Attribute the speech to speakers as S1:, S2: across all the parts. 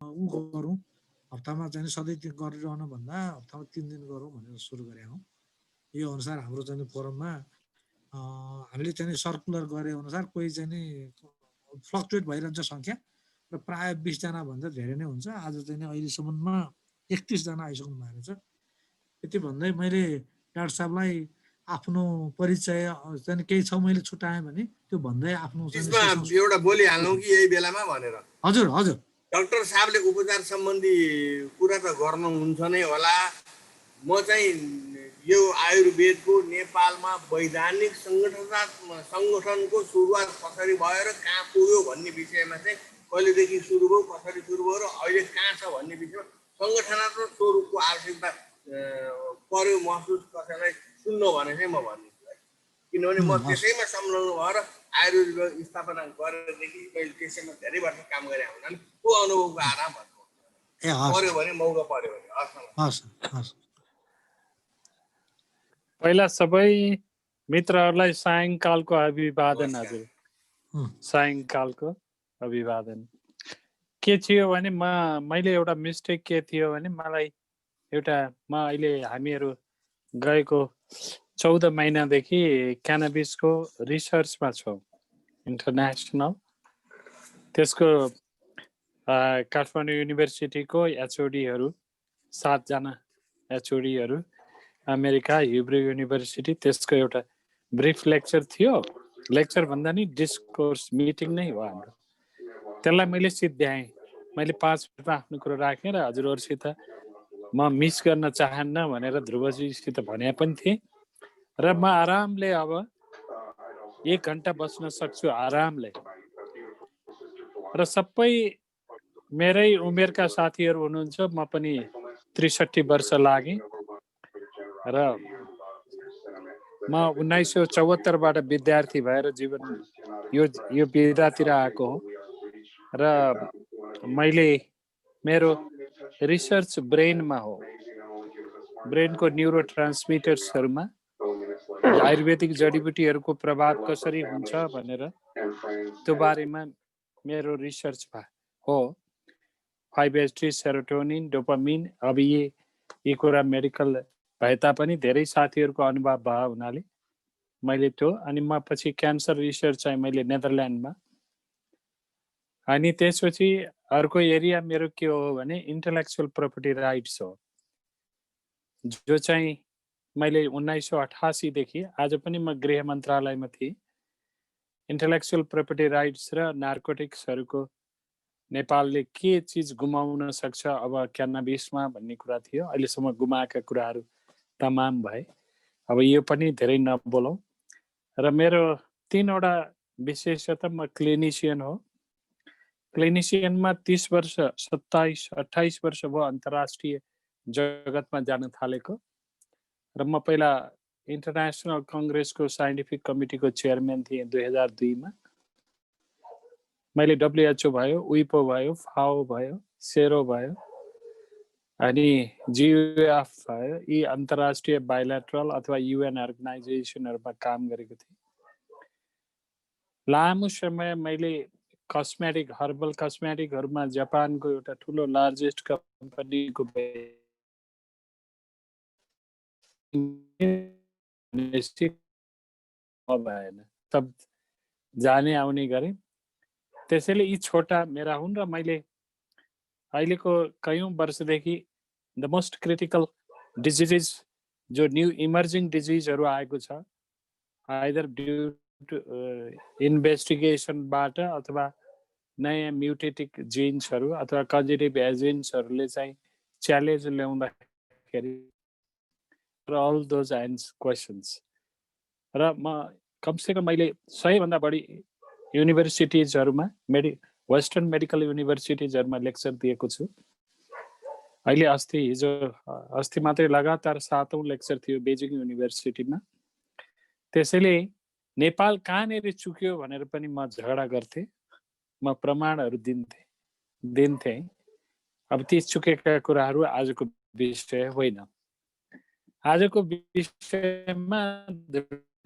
S1: ऊ गरौँ, हप्तामा चाहिँ सधैँ त्यो गरिरहन भन्दा हप्तामा 3 दिन गरौँ भनेर सुरु गरेका हौँ। यो अनुसार हाम्रो चाहिँ फोरममा हामीले चाहिँ सर्कुलर गरे अनुसार कोही चाहिँ फ्लक्चुएट भइरहन्छ सङ्ख्या र प्राय 20 जना भन्दा धेरै नै हुन्छ। आज चाहिँ अहिलेसम्ममा 31 जना आइसक्नु भएको छ। यति भन्दै मैले डाक्टर साहबलाई आफ्नो परिचय चाहिँ केही छ मैले छुट्याएँ भने त्यो भन्दै आफ्नो
S2: एउटा बोलिहाल्नु कि यही बेलामा भनेर।
S1: हजुर हजुर
S2: डाक्टर साहबले उपचार सम्बन्धी कुरा त गर्नुहुन्छ नै होला। म चाहिँ यो आयुर्वेदको नेपालमा वैधानिक सङ्गठनको सुरुवात कसरी भयो र कहाँ पुग्यो भन्ने विषयमा चाहिँ कहिलेदेखि सुरु भयो, कसरी सुरु भयो र अहिले कहाँ छ भन्ने विषयमा सङ्गठनात्मक स्वरूपको आवश्यकता पर्यो महसुस कसैलाई सुन्नु भने चाहिँ म भनिदिन्छु है। किनभने म त्यसैमा संलग्न भएर आयुर्वेद स्थापना गरेदेखि मैले त्यसैमा धेरै वर्ष काम गरेँ हुनाले त्यो अनुभवको आधार भन्नु पर्यो भने मौका पर्यो भने।
S3: पहिला सबै मित्रहरूलाई सायङ्कालको अभिवादन। हजुर सायङ्कालको अभिवादन। के थियो भने मैले एउटा मिस्टेक के थियो भने मलाई एउटा अहिले हामीहरू गएको 14 महिनादेखि क्यानाबिसको रिसर्चमा छौँ इन्टरनेसनल। त्यसको काठमाडौँ युनिभर्सिटीको एचओडीहरू 7 जना एचओडीहरू, अमेरिका हिब्रू युनिभर्सिटी, त्यसको एउटा ब्रिफ लेक्चर थियो। लेक्चर भन्दा नि डिस्कोर्स मिटिङ नै हो हाम्रो। त्यसलाई मैले सिद्ध्याएँ। मैले 5 मिनटमा आफ्नो कुरो राखेँ र हजुरहरूसित म मिस गर्न चाहन्न भनेर ध्रुवजीसित भने पनि थिएँ। र म आरामले अब 1 घन्टा बस्न सक्छु आरामले। र सबै मेरै उमेरका साथीहरू हुनुहुन्छ। म पनि 63 वर्ष लागेँ र म 1974बाट विद्यार्थी भएर जीवन यो विधातिर आएको हो। र मैले मेरो रिसर्च ब्रेनमा हो, ब्रेनको न्युरो ट्रान्समिटर्सहरूमा आयुर्वेदिक जडीबुटीहरूको प्रभाव कसरी हुन्छ भनेर त्यो बारेमा मेरो रिसर्च हो। 5-HT, serotonin, dopamine. अब यी कुरा मेडिकल भए तापनि धेरै साथीहरूको अनुभव भयो हुनाले मैले त्यो। अनि म पछि क्यान्सर रिसर्च चाहिँ मैले नेदरल्यान्डमा। अनि त्यसपछि अर्को एरिया मेरो के हो भने इन्टेलेक्चुअल प्रपर्टी राइट्स हो, जो चाहिँ मैले 1988 देखि आज पनि म गृह मन्त्रालयमा थिएँ। इन्टेलेक्चुअल प्रपर्टी राइट्स र नार्कोटिक्सहरूको नेपालले के चिज गुमाउन सक्छ अब क्यानाबिसमा भन्ने कुरा थियो। अहिलेसम्म गुमाएका कुराहरू तमाम भए। अब यो पनि धेरै नबोलौँ। र मेरो 3वटा विशेषता, म क्लिनिसियन हो। क्लिनिसियनमा 30 वर्ष 27-28 वर्ष भयो अन्तर्राष्ट्रिय जगतमा जान थालेको। र म पहिला इन्टरनेसनल कङ्ग्रेसको साइन्टिफिक कमिटीको चेयरम्यान थिएँ 2002 मा। मैले WHO भयो, विपो भयो, फाओ भयो, सेरो भयो, अनि GUF भयो। यी अन्तर्राष्ट्रिय बाइलेटरल अथवा UN अर्गनाइजेसनहरूमा काम गरेको थिएँ। लामो समय मैले कस्मेटिक, हर्बल कस्मेटिकहरूमा जापानको एउटा ठुलो लार्जेस्ट कम्पनीको भएन, तब जाने आउने गरेँ। त्यसैले यी छोटा मेरा हुन्। र मैले अहिलेको कयौं वर्षदेखि द मोस्ट क्रिटिकल डिजिजेस, जो न्यू इमर्जिङ डिजिजहरू आएको छ, आइदर ड्यु टु इन्भेस्टिगेसनबाट अथवा नयाँ म्युटेटिक जिन्सहरू अथवा कन्जेटिभ एजेन्ट्सहरूले चाहिँ च्यालेन्ज ल्याउँदाखेरि अल दोज क्वेसन्स। र म कमसेकम मैले 100 भन्दा बढी युनिभर्सिटिजहरूमा वेस्टर्न मेडिकल युनिभर्सिटिजहरूमा लेक्चर दिएको छु। अहिले अस्ति मात्रै लगातार 7औं लेक्चर थियो बेजिङ युनिभर्सिटीमा। त्यसैले नेपाल कहाँनिर चुक्यो भनेर पनि म झगडा गर्थेँ। म प्रमाणहरू दिन्थेँ। अब ती चुकेका कुराहरू आजको विषय होइन। आजको विषयमा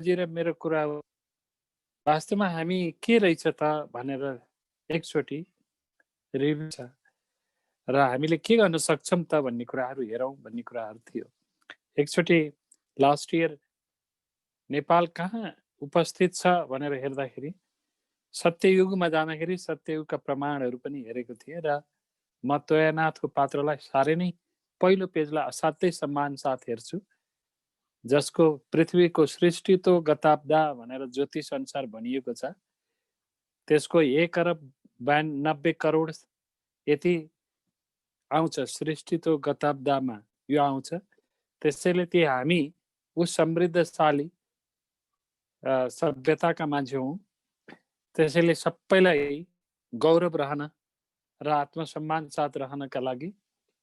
S3: मेरो कुरा हो, वास्तवमा हामी के रहेछ त भनेर एकचोटि रिभ्यू छ। र हामीले के गर्न सक्छौँ त भन्ने कुराहरू हेरौँ भन्ने कुराहरू थियो। एकचोटि लास्ट इयर नेपाल कहाँ उपस्थित छ भनेर हेर्दाखेरि सत्ययुगमा जाँदाखेरि सत्ययुगका प्रमाणहरू पनि हेरेको थिएँ र म तोयानाथको पात्रलाई साह्रै नै पहिलो पेजलाई असाध्यै सम्मान साथ हेर्छु, जसको पृथ्वीको सृष्टि तो गताब्दा भनेर ज्योतिष अनुसार भनिएको छ। त्यसको 1 अरब 92 करोड यति आउँछ, सृष्टि तो गताब्दामा यो आउँछ। त्यसैले ती हामी उस समृद्धशाली सभ्यताका मान्छे हौँ। त्यसैले सबैलाई गौरव रहन र आत्मसम्मान साथ रहनका लागि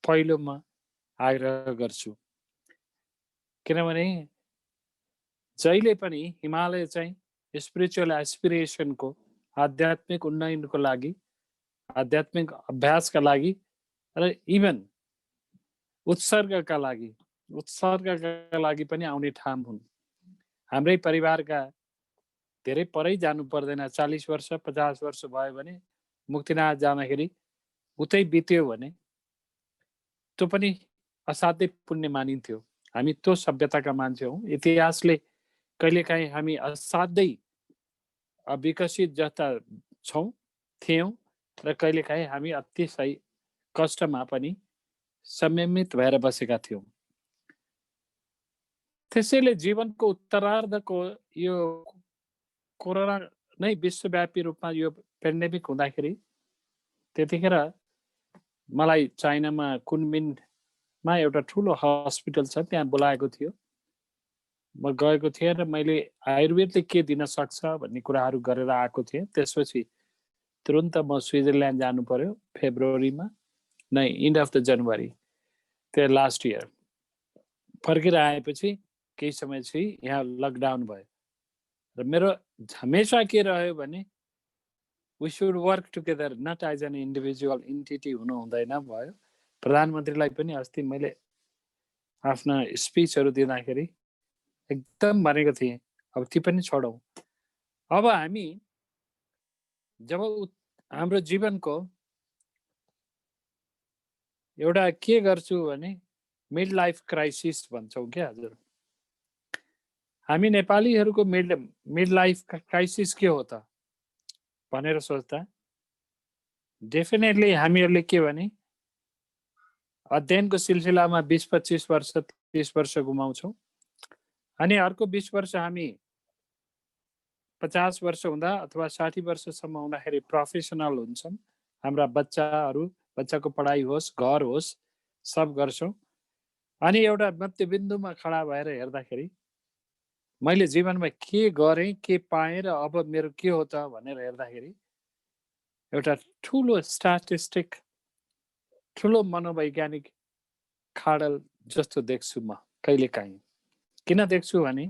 S3: पहिलो म आग्रह गर्छु। किनभने जहिले पनि हिमालय चाहिँ स्पिरिचुअल एस्पिरेसनको, आध्यात्मिक उन्नयनको लागि, आध्यात्मिक अभ्यासका लागि र इभन उत्सर्गका लागि पनि आउने ठाउँ हुन्। हाम्रै परिवारका धेरै परै जानु पर्दैन, 40 वर्ष 50 वर्ष भयो भने मुक्तिनाथ जाँदाखेरि उतै बित्यो भने त्यो पनि असाध्यै पुण्य मानिन्थ्यो। हामी त्यो सभ्यताका मान्छे हौँ। इतिहासले कहिलेकाहीँ हामी असाध्यै विकसित जस्ता थियौँ र कहिलेकाहीँ हामी अतिशय कष्टमा पनि संयमित भएर बसेका थियौँ। त्यसैले जीवनको उत्तरार्धको यो कोरोना नै विश्वव्यापी रूपमा यो पेन्डेमिक हुँदाखेरि त्यतिखेर मलाई चाइनामा कुनमिनमा एउटा ठुलो हस्पिटल छ, त्यहाँ बोलाएको थियो। म गएको थिएँ र मैले आयुर्वेदले के दिन सक्छ भन्ने कुराहरू गरेर आएको थिएँ। त्यसपछि तुरुन्त म स्विजरल्यान्ड जानु पर्यो फेब्रुअरीमा, नै इन्ड अफ द जनवरी, त्यो लास्ट इयर। फर्केर आएपछि केही समयपछि यहाँ लकडाउन भयो र मेरो हमेसा के रह्यो भने we should work together, not as an individual entity हुनु हुँदैन भयो। प्रधानमन्त्रीलाई पनि अस्ति मैले आफ्ना स्पिचहरू दिँदाखेरि एकदम भनेको थिएँ, अब ती पनि छोडौँ। अब हामी जब हाम्रो जीवनको एउटा के गर्छु भने मिड लाइफ क्राइसिस भन्छौँ क्या हजुर। हामी नेपालीहरूको मिड लाइफ क्राइसिस के हो त भनेर सोच्दा डेफिनेटली हामीहरूले के भने अध्ययनको सिलसिलामा 20-25 वर्ष 30 वर्ष गुमाउँछौँ, अनि अर्को 20 वर्ष हामी 50 वर्ष हुँदा अथवा 60 वर्षसम्म हुँदाखेरि प्रोफेसनल हुन्छौँ। हाम्रा बच्चाको पढाइ होस्, घर होस्, सब गर्छौँ। अनि एउटा मध्यबिन्दुमा खडा भएर हेर्दाखेरि मैले जीवनमा के गरेँ, के पाएँ र अब मेरो के हो त भनेर हेर्दाखेरि एउटा ठुलो स्ट्याटिस्टिक, ठुलो मनोवैज्ञानिक खाडल जस्तो देख्छु म कहिलेकाहीँ। किन देख्छु भने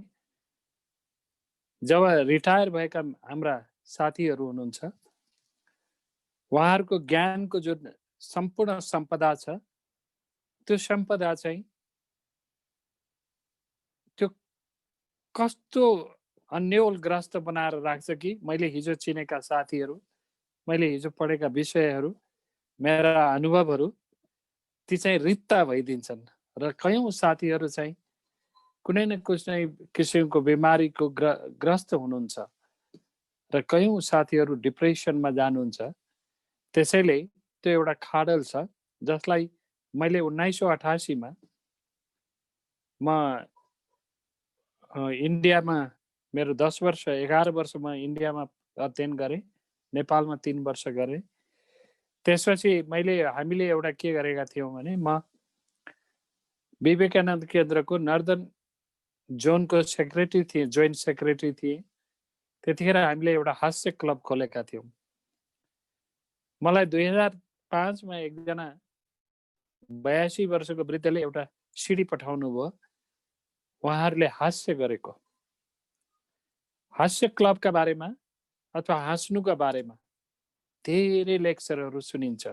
S3: जब रिटायर भएका हाम्रा साथीहरू हुनुहुन्छ, उहाँहरूको ज्ञानको जुन सम्पूर्ण सम्पदा छ, त्यो सम्पदा चाहिँ त्यो कस्तो अन्योलग्रस्त बनाएर राख्छ कि मैले हिजो चिनेका साथीहरू, मैले हिजो पढेका विषयहरू, मेरा अनुभवहरू ती चाहिँ रित्ता भइदिन्छन् र कयौँ साथीहरू चाहिँ कुनै न कुनै किसिमको बिमारीको ग्रस्त हुनुहुन्छ र कयौँ साथीहरू डिप्रेसनमा जानुहुन्छ। त्यसैले त्यो एउटा खाडल छ जसलाई मैले 1988 मा म इन्डियामा मेरो 10 वर्ष 11 वर्ष म इन्डियामा अध्ययन गरेँ, नेपालमा 3 वर्ष गरेँ। त्यसपछि हामीले एउटा के गरेका थियौँ भने म विवेकानन्द केन्द्रको नर्दन जोनको सेक्रेटरी थिएँ, जोइन्ट सेक्रेटरी थिएँ। त्यतिखेर हामीले एउटा हास्य क्लब खोलेका थियौँ। मलाई 2005 मा एकजना 82 वर्षको वृद्धले एउटा सिडी पठाउनु भयो, उहाँहरूले हास्य गरेको, हास्य क्लबका बारेमा अथवा हाँस्नुका बारेमा धेरै लेक्चरहरू सुनिन्छ।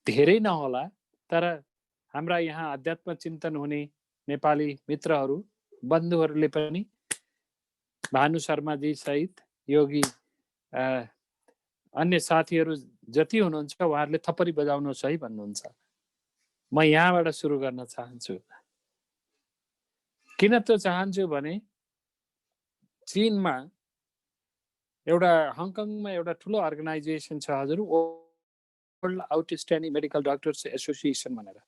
S3: धेरै नहोला, तर हाम्रा यहाँ अध्यात्म चिन्तन हुने नेपाली मित्रहरू, बन्धुहरूले पनि भानु शर्माजी सहित योगी अन्य साथीहरू जति हुनुहुन्छ उहाँहरूले थप्पडी बजाउनुहोस् है भन्नुहुन्छ। म यहाँबाट सुरु गर्न चाहन्छु। किन त चाहन्छु भने चीनमा एउटा हङकङमा एउटा ठुलो अर्गनाइजेसन छ हजुर, world outstanding medical doctors association भनेर।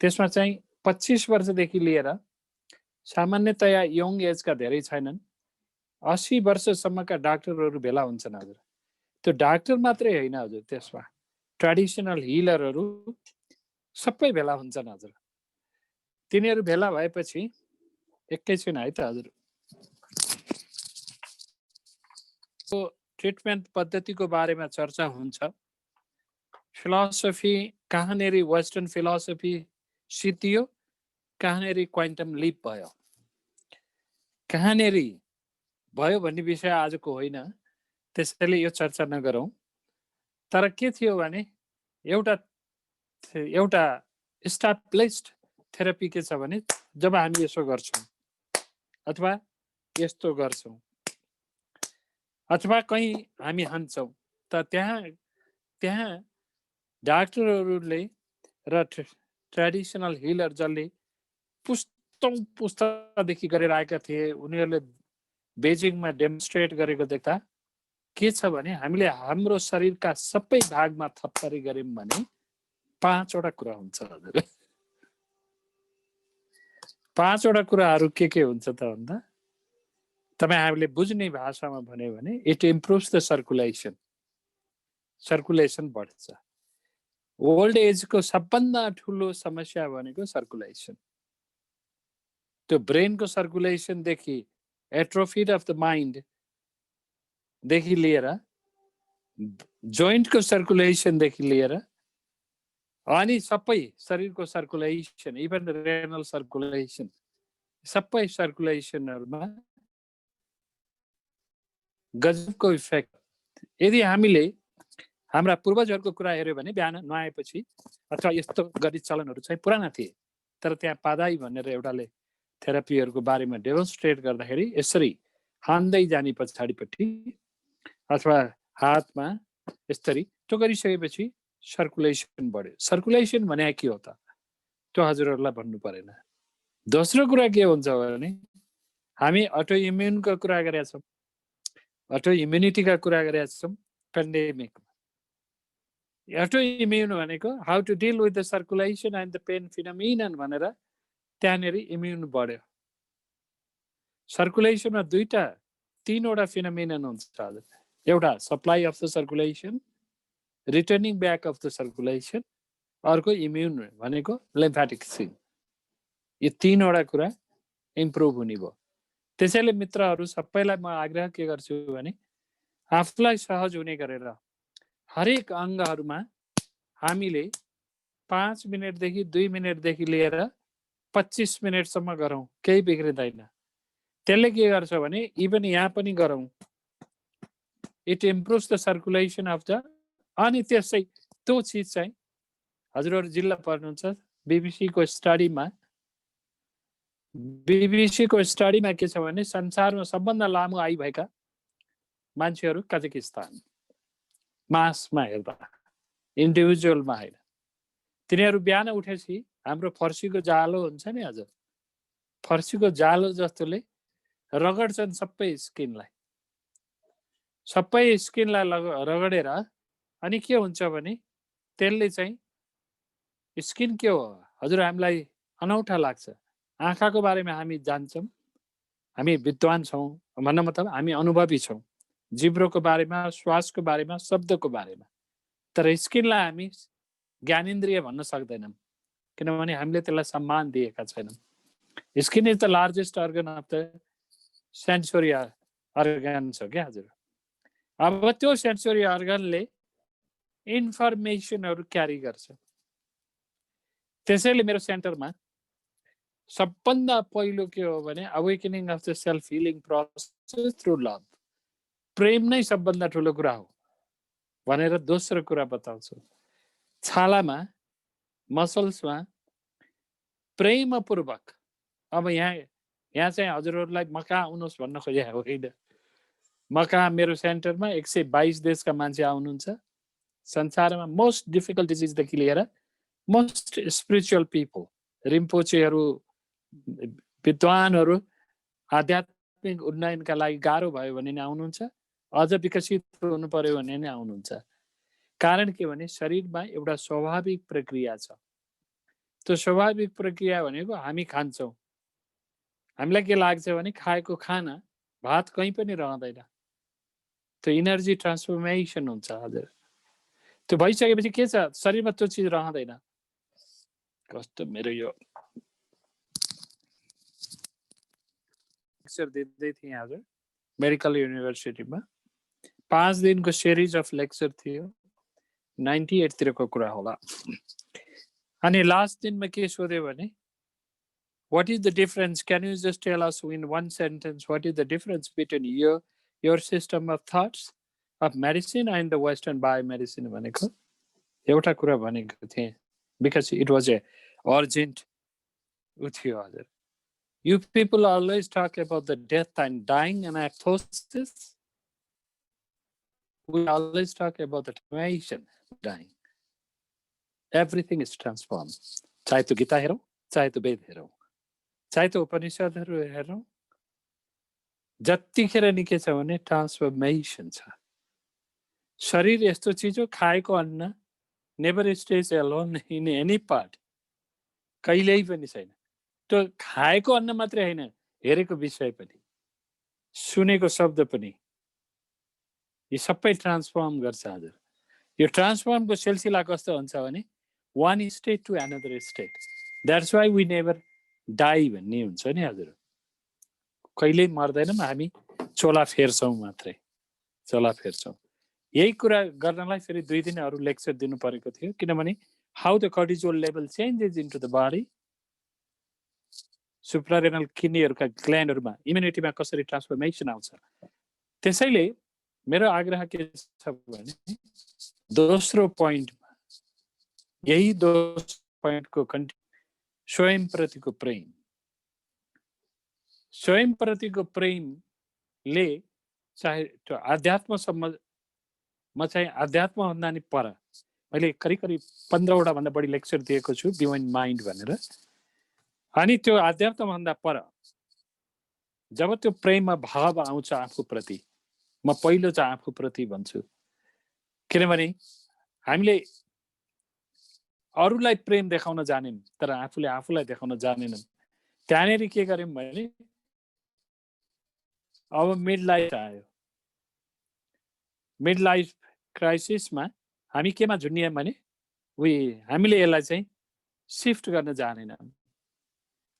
S3: त्यसमा चाहिँ 25 वर्षदेखि लिएर सामान्यतया यङ एजका धेरै छैनन्, 80 वर्षसम्मका डाक्टरहरू भेला हुन्छन् हजुर। त्यो डाक्टर मात्रै होइन हजुर, त्यसमा ट्रेडिसनल हिलरहरू सबै भेला हुन्छन् हजुर। तिनीहरू भेला भएपछि एकैछिन है त हजुर, ट्रिटमेन्ट पद्धतिको बारेमा चर्चा हुन्छ। फिलोसफी कहाँनिर वेस्टर्न फिलोसफी सिद्धियो, कहाँनिर क्वान्टम लिप भयो, कहाँनिर भयो भन्ने विषय आजको होइन, त्यसैले यो चर्चा नगरौँ। तर के थियो भने एउटा इस्टाब्लिस्ड थेरापी के छ भने जब हामी यसो गर्छौँ अथवा यस्तो गर्छौँ अथवा कहीँ हामी हान्छौँ त त्यहाँ डाक्टरहरूले र ट्रेडिसनल हिलर जसले पुस्तादेखि गरेर आएका थिए उनीहरूले बेजिङमा डेमोन्स्ट्रेट गरेको देख्दा के छ भने हामीले हाम्रो शरीरका सबै भागमा थप्पडी गर्यौँ भने 5 वटा कुरा हुन्छ हजुर। 5 वटा कुराहरू के हुन्छ त भन्दा तपाईँ हामीले बुझ्ने भाषामा भन्यो भने इट इम्प्रुभ्स द सर्कुलेसन बढ्छ। ओल्ड एजको सबभन्दा ठुलो समस्या भनेको सर्कुलेसन। त्यो ब्रेनको सर्कुलेसनदेखि एट्रोफी अफ द माइन्ड देखि लिएर जोइन्टको सर्कुलेसनदेखि लिएर अनि सबै शरीरको सर्कुलेसन, इभन रेनल सर्कुलेसन, सबै सर्कुलेसनहरूमा गजबको इफेक्ट। यदि हामीले हाम्रा पूर्वजहरूको कुरा हेऱ्यो भने बिहान नुहाएपछि अथवा यस्तो गरी चलनहरू चाहिँ पुराना थिए, तर त्यहाँ पादाई भनेर एउटाले थेरापीहरूको बारेमा डेमोन्स्ट्रेट गर्दाखेरि यसरी हान्दै जाने पछाडिपट्टि अथवा हातमा यसरी त्यो गरिसकेपछि सर्कुलेसन बढ्यो। सर्कुलेसन भने के हो त त्यो हजुरहरूलाई भन्नु परेन। दोस्रो कुरा के हुन्छ भने हामी अटो इम्युनको कुरा गरेका छौँ, अटो इम्युनिटीका कुरा गरेका छौँ पेन्डेमिकमा। अटो इम्युन भनेको how to deal with the circulation and the pain phenomenon भनेर त्यहाँनिर इम्युन बढ्यो। सर्कुलेसनमा 3वटा फिनोमिनन हुन्छ हजुर। एउटा supply of the circulation, returning back of the circulation, अर्को इम्युन भनेको लिम्फेटिक सिन। यो 3वटा कुरा इम्प्रुभ हुने भयो। त्यसैले मित्रहरू सबैलाई म आग्रह के गर्छु भने आफूलाई सहज हुने गरेर हरेक अङ्गहरूमा हामीले 5 मिनटदेखि 2 मिनटदेखि लिएर 25 मिनटसम्म गरौँ, केही बिग्रिँदैन। त्यसले के गर्छ भने इभन यहाँ पनि गरौँ, it improves the circulation of the. अनि त्यसै त्यो चिज चाहिँ हजुरहरू जिल्ला पढ्नुहुन्छ बीबीसीको स्टडीमा के छ भने संसारमा सबभन्दा लामो आयु भएका मान्छेहरू कजाकिस्तान, मासमा हेर्दा इन्डिभिजुअलमा होइन। तिनीहरू बिहान उठेपछि हाम्रो फर्सीको जालो हुन्छ नि हजुर, फर्सीको जालो जस्तोले रगड्छन् सबै स्किनलाई रगडेर अनि के हुन्छ भने त्यसले चाहिँ स्किन के हो हजुर हामीलाई अनौठा लाग्छ। आँखाको बारेमा हामी जान्छौँ, हामी विद्वान छौँ, भन्न मतलब हामी अनुभवी छौँ जिब्रोको बारेमा, श्वासको बारेमा, शब्दको बारेमा। तर स्किनलाई हामी ज्ञानेन्द्रिय भन्न सक्दैनौँ किनभने हामीले त्यसलाई सम्मान दिएका छैनौँ। Skin is the largest organ of the sensory organ छ क्या हजुर। अब त्यो सेन्सोरी अर्गनले इन्फर्मेसनहरू क्यारी गर्छ। त्यसैले मेरो सेन्टरमा सबभन्दा पहिलो के हो भने awakening of the self healing process through love. प्रेम नै सबभन्दा ठुलो कुरा हो भनेर दोस्रो कुरा बताउँछु। छालामा मसल्समा प्रेमपूर्वक, अब यहाँ चाहिँ हजुरहरूलाई मका आउनुहोस् भन्न खोजेको होइन। मका मेरो सेन्टरमा 122 देशका मान्छे आउनुहुन्छ। संसारमा मोस्ट डिफिकल्ट डिजिजदेखि लिएर मोस्ट स्पिरिचुअल पिपल, रिम्पोचेहरू, विद्वानहरू आध्यात्मिक उन्नयनका लागि गाह्रो भयो भने नि आउनुहुन्छ, अझ विकसित हुनु पर्यो भने नि आउनुहुन्छ। कारण के भने शरीरमा एउटा स्वाभाविक प्रक्रिया छ। त्यो स्वाभाविक प्रक्रिया भनेको हामी खान्छौँ। हामीलाई के लाग्छ भने खाएको खाना भात कहीँ पनि रहँदैन, त्यो इनर्जी ट्रान्सफर्मेसन हुन्छ। हजुर, त्यो भइसकेपछि के छ, शरीरमा त्यो चिज रहँदैन। कस्तो मेरो यो लेक्चर दिँदै थिएँ हजुर मेडिकल युनिभर्सिटीमा, 5 दिनको सिरिज अफ लेक्चर थियो, 98 तिरको कुरा होला। अनि लास्ट दिनमा के सोध्यो भने what is the difference, can you just tell us in one sentence what is the difference between your system of thoughts of medicine and the Western biomedicine भनेको एउटा कुरा भनेको थिएँ, because it was a urgent उ थियो हजुर। You people always talk about the death and dying and apoptosis. We always talk about the transformation, dying. Everything is transformed. चाहे त्यो गीता हेरौँ, चाहे त्यो वेद हेरौँ, चाहे त्यो उपनिषदहरू हेरौँ, जतिखेर नि के छ भने ट्रान्सफर्मेसन छ। शरीर यस्तो चिज हो, खाएको अन्न never stage alone in any part, कहिल्यै पनि छैन। त्यो खाएको अन्न मात्रै होइन, हेरेको विषय पनि, सुनेको शब्द पनि, यो सबै ट्रान्सफर्म गर्छ हजुर। यो ट्रान्सफर्मको सिलसिला कस्तो हुन्छ भने one state to another state. That's why we never die भन्ने हुन्छ नि हजुर। कहिल्यै मर्दैनौँ हामी, चोला फेर्छौँ मात्रै, चोला फेर्छौँ। यही कुरा गर्नलाई फेरि 2 दिन अरू लेक्चर दिनु परेको थियो, किनभने how the cortisol level changes into the body, suprarenal किडनीहरूका ग्ल्यान्डहरूमा इम्युनिटीमा कसरी ट्रान्सफर्मेसन आउँछ। त्यसैले मेरो आग्रह के छ भने दोस्रो पोइन्टमा, यही दोस्रो पोइन्टको स्वयं प्रतिको प्रेम, स्वयं प्रतिको प्रेमले चाहे त्यो आध्यात्मसम्म, म चाहिँ आध्यात्मभन्दा नि पर, मैले करिब 15वटा भन्दा बढी लेक्चर दिएको छु बियोन्ड माइन्ड भनेर। अनि त्यो आध्यात्मभन्दा पर जब त्यो प्रेममा भाव आउँछ आफूप्रति, म पहिलो चाहिँ आफूप्रति भन्छु, किनभने हामीले अरूलाई प्रेम देखाउन जानेन तर आफूले आफूलाई देखाउन जानेनन्। त्यहाँनेरि के गर्यौँ भने अब मिड लाइफ आयो, मिड लाइफ क्राइसिसमा हामी केमा झुन्डियौँ भने हामीले यसलाई चाहिँ सिफ्ट गर्न जानेनौँ।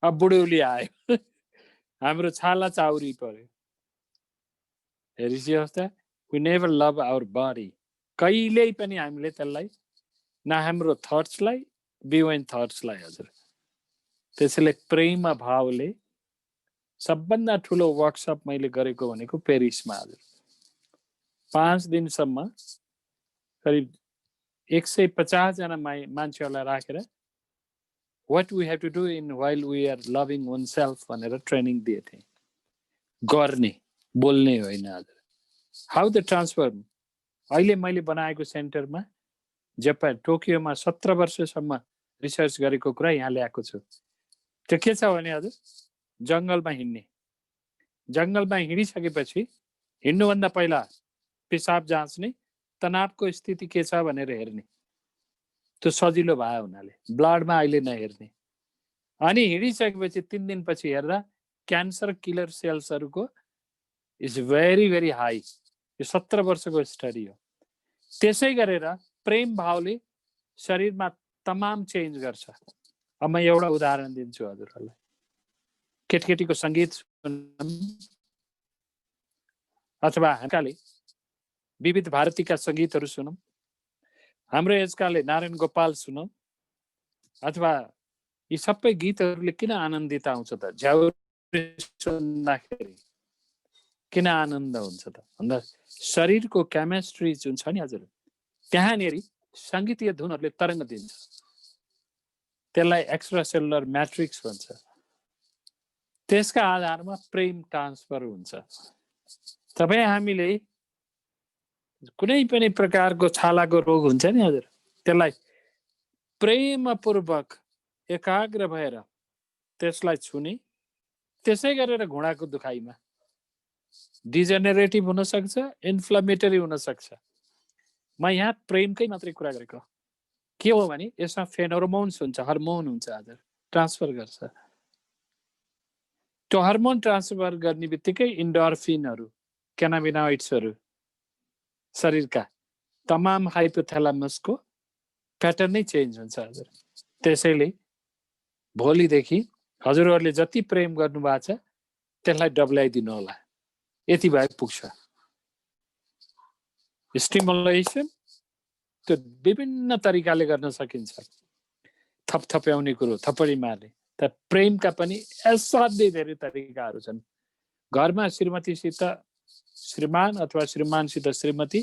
S3: अब बुढौली आयो, हाम्रो छाला चाउरी पर्यो, हेरिसियोस् त we never love our body. कहिल्यै पनि हामीले त्यसलाई न हाम्रो थट्सलाई बियोन्ड थट्सलाई हजुर। त्यसैले प्रेम भावले सबभन्दा ठुलो वर्कसप मैले गरेको भनेको पेरिसमा हजुर। 5 दिनसम्म करिब 150 जना मान्छेहरूलाई राखेर what we have to do in while we are loving oneself भनेर ट्रेनिङ दिए थिए। गर्ने बोल्ने होइन हजुर। हाउ द ट्रान्सफर्म, अहिले मैले बनाएको सेन्टरमा जापान टोकियोमा 17 वर्षसम्म रिसर्च गरेको कुरा यहाँ ल्याएको छु। त्यो के छ भने हजुर जङ्गलमा हिँड्ने, जङ्गलमा हिँडिसकेपछि हिँड्नुभन्दा पहिला पिसाब जाँच्ने, तनावको स्थिति के छ भनेर हेर्ने, त्यो सजिलो भयो हुनाले ब्लडमा अहिले नहेर्ने। अनि हिँडिसकेपछि 3 दिनपछि हेर्दा क्यान्सर किलर सेल्सहरूको इज भेरी भेरी हाई। यो 17 वर्षको स्टडी हो। त्यसै गरेर प्रेम भावले शरीरमा तमाम चेन्ज गर्छ। अब म एउटा उदाहरण दिन्छु हजुरहरूलाई। केटकेटीको सङ्गीत अथवा हामीकाले विविध भारतीका सङ्गीतहरू सुनौँ, हाम्रो एजकाले नारायण गोपाल सुनौँ, अथवा यी सबै गीतहरूले किन आनन्दित आउँछ त? झ्याउरे सुन्दाखेरि किन आनन्द हुन्छ त भन्दा शरीरको केमिस्ट्री जुन छ नि हजुर, त्यहाँनेरि सङ्गीतीय धुनहरूले तरङ्ग दिन्छ, त्यसलाई एक्स्ट्रा सेलुलर म्याट्रिक्स भन्छ। त्यसका आधारमा प्रेम ट्रान्सफर हुन्छ। तपाईँ हामीले कुनै पनि प्रकारको छालाको रोग हुन्छ नि हजुर, त्यसलाई प्रेमपूर्वक एकाग्र भएर त्यसलाई छुने, त्यसै गरेर घुँडाको दुखाइमा डिजेनेरेटिभ हुन सक्छ, इन्फ्लामेटरी हुन सक्छ। म यहाँ प्रेमकै मात्रै कुरा गरेको के हो भने यसमा फेनोरोमोन्स हुन्छ, हर्मोन हुन्छ हजुर, ट्रान्सफर गर्छ। त्यो हर्मोन ट्रान्सफर गर्ने बित्तिकै इन्डोर्फिनहरू, क्यानाबिनोइड्सहरू शरीरका तमाम हाइपोथ्यालामसको प्याटर्न नै चेन्ज हुन्छ हजुर। त्यसैले भोलिदेखि हजुरहरूले जति प्रेम गर्नुभएको छ त्यसलाई डब्ल्याइदिनु होला, यति भए पुग्छ। स्टिमुलेसन त्यो विभिन्न तरिकाले गर्न सकिन्छ, थपथप्याउने कुरो, थप्पडी मार्ने। तर प्रेमका पनि असाध्यै धेरै तरिकाहरू छन्। घरमा श्रीमतीसित श्रीमान अथवा श्रीमानसित श्रीमती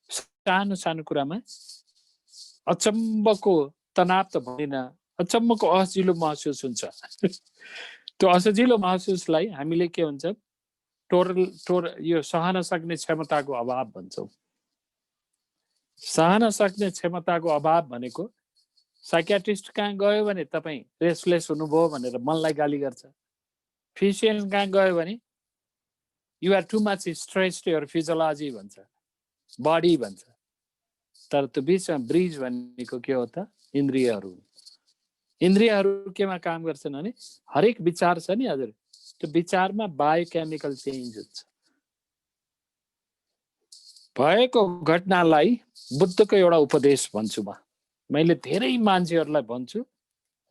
S3: सानो सानो कुरामा अचम्मको तनाव त भन्दैन, अचम्मको असजिलो महसुस हुन्छ। त्यो असजिलो महसुसलाई हामीले के हुन्छ यो सहन सक्ने क्षमताको अभाव भन्छौँ। सहन सक्ने क्षमताको अभाव भनेको साइकियाट्रिस्ट कहाँ गयो भने तपाईँ रेस्टलेस हुनुभयो भनेर मनलाई गाली गर्छ। फिजिसियन कहाँ गयो भने you are too much stressed your physiology भन्छ, बडी भन्छ। तर त्यो बिचमा ब्रिज भनेको के हो त? इन्द्रियहरू। इन्द्रियहरू केमा काम गर्छन् भने हरेक विचार छ नि हजुर, त्यो विचारमा बायोकेमिकल चेन्ज हुन्छ। भएको घटनालाई बुद्धको एउटा उपदेश भन्छु मैले धेरै मान्छेहरूलाई भन्छु,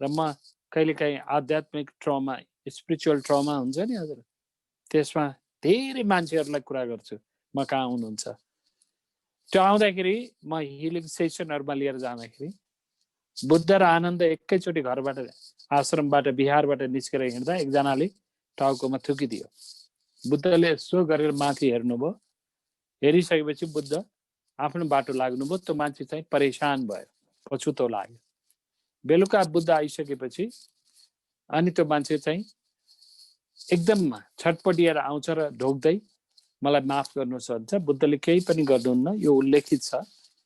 S3: र म कहिलेकाहीँ आध्यात्मिक ट्रमा, स्पिरिचुअल ट्रमा हुन्छ नि हजुर, त्यसमा धेरै मान्छेहरूलाई कुरा गर्छु। म कहाँ आउनुहुन्छ, त्यो आउँदाखेरि म हिलिङ सेसनहरूमा लिएर जाँदाखेरि बुद्ध र आनन्द एकैचोटि घरबाट, आश्रमबाट, बिहारबाट निस्केर हिँड्दा एकजनाले टाउकोमा थुकिदियो। बुद्धले यसो गरेर माथि हेर्नुभयो, हेरिसकेपछि बुद्ध आफ्नो बाटो लाग्नुभयो। त्यो मान्छे चाहिँ परेशान भयो, पछुतो लाग्यो। बेलुका बुद्ध आइसकेपछि अनि त्यो मान्छे चाहिँ एकदम छटपटिएर आउँछ र ढोक्दै मलाई माफ गर्नुहोस् भन्छ। बुद्धले केही पनि गर्नुहुन्न, यो उल्लेखित छ,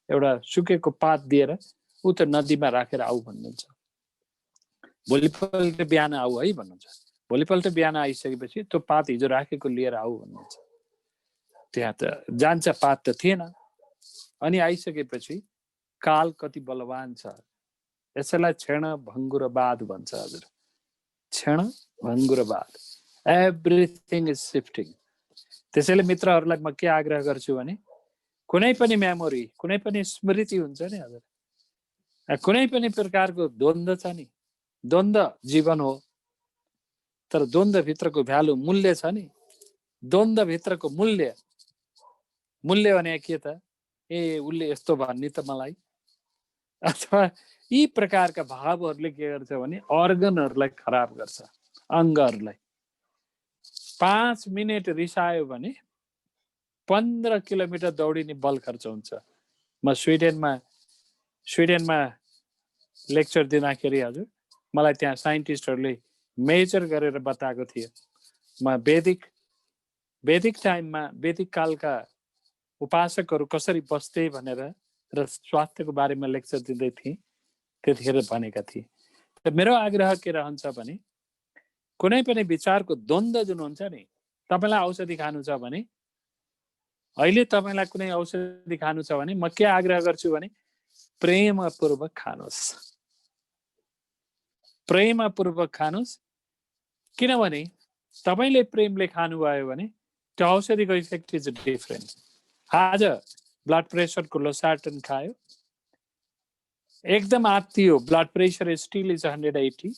S3: एउटा सुकेको पात दिएर ऊ त नदीमा राखेर आऊ भन्नुहुन्छ। भोलिपल्ट बिहान आऊ है भन्नुहुन्छ। भोलिपल्ट बिहान आइसकेपछि त्यो पात हिजो राखेको लिएर आऊ भन्नुहुन्छ। त्यहाँ त जान्छ, पात त थिएन। अनि आइसकेपछि काल कति बलवान छ, यसैलाई क्षण भङ्गुरवाद भन्छ हजुर। क्षण भङ्गुरवाद, एभ्रिथिङ इज सिफ्टिङ। त्यसैले मित्रहरूलाई म के आग्रह गर्छु भने कुनै पनि मेमोरी, कुनै पनि स्मृति हुन्छ नि हजुर, कुनै पनि प्रकारको द्वन्द्व छ नि, द्वन्द्व जीवन हो। तर द्वन्द्वभित्रको भ्यालु, मूल्य छ नि, द्वन्द्वभित्रको मूल्य भने के त? ए उसले यस्तो भन्ने त मलाई, अथवा यी प्रकारका भावहरूले के गर्छ भने अर्गनहरूलाई खराब गर्छ, अङ्गहरूलाई। 5 मिनट रिसायो भने 15 किलोमिटर दौडिने बल खर्च हुन्छ। म स्विडेनमा लेक्चर दिँदाखेरि हजुर मलाई त्यहाँ साइन्टिस्टहरूले मेजर गरेर बताएको थिए। म वैदिक टाइममा, वैदिक कालका उपासकहरू कसरी बस्थे भनेर र स्वास्थ्यको बारेमा लेक्चर दिँदै थिएँ, त्यतिखेर भनेका थिए। त मेरो आग्रह के रहन्छ भने कुनै पनि विचारको द्वन्द्व जुन हुन्छ नि, तपाईँलाई औषधि खानु छ भने, अहिले तपाईँलाई कुनै औषधि खानु छ भने म के आग्रह गर्छु भने प्रेमपूर्वक खानुहोस्, प्रेमपूर्वक खानुहोस्। किनभने तपाईँले प्रेमले खानुभयो भने त्यो औषधिको इफेक्ट इज डिफरेन्ट। आज ब्लड प्रेसरको लोसार्टन खायो, एकदम आत्तियो, ब्लड प्रेसर स्टिल इज 180,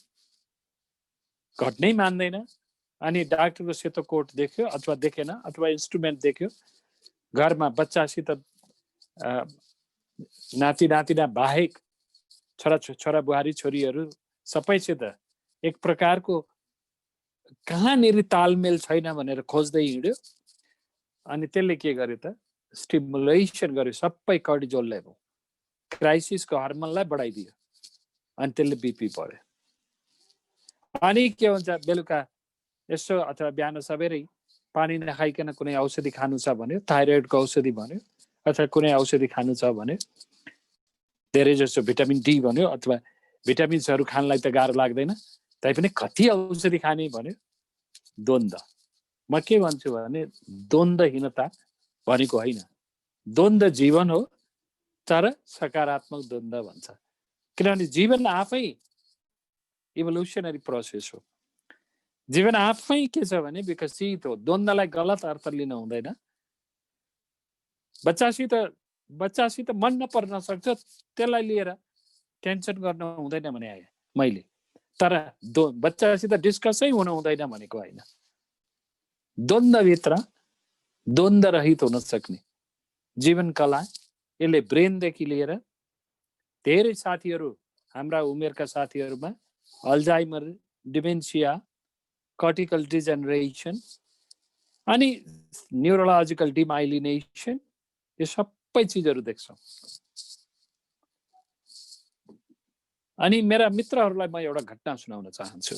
S3: घट्नै मान्दैन। अनि डाक्टरको सेतो कोट देख्यो अथवा देखेन, अथवा इन्स्ट्रुमेन्ट देख्यो, घरमा बच्चासित नाति नातिना बाहेक छोरा बुहारी छोरीहरू सबैसित एक प्रकारको कहाँनिर तालमेल छैन भनेर खोज्दै हिँड्यो। अनि त्यसले के गर्यो त? स्टिमुलेसन गर्यो सबै कर्टिजोल लेभल, क्राइसिसको हर्मोनलाई बढाइदियो। अनि त्यसले बिपी बढ्यो। अनि के हुन्छ, बेलुका यसो अथवा बिहान सबेरै पानी नखाइकन कुनै औषधि खानु छ भन्यो, थाइरोइडको औषधि भन्यो, अथवा कुनै औषधि खानु छ भने धेरै जसो भिटामिन डी भन्यो अथवा भिटामिन्सहरू खानलाई त गाह्रो लाग्दैन, तैपनि कति औषधि खाने भन्यो द्वन्द्व। म के भन्छु भने द्वन्द्वहीनता भनेको होइन, द्वन्द्व जीवन हो तर सकारात्मक द्वन्द्व भन्छ। किनभने जीवन आफै इभोल्युसनरी प्रोसेस हो। जीवन आफै के छ भने विकसित हो, द्वन्द्वलाई गलत अर्थ लिन हुँदैन। बच्चासित मन नपर्न सक्छ, त्यसलाई लिएर टेन्सन गर्न हुँदैन भने आए मैले, तर बच्चासित डिस्कसै हुन हुँदैन भनेको होइन। द्वन्द्वभित्र द्वन्द्व रहित हुन सक्ने जीवन कला, यसले ब्रेनदेखि लिएर धेरै साथीहरू, हाम्रा उमेरका साथीहरूमा अल्जाइमर, डिमेन्सिया, कर्टिकल डिजेनरेसन अनि न्युरोलोजिकल डिमाइलिनेसन, यो सबै चिजहरू देख्छौँ। अनि मेरा मित्रहरूलाई म एउटा घटना सुनाउन चाहन्छु।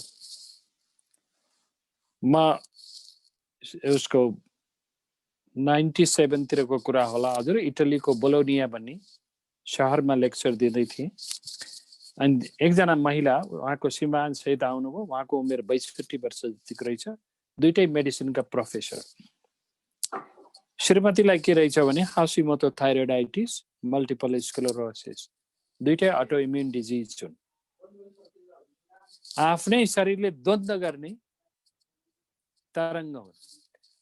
S3: म उसको 97 तिरको कुरा होला हजुर, इटलीको बोलोनिया भन्ने शहरमा लेक्चर दिँदै थिएँ। अनि एकजना महिला उहाँको श्रीमान सहित आउनुभयो। उहाँको उमेर 62 वर्ष जतिको रहेछ, दुइटै मेडिसिनका प्रोफेसर। श्रीमतीलाई के रहेछ भने हासिमोतो थाइरोइडाइटिस, मल्टिपल स्क्लेरोसिस, दुइटै अटो इम्युन डिजिज हुन्। आफ्नै शरीरले द्वन्द्व गर्ने तरङ्ग हो।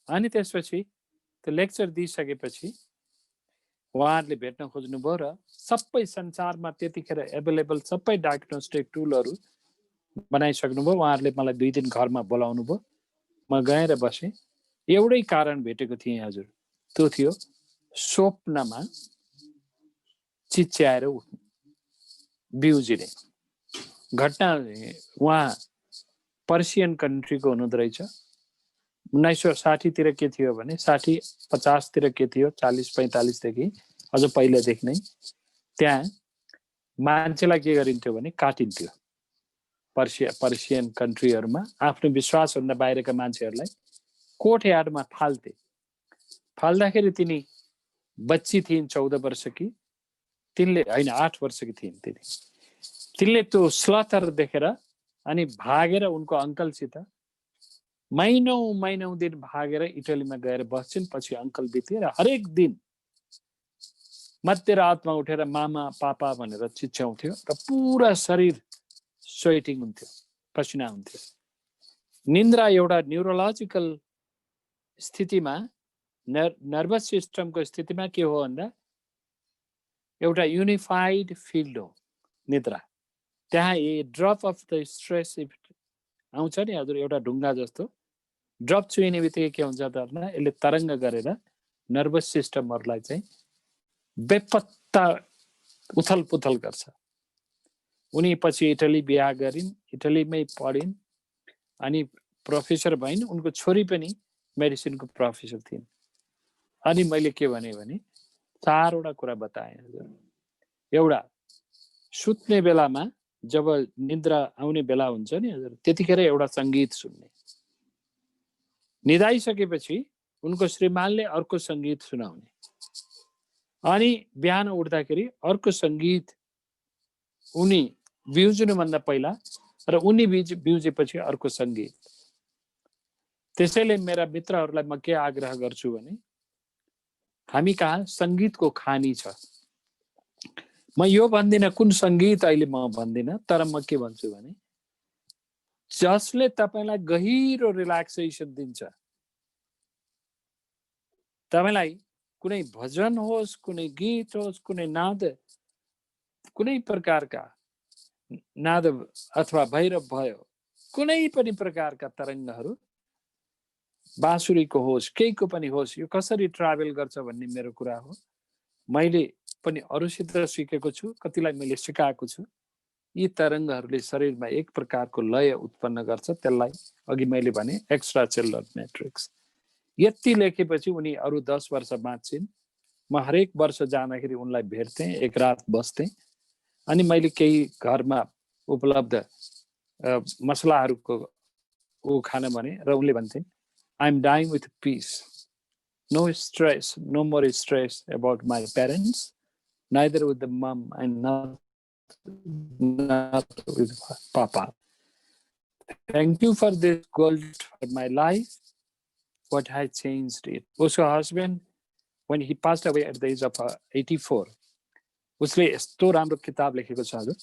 S3: अनि त्यसपछि त्यो लेक्चर दिइसकेपछि उहाँहरूले भेट्न खोज्नुभयो र सबै संसारमा त्यतिखेर एभाइलेबल सबै डायग्नोस्टिक टुलहरू बनाइसक्नुभयो। उहाँहरूले मलाई 2 दिन घरमा बोलाउनु भयो। म गएर बसेँ। एउटै कारण भेटेको थिएँ हजुर, त्यो थियो स्वप्नमा चिच्याएर उठ्नु, बिउजिने घटना। उहाँ पर्सियन कन्ट्रीको हुनुहुँदो रहेछ। 1960 तिर के थियो भने 60-50 तिर के थियो, 40-45 देखि अझ पहिलादेखि नै त्यहाँ मान्छेलाई के गरिन्थ्यो भने काटिन्थ्यो। पर्सियन कन्ट्रीहरूमा आफ्नो विश्वासभन्दा बाहिरका मान्छेहरूलाई कोर्ट यार्डमा फाल्थे। फाल्दाखेरि तिनी बच्ची थिइन् 14 वर्षकी, तिनले होइन 8 वर्षकी थिइन् तिनले त्यो स्लथर देखेर अनि भागेर उनको अङ्कलसित महिनौं दिन भागेर इटलीमा गएर बस्छिन्। पछि अङ्कल बिते र हरेक दिन मध्यरातमा उठेर मामा पापा भनेर चिच्याउँथ्यो र पुरा शरीर स्वेटिङ हुन्थ्यो, पसिना हुन्थ्यो। निन्द्रा एउटा न्युरोलोजिकल स्थितिमा, नर्भस सिस्टमको स्थितिमा के हो भन्दा एउटा युनिफाइड फिल्ड हो निद्रा। त्यहाँ ए ड्रप अफ द स्ट्रेस आउँछ नि हजुर, एउटा ढुङ्गा जस्तो ड्रप छुइने बित्तिकै के हुन्छ त, यसले तरङ्ग गरेर नर्भस सिस्टमहरूलाई चाहिँ बेपत्ता उथल पुथल गर्छ। उनी पछि इटली बिहा गरिन्, इटलीमै पढिन् अनि प्रोफेसर भइन्। उनको छोरी पनि मेडिसिनको प्रोफेसर थिइन्। अनि मैले के भने 4वटा कुरा बताएँ हजुर। एउटा, सुत्ने बेलामा जब निद्रा आउने बेला हुन्छ नि हजुर, त्यतिखेर एउटा सङ्गीत सुन्ने। निदाइसकेपछि उनको श्रीमानले अर्को सङ्गीत सुनाउने। अनि बिहान उठ्दाखेरि अर्को सङ्गीत, उनी बिउजिनुभन्दा पहिला र उनी बिउजेपछि अर्को सङ्गीत। त्यसैले मेरा मित्रहरूलाई म के आग्रह गर्छु भने हामी कहाँ सङ्गीतको खानी छ। म यो भन्दिनँ कुन सङ्गीत अहिले म भन्दिनँ, तर म के भन्छु भने जसले तपाईँलाई गहिरो रिल्याक्सेसन दिन्छ। तपाईँलाई कुनै भजन होस्, कुनै गीत होस्, कुनै नाद, कुनै प्रकारका नाद अथवा भैरव भयो, कुनै पनि प्रकारका तरङ्गहरू, बाँसुरीको होस्, केहीको पनि होस्, यो कसरी ट्राभल गर्छ भन्ने मेरो कुरा हो। मैले पनि अरूसित सिकेको छु, कतिलाई मैले सिकाएको छु। यी तरङ्गहरूले शरीरमा एक प्रकारको लय उत्पन्न गर्छ, त्यसलाई अघि मैले भने एक्स्ट्रा सेलुलर मैट्रिक्स। यति लेखेपछि उनी अरू 10 वर्ष बाँच्छिन्। म हरेक वर्ष जाँदाखेरि उनलाई भेट्थेँ, एक रात बस्थेँ। अनि मैले केही घरमा उपलब्ध मसलाहरूको खान भने र उनले भन्थिन् I am dying with peace. No stress, no more stress about my parents, neither with the mom and not with papa. Thank you for this gold for my life. What has changed it? Also, husband, when he passed away at the age of 84, उसले यस्तो राम्रो किताब लेखेको छ हजुर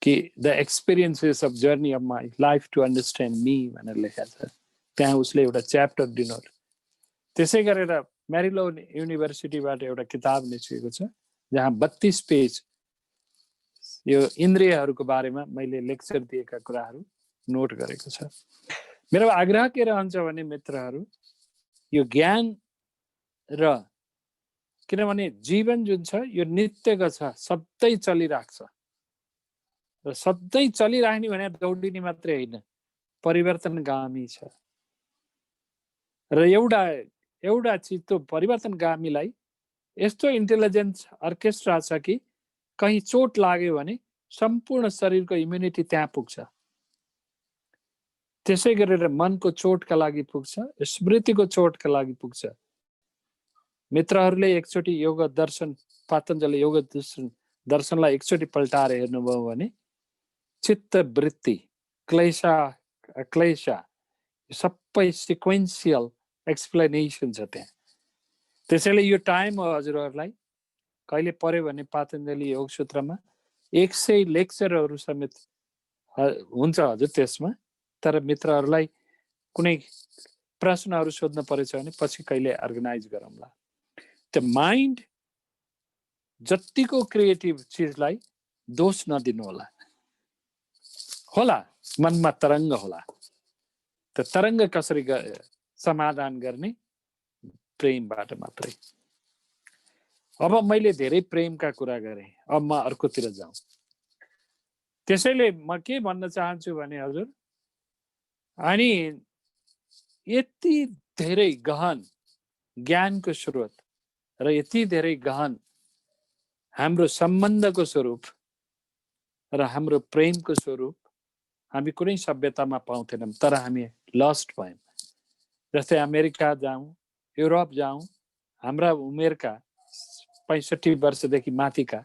S3: कि the experiences of journey of my life to understand me भनेर लेखेको छ। त्यहाँ उसले एउटा च्याप्टर दिनुहोस्। त्यसै गरेर म्यारिलोन युनिभर्सिटीबाट एउटा किताब निस्केको छ जहाँ 32 पेज यो इन्द्रियहरूको बारेमा मैले लेक्चर दिएका कुराहरू नोट गरेको छ। मेरो आग्रह के रहन्छ भने मित्रहरू, यो ज्ञान र किनभने जीवन जुन छ यो नित्यको छ, सधैँ चलिराख्छ र सधैँ चलिराख्ने भने दौडिने मात्रै होइन, परिवर्तनगामी छ। र एउटा चिज त्यो परिवर्तनगामीलाई यस्तो इन्टेलिजेन्स अर्केस्ट्रा छ कि कहीँ चोट लाग्यो भने सम्पूर्ण शरीरको इम्युनिटी त्यहाँ पुग्छ। त्यसै गरेर मनको चोटका लागि पुग्छ, स्मृतिको चोटका लागि पुग्छ। मित्रहरूले एकचोटि योग दर्शन, पातञ्जलि योग दर्शनलाई एकचोटि पल्टाएर हेर्नुभयो भने चित्त वृत्ति, क्लेशा अक्लेशा सबै सिक्वेन्सियल एक्सप्लेनेसन छ त्यहाँ। त्यसैले यो टाइम हो हजुरहरूलाई, कहिले पर्यो भने पातञ्जलि योग सूत्रमा 100 लेक्चरहरू समेत हुन्छ हजुर त्यसमा। तर मित्रहरूलाई कुनै प्रश्नहरू सोध्न परेछ भने पछि कहिले अर्गनाइज गरौँला। त्यो माइन्ड जतिको क्रिएटिभ चिजलाई दोष नदिनु होला। होला मनमा तरङ्ग होला, त्यो तरङ्ग कसरी समाधान गर्ने? प्रेमबाट मात्रै। अब मैले धेरै प्रेमका कुरा गरेँ, अब म अर्कोतिर जाउँ। त्यसैले म के भन्न चाहन्छु भने हजुर, अनि यति धेरै गहन ज्ञानको स्रोत र यति धेरै गहन हाम्रो सम्बन्धको स्वरूप र हाम्रो प्रेमको स्वरूप हामी कुनै सभ्यतामा पाउँथेनौँ, तर हामी लस्ट भयौँ। जस्तै अमेरिका जाउँ, युरोप जाउँ, हाम्रा उमेरका 65 वर्षदेखि माथिका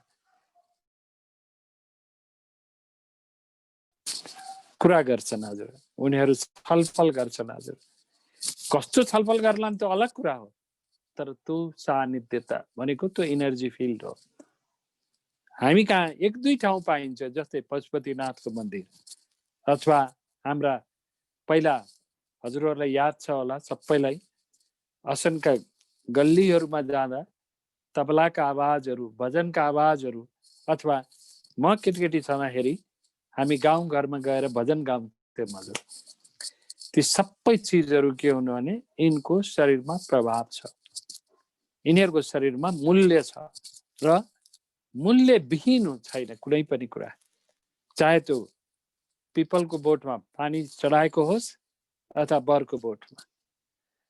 S3: कुरा गर्छन् हजुर, उनीहरू छलफल गर्छन् हजुर। कस्तो छलफल गर्लान् त्यो अलग कुरा हो, तर त्यो सान्निध्यता भनेको त्यो इनर्जी फिल्ड हो। हामी कहाँ 1-2 ठाउँ पाइन्छ, जस्तै पशुपतिनाथको मन्दिर अथवा हाम्रा पहिला हजुरहरूलाई याद छ होला सबैलाई, असनका गल्लीहरूमा जाँदा तबलाका आवाजहरू, भजनका आवाजहरू, अथवा म केटी छँदाखेरि हामी गाउँघरमा गएर भजन गाउँथ्यौँ हजुर। ती सबै चिजहरू के हुनु भने यिनको शरीरमा प्रभाव छ, यिनीहरूको शरीरमा मूल्य छ र मूल्यविहीन छैन कुनै पनि कुरा। चाहे त्यो पिपलको बोटमा पानी चढाएको होस् अथवा बरको बोटमा,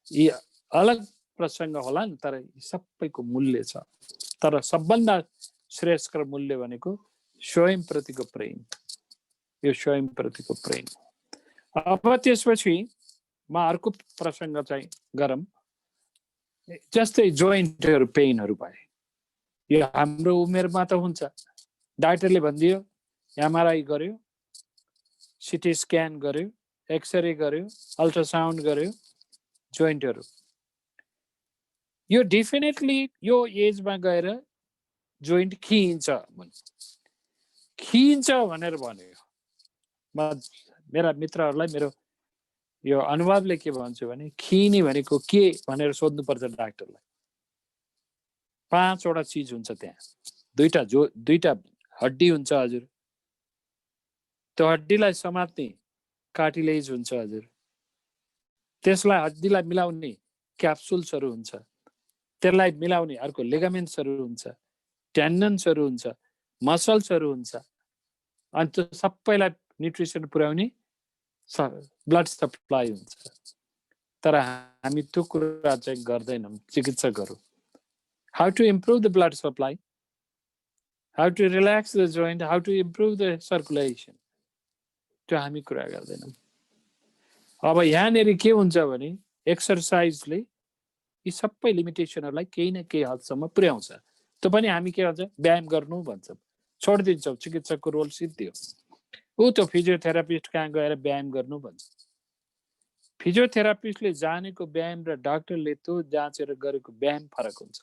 S3: यी अलग प्रसङ्ग होला नि, तर सबैको मूल्य छ। तर सबभन्दा श्रेष्ठकर मूल्य भनेको स्वयं प्रतिको प्रेम, यो स्वयं प्रतिको प्रेम। अब त्यसपछि म अर्को प्रसङ्ग चाहिँ गरौँ। जस्तै जोइन्टहरू पेनहरू भए, यो हाम्रो उमेरमा त हुन्छ। डाक्टरले भनिदियो, एमआरआई गर्यो, सिटी स्क्यान गर्यो, एक्सरे गर्यो, अल्ट्रासाउन्ड गर्यो, जोइन्टहरू। यो डेफिनेटली यो एजमा गएर जोइन्ट खिइन्छ भनेर भन्यो। म मेरा मित्रहरूलाई मेरो यो अनुभवले के भन्छु भने, खिने भनेको के भनेर सोध्नुपर्छ डाक्टरलाई। 5 वटा चिज हुन्छ त्यहाँ, दुईटा हड्डी हुन्छ हजुर, त्यो हड्डीलाई समात्ने कार्टिलेज हुन्छ हजुर, त्यसलाई हड्डीलाई मिलाउने क्याप्सुल्सहरू हुन्छ, त्यसलाई मिलाउने अर्को लिगामेन्ट्सहरू हुन्छ, टेन्डन्सहरू हुन्छ, मसल्सहरू हुन्छ, अनि त्यो सबैलाई न्युट्रिसन पुर्याउने ब्लड सप्लाई हुन्छ। तर हामी त्यो कुरा चाहिँ गर्दैनौँ चिकित्सकहरू। How to improve the blood supply, how to relax the joint, how to improve the circulation, त्यो हामी कुरा गर्दैनौँ। अब यहाँनिर के हुन्छ भने एक्सर्साइजले यी सबै लिमिटेसनहरूलाई केही न केही हदसम्म पुर्याउँछ। त्यो पनि हामी के भन्छ व्यायाम गर्नु भन्छौँ, छोडिदिन्छौँ, चिकित्सकको रोल सिद्धियो। ऊ त्यो फिजियोथेरापिस्ट कहाँ गएर व्यायाम गर्नु भन्छ। फिजियोथेरापिस्टले जानेको व्यायाम र डाक्टरले त्यो जाँचेर गरेको व्यायाम फरक हुन्छ।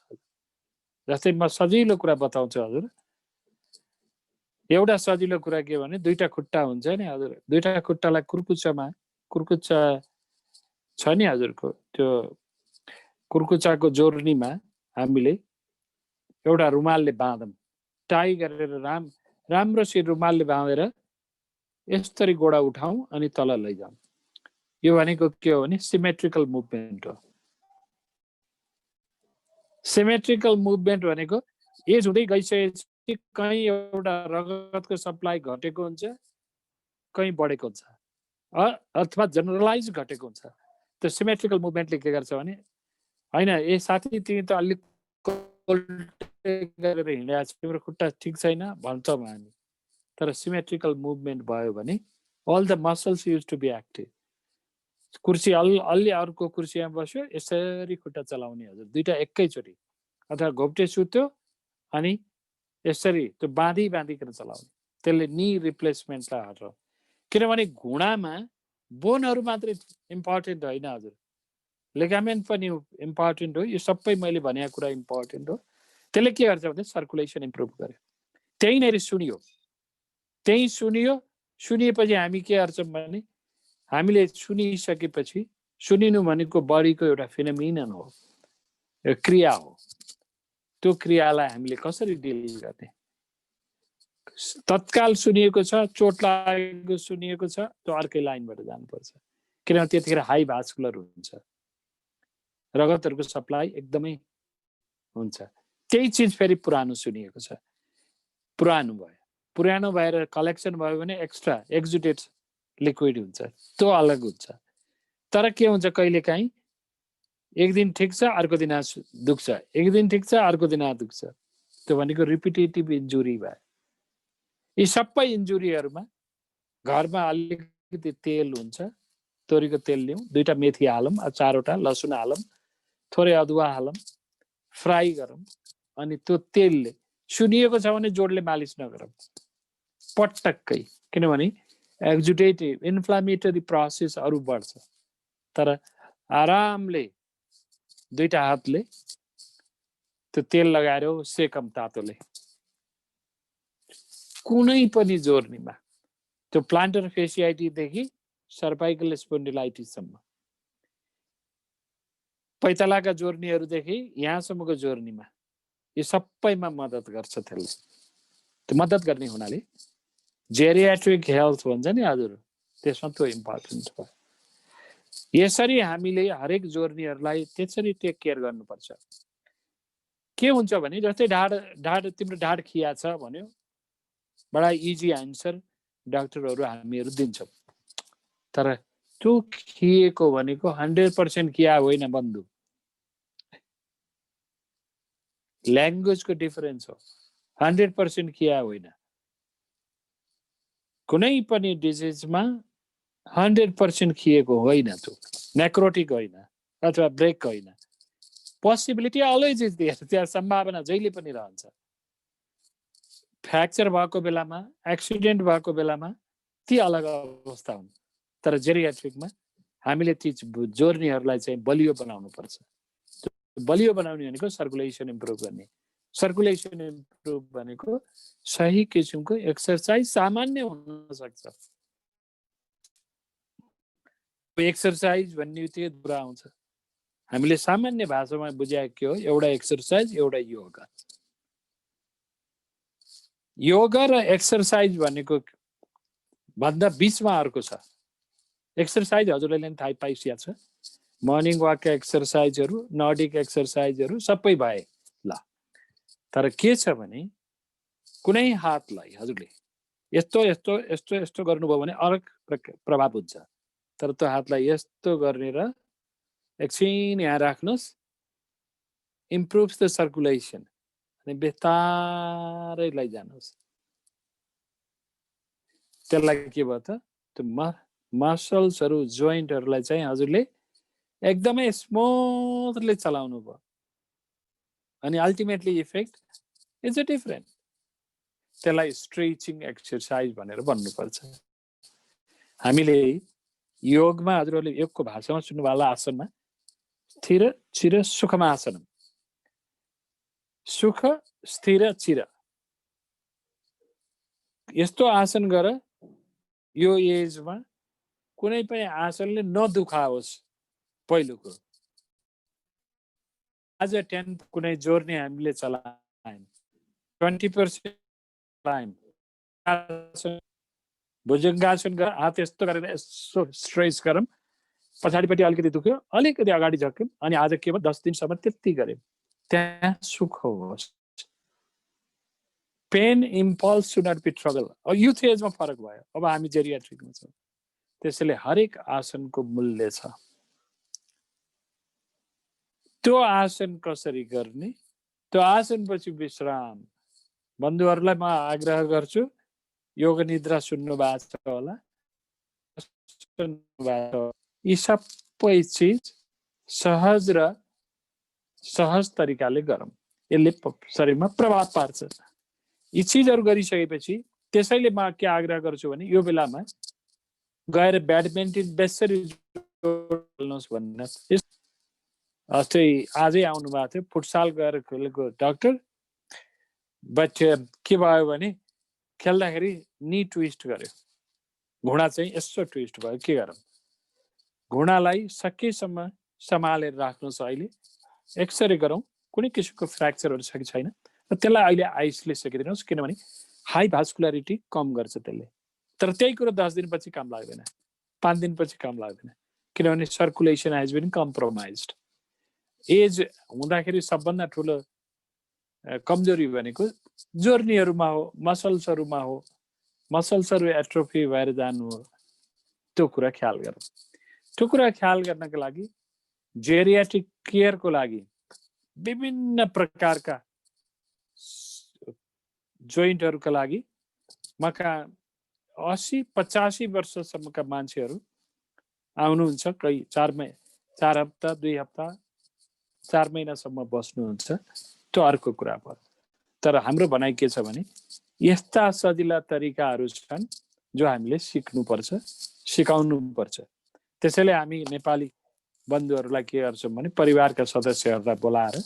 S3: जस्तै म सजिलो कुरा बताउँछु हजुर, एउटा सजिलो कुरा के भने दुईटा खुट्टा हुन्छ नि हजुर, दुईटा खुट्टालाई कुर्कुच्चा छ नि हजुरको, त्यो कुर्कुच्चाको जोर्नीमा हामीले एउटा रुमालले बाँधौँ, टाई गरेर राम्रोसित रुमालले बाँधेर यसरी गोडा उठाउँ अनि तल लैजाउँ। यो भनेको के हो भने सिमेट्रिकल मुभमेन्ट हो। सिमेट्रिकल मुभमेन्ट भनेको एज हुँदै गइसकेपछि कहीँ एउटा रगतको सप्लाई घटेको हुन्छ, कहीँ बढेको हुन्छ, अथवा जनरलाइज घटेको हुन्छ। त्यो सिमेट्रिकल मुभमेन्टले के गर्छ भने होइन ए साथी तिमी त अलिक गरेर हिँडेको छ, तिम्रो खुट्टा ठिक छैन भन्छौँ हामी। तर सिमेट्रिकल मुभमेन्ट भयो भने all the muscles use to be active. कुर्सी अलि अर्को कुर्सीमा बस्यो, यसरी खुट्टा चलाउने हजुर, दुईटा एकैचोटि, अथवा घोप्टे सुत्यो अनि यसरी त्यो बाँधिकन चलाउने, त्यसले नी रिप्लेसमेन्टलाई हटाउँछ। किनभने घुँडामा बोनहरू मात्रै इम्पोर्टेन्ट होइन हजुर, लिगामेन्ट पनि इम्पोर्टेन्ट हो। यो सबै मैले भनेको कुरा इम्पोर्टेन्ट हो। त्यसले के गर्छ भने सर्कुलेसन इम्प्रुभ गर्यो। त्यहीँनिर सुनिएपछि हामी के गर्छौँ भने हामीले सुनिसकेपछि, सुनिनु भनेको बडीको एउटा फिनोमिनन हो, क्रिया हो। त्यो क्रियालाई हामीले कसरी डिल गर्ने? तत्काल सुनिएको छ, चोट लागेको सुनिएको छ, त्यो अर्कै लाइनबाट जानुपर्छ, किनभने त्यतिखेर हाई भास्कुलर हुन्छ, रगतहरूको सप्लाई एकदमै हुन्छ। त्यही चिज फेरि पुरानो सुनिएको छ, पुरानो भएर कलेक्सन भयो भने एक्स्ट्रा एक्जुडेट लिक्विड हुन्छ, त्यो अलग हुन्छ। तर के हुन्छ कहिलेकाहीँ एक दिन ठिक छ अर्को दिन दुख्छ, एक दिन ठिक छ अर्को दिन दुख्छ, त्यो भनेको रिपिटेटिभ इन्जुरी भयो। यी सबै इन्जुरीहरूमा घरमा अलिकति तेल हुन्छ, तोरीको तेल लिउँ, 2टा मेथी हालौँ, 4वटा लसुन हालौँ, थोरै अदुवा हालौँ, फ्राई गरौँ, अनि त्यो तेलले सुनिएको छ भने जोडले मालिस नगरौँ पटक्कै, किनभने एक्जुडेटिभ इन्फ्लामेटरी प्रोसेस अरू बढ्छ। तर आरामले 2टा हातले त्यो तेल लगाएर सेकम तातोले कुनै पनि जोर्नीमा, त्यो प्लान्टर फेसियाइटिसदेखि सर्भाइकल स्पोन्डिलाइटिससम्म, पैतालाका जोर्नीहरूदेखि यहाँसम्मको जोर्नीमा, यो सबैमा मद्दत गर्छ। त्यसले त्यो मद्दत गर्ने हुनाले जेरियाट्रिक हेल्थ भन्छ नि हजुर, त्यसमा त्यो इम्पोर्टेन्ट हो। यसरी हामीले हरेक जोर्नीहरूलाई त्यसरी टेक केयर गर्नुपर्छ। के हुन्छ भने जस्तै तिम्रो ढाड खिया छ भन्यो, बडा इजी आन्सर डाक्टरहरू हामीहरू दिन्छौँ। तर त्यो खिएको भनेको 100% खिया होइन बन्धु, ल्याङ्ग्वेजको डिफरेन्स हो। 100% खिया होइन, कुनै पनि डिजिजमा 100% खिएको होइन, त्यो नेक्रोटिक होइन अथवा ब्रेक होइन। पोसिबिलिटी अलवेज इज देयर, त्यहाँ सम्भावना जहिले पनि रहन्छ। फ्र्याक्चर भएको बेलामा, एक्सिडेन्ट भएको बेलामा ती अलग अवस्था हुन्, तर जेरियाट्रिकमा हामीले ती जोर्नीहरूलाई चाहिँ बलियो बनाउनु पर्छ। बलियो बनाउने भनेको सर्कुलेसन इम्प्रुभ गर्ने। सर्कुलेसन इम्प्रुभ भनेको सही किसिमको एक्सर्साइज सामान्य हुन सक्छ। एक्सर्साइज भन्ने बित्तिकै कुरा आउँछ, हामीले सामान्य भाषामा बुझाएको के हो? एउटा एक्सर्साइज, एउटा योगा। योगा र एक्सर्साइज भनेको भन्दा बिचमा अर्को छ। एक्सर्साइज हजुरले थाहा पाइसकेको छ, मर्निङ वाकका एक्सर्साइजहरू, नर्डिक एक्सर्साइजहरू सबै भए ल। तर के छ भने कुनै हातलाई हजुरले यस्तो यस्तो यस्तो यस्तो गर्नुभयो भने अलग प्रभाव हुन्छ। तर त्यो हातलाई यस्तो गर्ने र एकछिन यहाँ राख्नुहोस्, इम्प्रुभ्स द सर्कुलेसन, अनि बिस्तारै लैजानुहोस्। त्यसलाई के भयो त, त्यो मसल्सहरू, जोइन्टहरूलाई चाहिँ हजुरले एकदमै स्मुथली चलाउनु भयो अनि ultimately effect is a different. त्यसलाई स्ट्रेचिङ एक्सर्साइज भनेर भन्नुपर्छ। हामीले योगमा हजुरहरूले योगको भाषामा सुन्नुभयो आसनमा स्थिर चिर सुखमा आसनम, सुख स्थिर चिर, यस्तो आसन गर यो एजमा कुनै पनि आसनले नदुखाओस्। पहिलो कुरो आज 10 कुनै जोर्नी हामीले चलायौँ 20% चलायौँ भुजङ्गासन गर हात यस्तो गरेर यसो स्ट्रेच गरौँ पछाडिपट्टि अलिकति दुख्यो अलिकति अगाडि झर्क्यौँ अनि आज केवल 10 दिनसम्म त्यति गर्यौँ त्यहाँ सुख होस्। Pain impulse should not be triggered. Youth एजमा फरक भयो, अब हामी जेरियाट्रिकमा छौँ। त्यसैले हरेक आसनको मूल्य छ। त्यो आसन कसरी गर्ने, त्यो आसनपछि विश्राम। बन्धुहरूलाई म आग्रह गर्छु, योग निद्रा सुन्नु भएको छ होला, यी सबै चिज सहज र सहज तरिकाले गरौँ, यसले शरीरमा प्रभाव पार्छ। यी चिजहरू गरिसकेपछि त्यसैले म के आग्रह गर्छु भने यो बेलामा गएर ब्याडमिन्टन बेसरी खेल्नुहोस् भन्ने। अस्ति आजै आउनु भएको थियो फुटसाल गएर खेलेको डाक्टर, बट के भयो भने खेल्दाखेरि नी ट्विस्ट गर्यो, घुँडा चाहिँ यसो ट्विस्ट भयो। के गरौँ, घुँडालाई सकेसम्म सम्हालेर राख्नुहोस्। अहिले एक्सरे गरौँ कुनै किसिमको फ्र्याक्चरहरू छ कि छैन, र त्यसलाई अहिले आइसले सकिदिनुहोस्, किनभने हाई भास्कुलारिटी कम गर्छ त्यसले। तर त्यही कुरो 10 दिनपछि काम लाग्दैन, 5 दिनपछि काम लाग्दैन, किनभने circulation has been compromised. Age हुँदाखेरि सबभन्दा ठुलो कमजोरी भनेको जोर्नीहरूमा हो, मसल्सहरूमा हो, मसल्सहरू एट्रोफी भएर जानु हो। त्यो कुरा ख्याल गरौँ। त्यो कुरा ख्याल गर्नको लागि जेरियाट्रिक केयरको लागि विभिन्न प्रकारका जोइन्टहरूका लागि मका 80-85 वर्षसम्मका मान्छेहरू आउनुहुन्छ। कही 4 हप्ता 2 हप्ता 4 महिनासम्म बस्नुहुन्छ। त्यो अर्को कुरा भयो। तर हाम्रो भनाइ के छ भने यस्ता सजिला तरिकाहरू छन् जो हामीले सिक्नुपर्छ, सिकाउनुपर्छ। त्यसैले हामी नेपाली बन्धुहरूलाई के गर्छौँ भने परिवारका सदस्यहरूलाई बोलाएर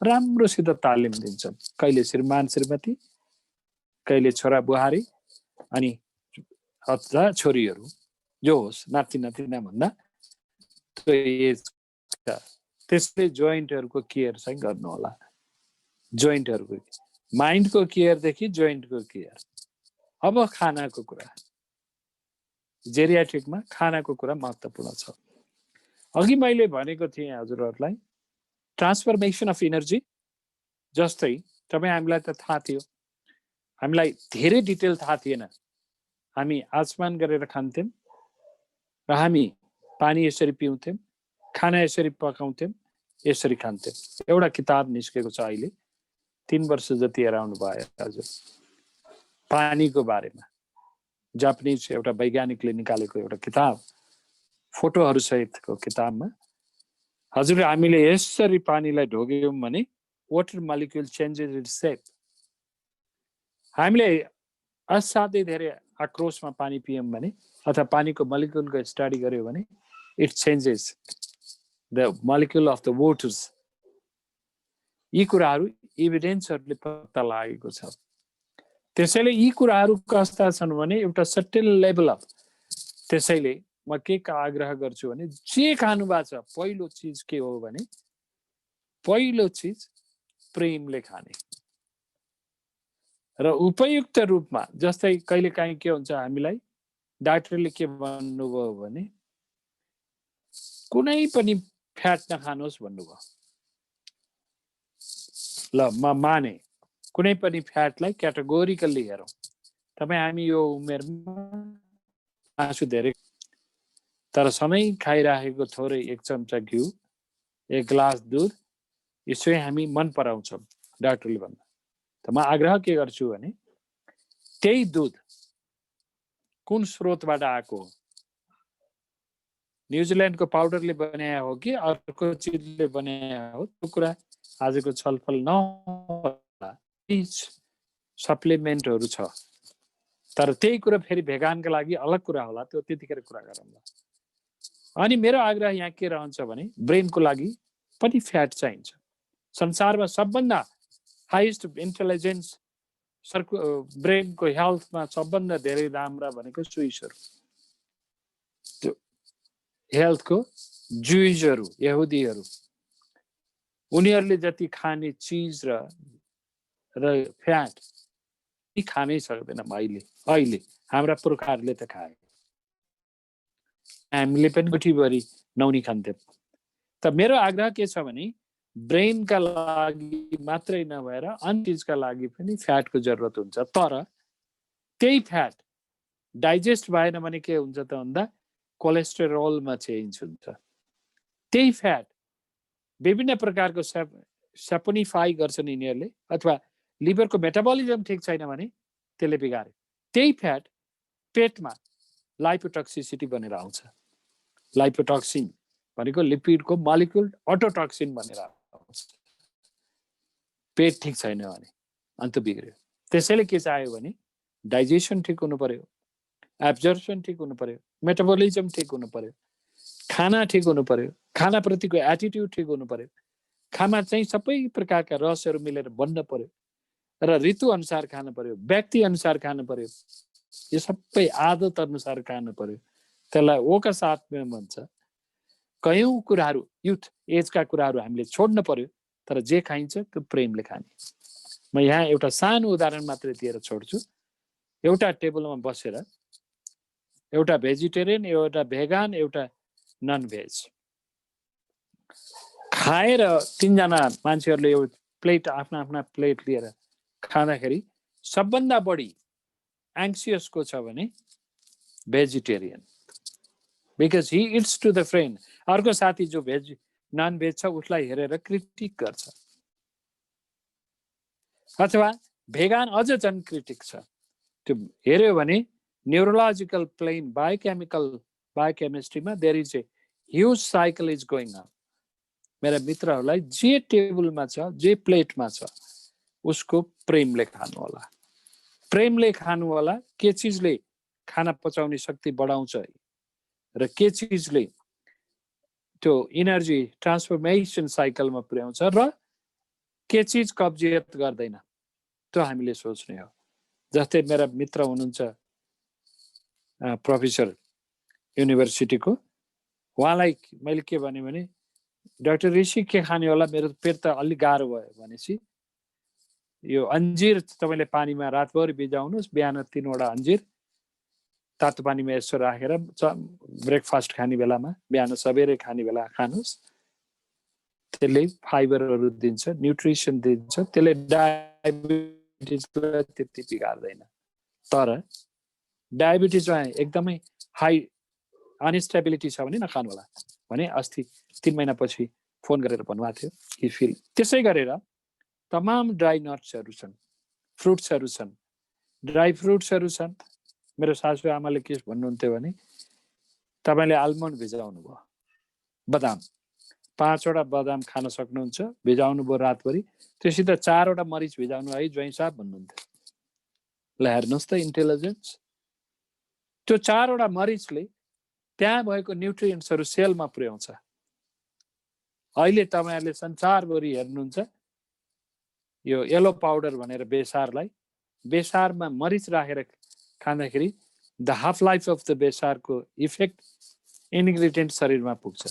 S3: राम्रोसित तालिम दिन्छौँ। कहिले श्रीमान श्रीमती, कहिले छोरा बुहारी, अनि अथवा छोरीहरू जो होस्, नाति नातिना भन्दा त्यसले जोइन्टहरूको केयर चाहिँ गर्नु होला। जोइन्टहरूको माइन्डको केयरदेखि जोइन्टको केयर। अब खानाको कुरा, जेरियाट्रिकमा खानाको कुरा महत्त्वपूर्ण छ। अघि मैले भनेको थिएँ हजुरहरूलाई ट्रान्सफर्मेसन अफ इनर्जी। जस्तै तपाईँ हामीलाई त थाहा थियो, हामीलाई धेरै डिटेल थाहा थिएन। हामी आचमान गरेर खान्थ्यौँ र हामी पानी यसरी पिउँथ्यौँ, खाना यसरी पकाउँथ्यौँ, यसरी खान्थ्यौँ। एउटा किताब निस्केको छ अहिले 3 वर्ष जति एराउन्ड भयो हजुर, पानीको बारेमा। जापानिज एउटा वैज्ञानिकले निकालेको एउटा किताब, फोटोहरू सहितको किताबमा हजुर हामीले यसरी पानीलाई ढोग्यौँ भने वाटर मलिक्युल चेन्जेस इट्स सेप। हामीले असाध्यै धेरै आक्रोशमा पानी पियौँ भने अथवा पानीको मलिक्युलको स्टडी गर्यो भने it changes the molecule of the waters. यी कुराहरू एभिडेन्सहरूले पत्ता लागेको छ। त्यसैले यी कुराहरू कस्ता छन् भने एउटा सर्टेन लेभल अफ। त्यसैले म के आग्रह गर्छु भने जे खानु भएको छ पहिलो चिज के हो भने पहिलो चिज प्रेमले खाने र उपयुक्त रूपमा। जस्तै कहिलेकाहीँ के हुन्छ, हामीलाई डाक्टरले के भन्नुभयो भने कुनै पनि फ्याट नखानुहोस् भन्नुभयो। ल म माने, कुनै पनि फ्याटलाई क्याटेगोरिकल्ली हेरौँ। तपाईँ हामी यो उमेरमा मासु धेरै, तर सधैँ खाइराखेको थोरै 1 चम्चा घिउ, 1 ग्लास दुध, यसै हामी मन पराउँछौँ डाक्टरले भन्दा। त म आग्रह के गर्छु भने त्यही दुध कुन स्रोतबाट आएको हो, न्युजिल्यान्डको पाउडरले बनाए हो कि अर्को चिजले बनाए हो त्यो कुरा आजको छलफल नहोला। सप्लिमेन्टहरू छ, तर त्यही कुरा फेरि भेगानका लागि अलग कुरा होला, त्यो त्यतिखेर कुरा गरौँला। अनि मेरो आग्रह यहाँ के रहन्छ भने ब्रेनको लागि पनि फ्याट चाहिन्छ। संसारमा सबभन्दा हाइएस्ट इन्टेलिजेन्स ब्रेनको हेल्थमा सबभन्दा धेरै राम्रा भनेको स्विसहरू, त्यो हेल्थको जुइजहरू, यहुदीहरू। उनीहरूले जति खाने चिज र फ्याट खानै सक्दैन अहिले हाम्रा पुर्खाहरूले त खाए, हामीले पनि गुठीभरि नौनी खान्थ्यौँ। त मेरो आग्रह के छ भने ब्रेनका लागि मात्रै नभएर अन्य चिजका लागि पनि फ्याटको जरुरत हुन्छ। तर त्यही फ्याट डाइजेस्ट भएन भने के हुन्छ त भन्दा कोलेस्टेरोलमा चेन्ज हुन्छ। त्यही फ्याट विभिन्न प्रकारको सेपोनिफाई गर्छन् यिनीहरूले, अथवा लिभरको मेटाबोलिजम ठिक छैन भने त्यसले बिगार्यो। त्यही फ्याट पेटमा लाइपोटक्सिसिटी बनेर आउँछ। लाइपोटक्सिन भनेको लिपिडको मलिक्युल अटोटक्सिन बनेर आउँछ। पेट ठिक छैन भने अन्त बिग्रियो। त्यसैले के चाहियो भने डाइजेसन ठिक हुनु पर्यो, एब्जर्प्सन ठिक हुनु पर्यो, मेटाबोलिजम ठिक हुनु पर्यो, खाना ठिक हुनु पर्यो, खानाप्रतिको एटिट्युड ठिक हुनु पर्यो, खाना चाहिँ सबै प्रकारका रसहरू मिलेर बन्न पर्यो र ऋतु अनुसार खानु पर्यो, व्यक्ति अनुसार खानु पर्यो, यो सबै आदत अनुसार खानु पर्यो। त्यसलाई ओका साथमा भन्छ। कयौं कुराहरू युथ एजका कुराहरू हामीले छोड्न पर्यो, तर जे खाइन्छ त्यो प्रेमले खाने। म यहाँ एउटा सानो उदाहरण मात्रै दिएर छोड्छु। एउटा टेबलमा बसेर एउटा भेजिटेरियन, एउटा भेगान, एउटा नन भेज खाएर तीनजना मान्छेहरूले एउटा प्लेट आफ्ना प्लेट लिएर खाँदाखेरि सबभन्दा बढी एङ्सियस को छ भने vegetarian, because he it's to the friend. अर्को साथी जो नन भेज छ उसलाई हेरेर क्रिटिक गर्छ, अथवा भेगान अझ झन् क्रिटिक छ। त्यो हेऱ्यो भने न्युरोलोजिकल प्लेन बायोकेमिस्ट्रीमा there is a huge cycle is going on. मेरा मित्रहरूलाई जे टेबलमा छ, जे प्लेटमा छ, उसको प्रेमले खानु होला। प्रेमले खानु होला। के चिजले खाना पचाउने शक्ति बढाउँछ र के चिजले त्यो इनर्जी ट्रान्सफर्मेसन साइकलमा पुर्याउँछ र के चिज कब्जियत गर्दैन, त्यो हामीले सोच्ने हो। जस्तै मेरा मित्र हुनुहुन्छ प्रोफेसर युनिभर्सिटीको, उहाँलाई मैले के भने डाक्टर ऋषि के खाने होला, मेरो पेट त अलिक गाह्रो भयो भनेपछि यो अन्जिर तपाईँले पानीमा रातभरि भिजाउनुहोस्, बिहान 3 वटा अन्जिर तातो पानीमा यसो राखेर ब्रेकफास्ट खाने बेलामा, बिहान सबेरै खाने बेला खानुहोस्। त्यसले फाइबरहरू दिन्छ, न्युट्रिसन दिन्छ, त्यसले डायबिटिजलाई त्यति बिगार्दैन। तर डायबिटिजमा एकदमै हाई अनस्टेबिलिटी छ भने नखानु होला भने अस्ति 3 महिनापछि फोन गरेर भन्नुभएको थियो हि फिल। त्यसै गरेर तमाम ड्राई नट्सहरू छन्, फ्रुट्सहरू छन्, ड्राई फ्रुट्सहरू छन्। मेरो सासू आमाले के भन्नुहुन्थ्यो भने तपाईँले आल्मन्ड भिजाउनु भयो, बदाम 5 वटा बदाम खान सक्नुहुन्छ, भिजाउनु भयो रातभरि, त्योसित 4 वटा मरिच भिजाउनु है ज्वाइँ साहब भन्नुहुन्थ्यो। ल हेर्नुहोस् त इन्टेलिजेन्स। त्यो 4 वटा मरिचले त्यहाँ भएको न्युट्रिएन्ट्सहरू सेलमा पुर्याउँछ। अहिले तपाईँहरूले संसारभरि हेर्नुहुन्छ यो येलो पाउडर भनेर बेसारमा मरिच राखेर खाँदाखेरि the half life of the बेसारको इफेक्ट इन्ग्रिडियन्ट शरीरमा पुग्छ।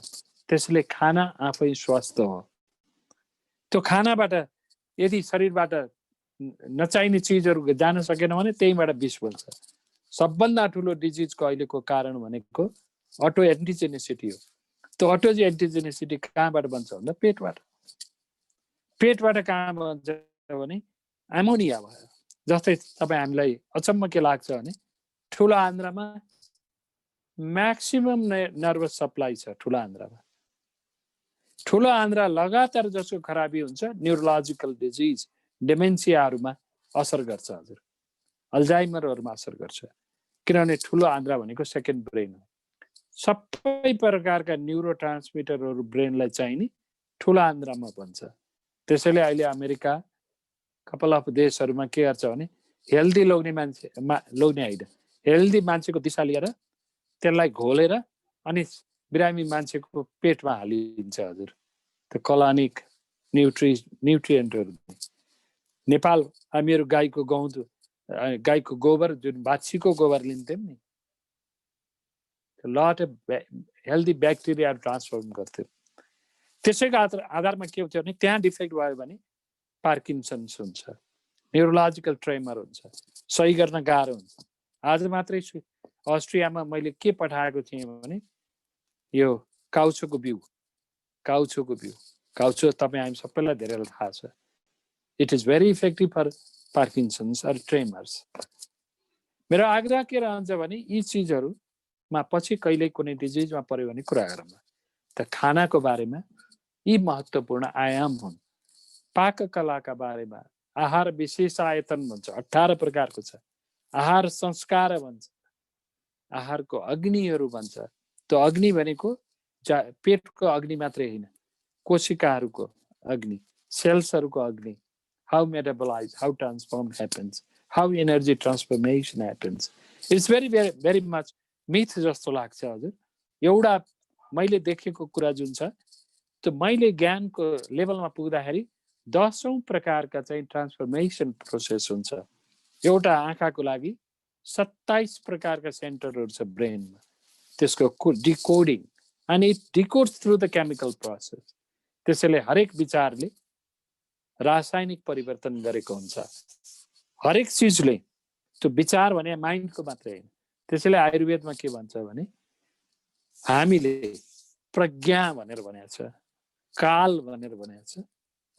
S3: त्यसले खाना आफै स्वस्थ हो। त्यो खानाबाट यदि शरीरबाट नचाहिने चिजहरू जान सकेन भने त्यहीबाट विष बन्छ। सबभन्दा ठुलो डिजिजको अहिलेको कारण भनेको अटो एन्टिजेनिसिटी हो। त्यो अटो एन्टिजेनिसिटी कहाँबाट बन्छ भन्दा पेटबाट। पेटबाट कहाँ बन्छ भने एमोनिया भयो। जस्तै तपाईँ हामीलाई अचम्म के लाग्छ भने ठुलो आन्द्रामा म्याक्सिमम नर्भस सप्लाई छ। ठुलो आन्द्रा लगातार जसको खराबी हुन्छ न्युरोलोजिकल डिजिज, डेमेन्सियाहरूमा असर गर्छ। हजुर अल्जाइमरहरूमा असर गर्छ, किनभने ठुलो आन्द्रा भनेको सेकेन्ड ब्रेन हो। सबै प्रकारका न्युरो ट्रान्समिटरहरू ब्रेनलाई चाहिने ठुला आन्द्रामा भन्छ। त्यसैले अहिले अमेरिका कपाल अफ देशहरूमा के गर्छ भने हेल्दी लोग्ने मान्छे लोग्ने होइन, हेल्दी मान्छेको दिशा लिएर त्यसलाई घोलेर अनि बिरामी मान्छेको पेटमा हालिदिन्छ हजुर, त्यो कलानिक न्युट्रिएन्टहरू। नेपाल हामीहरू गाईको गोबर जुन बाछीको गोबर लिन्थ्यौँ नि, lot of healthy bacteria transform गर्थ्यो। त्यसैको आधारमा के हुन्छ भने त्यहाँ डिफेक्ट भयो भने पार्किन्सन्स हुन्छ, न्युरोलोजिकल ट्रेमर हुन्छ, सही गर्न गाह्रो हुन्छ। आज मात्रै अस्ट्रियामा मैले के पठाएको थिएँ भने यो काउचोको बिउ काउचो तपाईँ हामी सबैलाई धेरै थाहा छ। It is very effective for Parkinson's or tremors. मेरो आग्रह के रहन्छ भने यी चिजहरूमा पछि कहिल्यै कुनै डिजिजमा पर्यो भने कुरा गरौँ। त खानाको बारेमा यी महत्त्वपूर्ण आयाम हुन्। पाककलाका बारेमा आहार विशेषायतन भन्छ, 18 प्रकारको छ। आहार संस्कार भन्छ, आहारको अग्निहरू भन्छ। त्यो अग्नि भनेको पेटको अग्नि मात्रै होइन, कोशिकाहरूको अग्नि, सेल्सहरूको अग्नि। How metabolize, how transform happens, how energy transformation happens. It's very very very much myth जस्तो लाग्छ हजुर। एउटा मैले देखेको कुरा जुन छ त्यो मैले ज्ञानको लेभलमा पुग्दाखेरि 10औं प्रकारका चाहिँ ट्रान्सफर्मेसन प्रोसेस हुन्छ। एउटा आँखाको लागि 27 प्रकारका सेन्टरहरू छ ब्रेनमा, त्यसको डिकोडिङ, अनि it डिकोड्स through the chemical process. त्यसैले हरेक विचारले रासायनिक परिवर्तन गरेको हुन्छ, हरेक चिजले। त्यो विचार भने माइन्डको मात्रै होइन। त्यसैले आयुर्वेदमा के भन्छ भने हामीले प्रज्ञा भनेर भनेको छ, काल भनेर भनेको छ,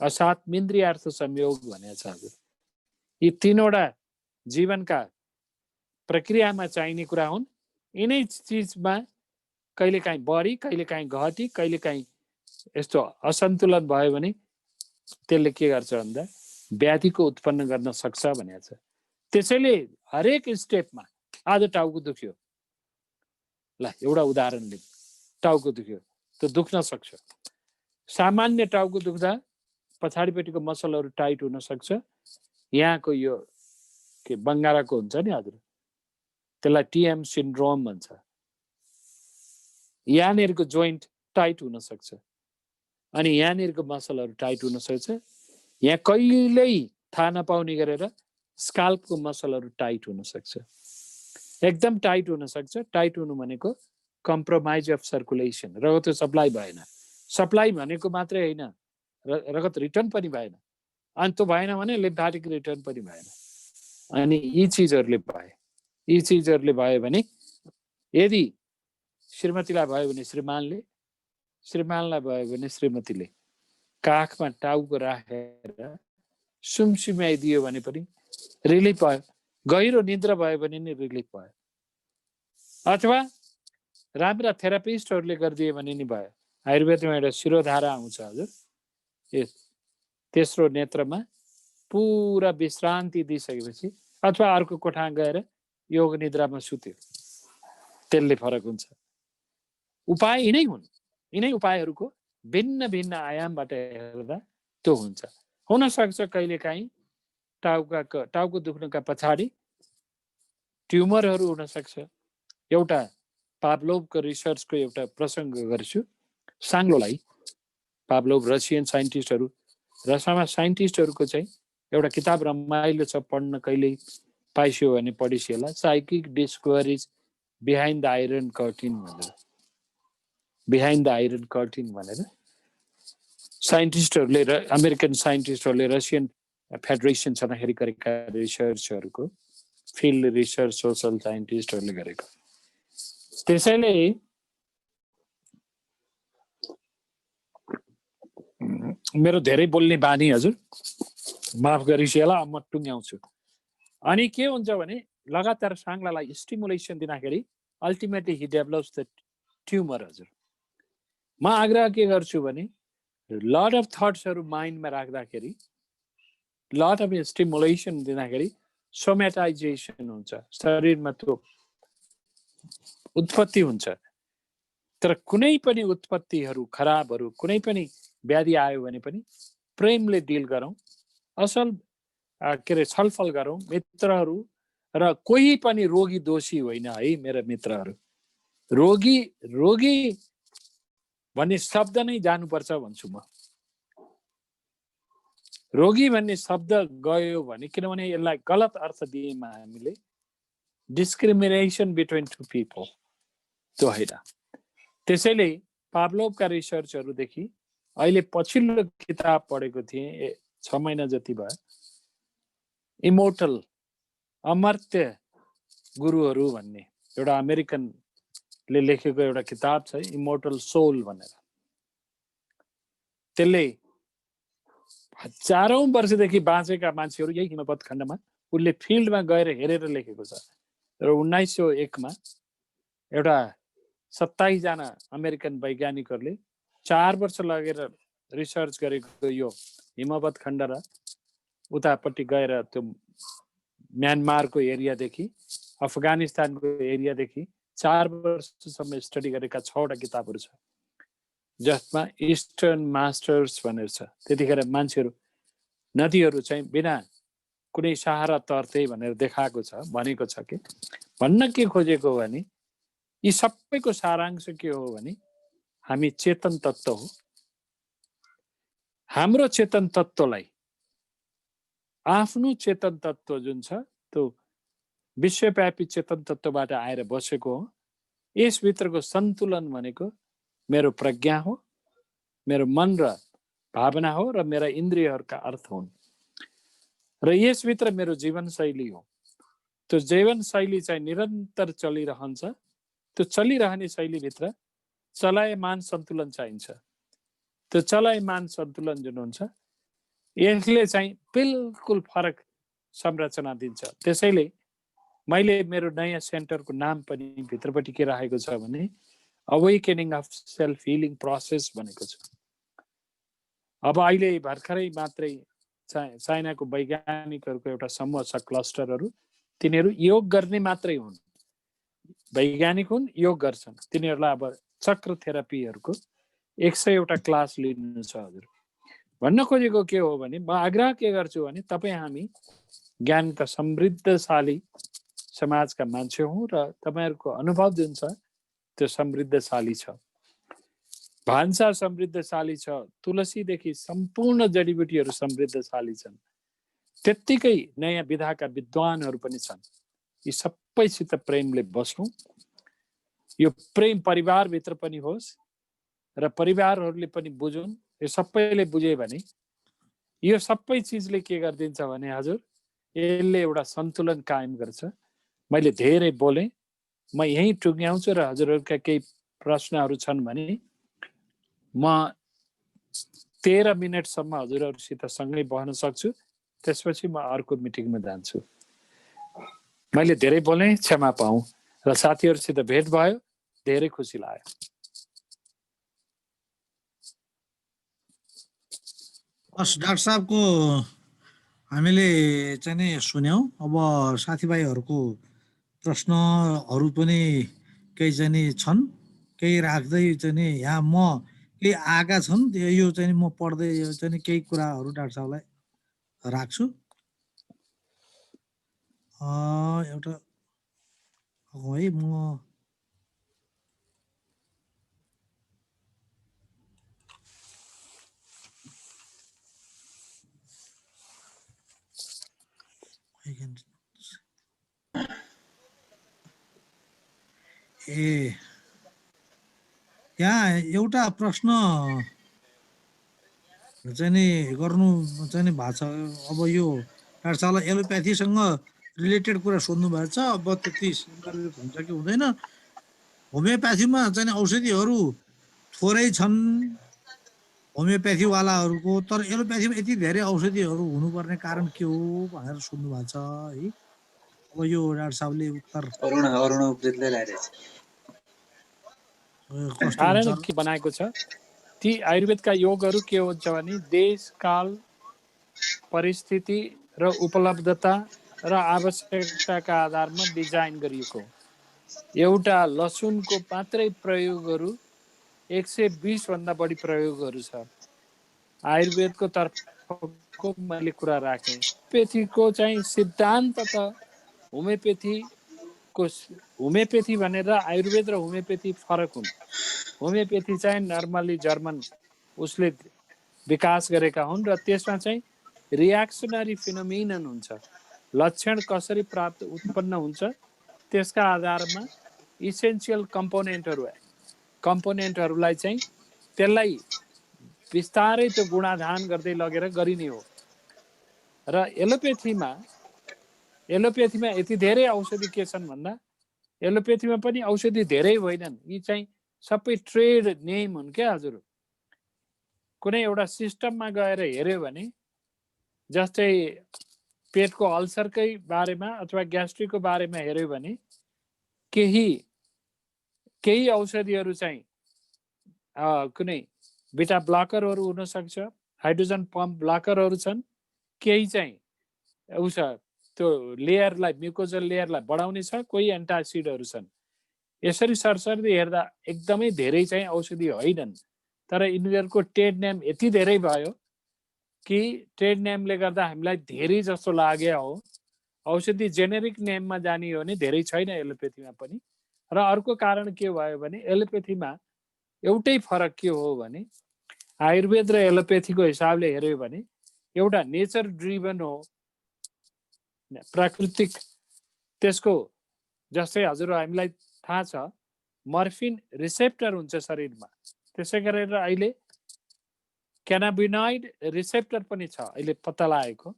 S3: असात्मिन्द्रियार्थ संयोग भनेको छ हजुर। यी तीनवटा जीवनका प्रक्रियामा चाहिने कुरा हुन्। यिनै चिजमा कहिलेकाहीँ बढी, कहिलेकाहीँ घटी, कहिलेकाहीँ यस्तो असन्तुलन भयो भने त्यसले के गर्छ भन्दा व्याधिको उत्पन्न गर्न सक्छ भनेको छ। त्यसैले हरेक स्टेपमा आज टाउको दुख्यो, ल एउटा उदाहरण लिउँ, टाउको दुख्यो, त्यो दुख्न सक्छ। सामान्य टाउको दुख्दा पछाडिपट्टिको मसलहरू टाइट हुन सक्छ। यहाँको यो के बङ्गाराको हुन्छ नि हजुर, त्यसलाई टिएम सिन्ड्रोम भन्छ। यहाँनिरको जोइन्ट टाइट हुन सक्छ अनि यहाँनिरको मसलहरू टाइट हुन सक्छ। यहाँ कहिल्यै थाहा नपाउने गरेर स्काल्पको मसलहरू टाइट हुन सक्छ, एकदम टाइट हुन सक्छ। टाइट हुनु भनेको कम्प्रोमाइज अफ सर्कुलेसन, रगतको सप्लाई भएन। सप्लाई भनेको मात्रै होइन, रगत रिटर्न पनि भएन, अनि त्यो भएन भने लिम्फेटिक रिटर्न पनि भएन। अनि यी चिजहरूले भयो भने यदि श्रीमतीलाई भयो भने श्रीमानले, श्रीमानलाई भयो भने श्रीमतीले काखमा टाउको राखेर सुमसुम्याइदियो भने पनि रिलिफ भयो। गहिरो निद्रा भयो भने नि रिलिफ भयो। अथवा राम्रा थेरापिस्टहरूले गरिदियो भने नि भयो। आयुर्वेदमा एउटा शिरोधारा आउँछ हजुर, तेस्रो नेत्रमा पुरा विश्रान्ति दिइसकेपछि अथवा अर्को कोठा गएर योग निद्रामा सुत्यो, त्यसले फरक हुन्छ। उपाय यिनै हुन्। यिनै उपायहरूको भिन्न भिन्न आयामबाट हेर्दा त्यो हुन्छ। हुनसक्छ कहिलेकाहीँ टाउको दुख्नुका पछाडि ट्युमरहरू हुनसक्छ। एउटा पाभलोभको रिसर्चको एउटा प्रसङ्ग गर्छु। साङ्लोलाई पाभलोभ रसियन साइन्टिस्टहरू, रसायन साइन्टिस्टहरूको चाहिँ एउटा किताब रमाइलो छ पढ्न, कहिले पाइस्यो भने पढिस्यो होला, psychic discoveries behind the Iron Curtain भनेर। बिहाइन्ड द आइरन कर्टिन भनेर साइन्टिस्टहरूले, अमेरिकन साइन्टिस्टहरूले रसियन फेडरेसन छँदाखेरि गरेका रिसर्चहरूको, फिल्ड रिसर्च सोसल साइन्टिस्टहरूले गरेको। त्यसैले मेरो धेरै बोल्ने बानी हजुर, माफ गरिस् होला, म टुङ्ग्याउँछु। अनि के हुन्छ भने लगातार साङ्लालाई स्टिमुलेसन दिँदाखेरि ultimately he develops the tumour हजुर। म आग्रह के गर्छु भने लट अफ थट्सहरू माइन्डमा राख्दाखेरि, लट अफ स्टिमुलेसन दिँदाखेरि सोमेटाइजेसन हुन्छ, शरीरमा त्यो उत्पत्ति हुन्छ। तर कुनै पनि उत्पत्तिहरू खराबहरू कुनै पनि व्याधि आयो भने पनि प्रेमले डिल गरौँ, असल के अरे छलफल गरौँ मित्रहरू। र कोही पनि रोगी दोषी होइन है मेरा मित्रहरू। रोगी रोगी भन्ने शब्द नै जानुपर्छ भन्छु म। रोगी भन्ने शब्द गयो भने, किनभने यसलाई गलत अर्थ दिएमा हामीले डिस्क्रिमिनेसन बिट्विन टु पिपल, त्यो होइन। त्यसैले पाभलोभका रिसर्चहरूदेखि अहिले पछिल्लो किताब पढेको थिएँ 6 महिना जति भयो, इमोर्टल अमर्त्य गुरुहरू भन्ने एउटा अमेरिकनले लेखेको एउटा किताब छ, इमोर्टल सोल भनेर। त्यसले हजारौं वर्षदेखि बाँचेका मान्छेहरू यही हिमवत् खण्डमा उसले फिल्डमा गएर हेरेर लेखेको छ। र 1901 मा एउटा 27 जना अमेरिकन वैज्ञानिकहरूले 4 वर्ष लगेर रिसर्च गरेको यो हिमवत् खण्ड र उतापट्टि गएर त्यो म्यानमारको एरियादेखि अफगानिस्तानको एरियादेखि 4 वर्षसम्म स्टडी गरेका 6 वटा किताबहरू छ, जसमा इस्टर्न मास्टर्स भनेर छ। त्यतिखेर मान्छेहरू नदीहरू चाहिँ बिना कुनै सहारा तर्थे भनेर देखाएको छ, भनेको छ। कि भन्न के खोजेको भने यी सबैको सारांश के हो भने हामी चेतन तत्त्व हो। हाम्रो चेतन तत्त्वलाई आफ्नो चेतन तत्त्व जुन छ त्यो विश्वव्यापी चेतन तत्त्वबाट आएर बसेको हो। यसभित्रको सन्तुलन भनेको मेरो प्रज्ञा हो, मेरो मन र भावना हो, र मेरा इन्द्रियहरूका अर्थ हुन्। र यसभित्र मेरो जीवनशैली हो। त्यो जीवनशैली चाहिँ निरन्तर चलिरहन्छ। त्यो चलिरहने शैलीभित्र चलायमान सन्तुलन चाहिन्छ। त्यो चलायमान सन्तुलन जुन हुन्छ यसले चाहिँ बिल्कुल फरक संरचना दिन्छ। त्यसैले मैले मेरो नयाँ सेन्टरको नाम पनि भित्रपट्टि के राखेको छ भने अवेकेनिङ अफ सेल्फ हिलिङ प्रोसेस भनेको छ। अब अहिले भर्खरै मात्रै चाइनाको वैज्ञानिकहरूको एउटा समूह छ, क्लस्टरहरू। तिनीहरू योग गर्ने मात्रै हुन्, वैज्ञानिक हुन्, योग गर्छन्। तिनीहरूलाई अब चक्र थेरापीहरूको 100 वटा क्लास लिनु छ। हजुर, भन्न खोजेको के हो भने म आग्रह के गर्छु भने तपाईँ हामी ज्ञानका समृद्धशाली समाजका मान्छे हौँ र तपाईँहरूको अनुभव जुन छ त्यो समृद्धशाली छ। भान्सा समृद्धशाली छ, तुलसीदेखि सम्पूर्ण जडीबुटीहरू समृद्धशाली छन्। त्यत्तिकै नयाँ विधाका विद्वानहरू पनि छन्। यी सबैसित प्रेमले बसौँ। यो प्रेम परिवारभित्र पनि होस् र परिवारहरूले पनि बुझुन्। यो सबैले बुझे भने यो सबै चिजले के गरिदिन्छ भने हजुर यसले एउटा सन्तुलन कायम गर्छ। मैले धेरै बोलेँ, म यहीँ टुङ्ग्याउँछु र हजुरहरूका केही प्रश्नहरू छन् भने म 13 मिनटसम्म हजुरहरूसित सँगै बस्न सक्छु। त्यसपछि म अर्को मिटिङमा जान्छु। मैले धेरै बोलेँ, क्षमा पाऊँ। र साथीहरूसित भेट भयो, धेरै खुसी लाग्यो।
S1: हस्, डाक्टर साहबको हामीले चाहिँ नि सुन्यौँ। अब साथीभाइहरूको प्रश्नहरू पनि केही चाहिँ नि छन्, केही राख्दै चाहिँ नि यहाँ म केही आएका छन्, यो चाहिँ म पढ्दै चाहिँ नि केही कुराहरू डाक्टर साहबलाई राख्छु। एउटा है म यहाँ एउटा प्रश्न चाहिँ नि गर्नु चाहिँ नि भएको छ। अब यो डाक्टर साहबलाई एलोप्याथीसँग रिलेटेड कुरा सोध्नु भएको छ। अब त्यति सिङ्गल हुन्छ कि हुँदैन। होमियोप्याथीमा चाहिँ नि औषधिहरू थोरै छन् होमियोप्याथीवालाहरूको, तर एलोप्याथीमा यति धेरै औषधिहरू हुनुपर्ने कारण के हो भनेर सोध्नु भएको छ है। अब यो डाक्टर साहबले उत्तर
S4: अरुण उप्रेतीले ल्याइरहेछ।
S1: कस्तो
S3: कारण
S1: हुन्छ?
S3: के बनाएको छ ती आयुर्वेदका योगहरू के हुन्छ भने देश काल परिस्थिति र उपलब्धता र आवश्यकताका आधारमा डिजाइन गरिएको। एउटा लसुनको मात्रै प्रयोगहरू 120 भन्दा बढी प्रयोगहरू छ। आयुर्वेदको तर्फको मैले कुरा राखेँ। होमियोपेथीको चाहिँ सिद्धान्त त होमियोपेथी भनेर आयुर्वेद र होमियोपेथी फरक हुन्। होमियोपेथी चाहिँ नर्मली जर्मन उसले विकास गरेका हुन् र त्यसमा चाहिँ रियाक्सनरी फिनोमिनन हुन्छ। लक्षण कसरी उत्पन्न हुन्छ त्यसका आधारमा इसेन्सियल कम्पोनेन्टहरूलाई चाहिँ त्यसलाई बिस्तारै त्यो गुणाधान गर्दै लगेर गरिने हो। र एलोपेथीमा यति धेरै औषधि के छन् भन्दा एलोपेथीमा पनि औषधि धेरै होइनन्, यी चाहिँ सबै ट्रेड नेम हुन् क्या हजुर। कुनै एउटा सिस्टममा गएर हेऱ्यो भने जस्तै पेटको अल्सरकै बारेमा अथवा ग्यास्ट्रिकको बारेमा हेऱ्यो भने केही औषधिहरू चाहिँ कुनै बिटा ब्लकरहरू हुन सक्छ, हाइड्रोजन पम्प ब्लकरहरू छन्, केही चाहिँ त्यो लेयरलाई म्युकोजल लेयरलाई बढाउने छ, कोही एन्टासिडहरू छन्। यसरी सरसर्ती हेर्दा एकदमै धेरै चाहिँ औषधि होइनन्, तर यिनीहरूको ट्रेड नेम यति धेरै भयो कि ट्रेड नेमले गर्दा हामीलाई धेरै जस्तो लाग्यो हो। औषधि जेनेरिक नेममा जाने हो भने धेरै छैन एलोपेथीमा पनि। र अर्को कारण के भयो भने एलोपेथीमा एउटै फरक के हो भने आयुर्वेद र एलोपेथीको हिसाबले हेऱ्यो भने एउटा नेचर ड्रिभन हो, प्राकृतिक। त्यसको जस्तै हजुर हामीलाई थाहा छ मर्फिन रिसेप्टर हुन्छ शरीरमा, त्यसै गरेर अहिले क्यानाबिनोइड रिसेप्टर पनि छ अहिले पत्ता लागेको।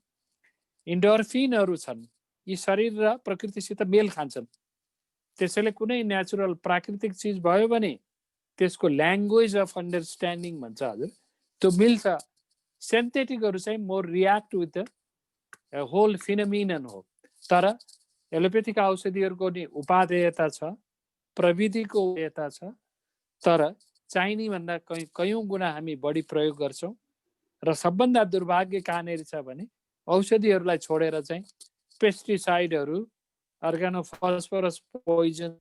S3: इन्डोर्फिनहरू छन्, यी शरीर र प्रकृतिसित मेल खान्छन्। त्यसैले कुनै नेचुरल प्राकृतिक चिज भयो भने त्यसको ल्याङ्ग्वेज अफ अन्डरस्ट्यान्डिङ भन्छ हजुर, त्यो मिल्छ। सिन्थेटिकहरू चाहिँ more react with the whole phenomenon हो। तर एलोपेथीका औषधिहरूको नि उपादेयता छ, प्रविधिको उपादेयता छ, तर चाहिने भन्दा कयौं गुणा हामी बढी प्रयोग गर्छौँ। र सबभन्दा दुर्भाग्य कहाँनिर छ भने औषधिहरूलाई छोडेर चाहिँ पेस्टिसाइडहरू, अर्गानोफस्फोरस पोइजन,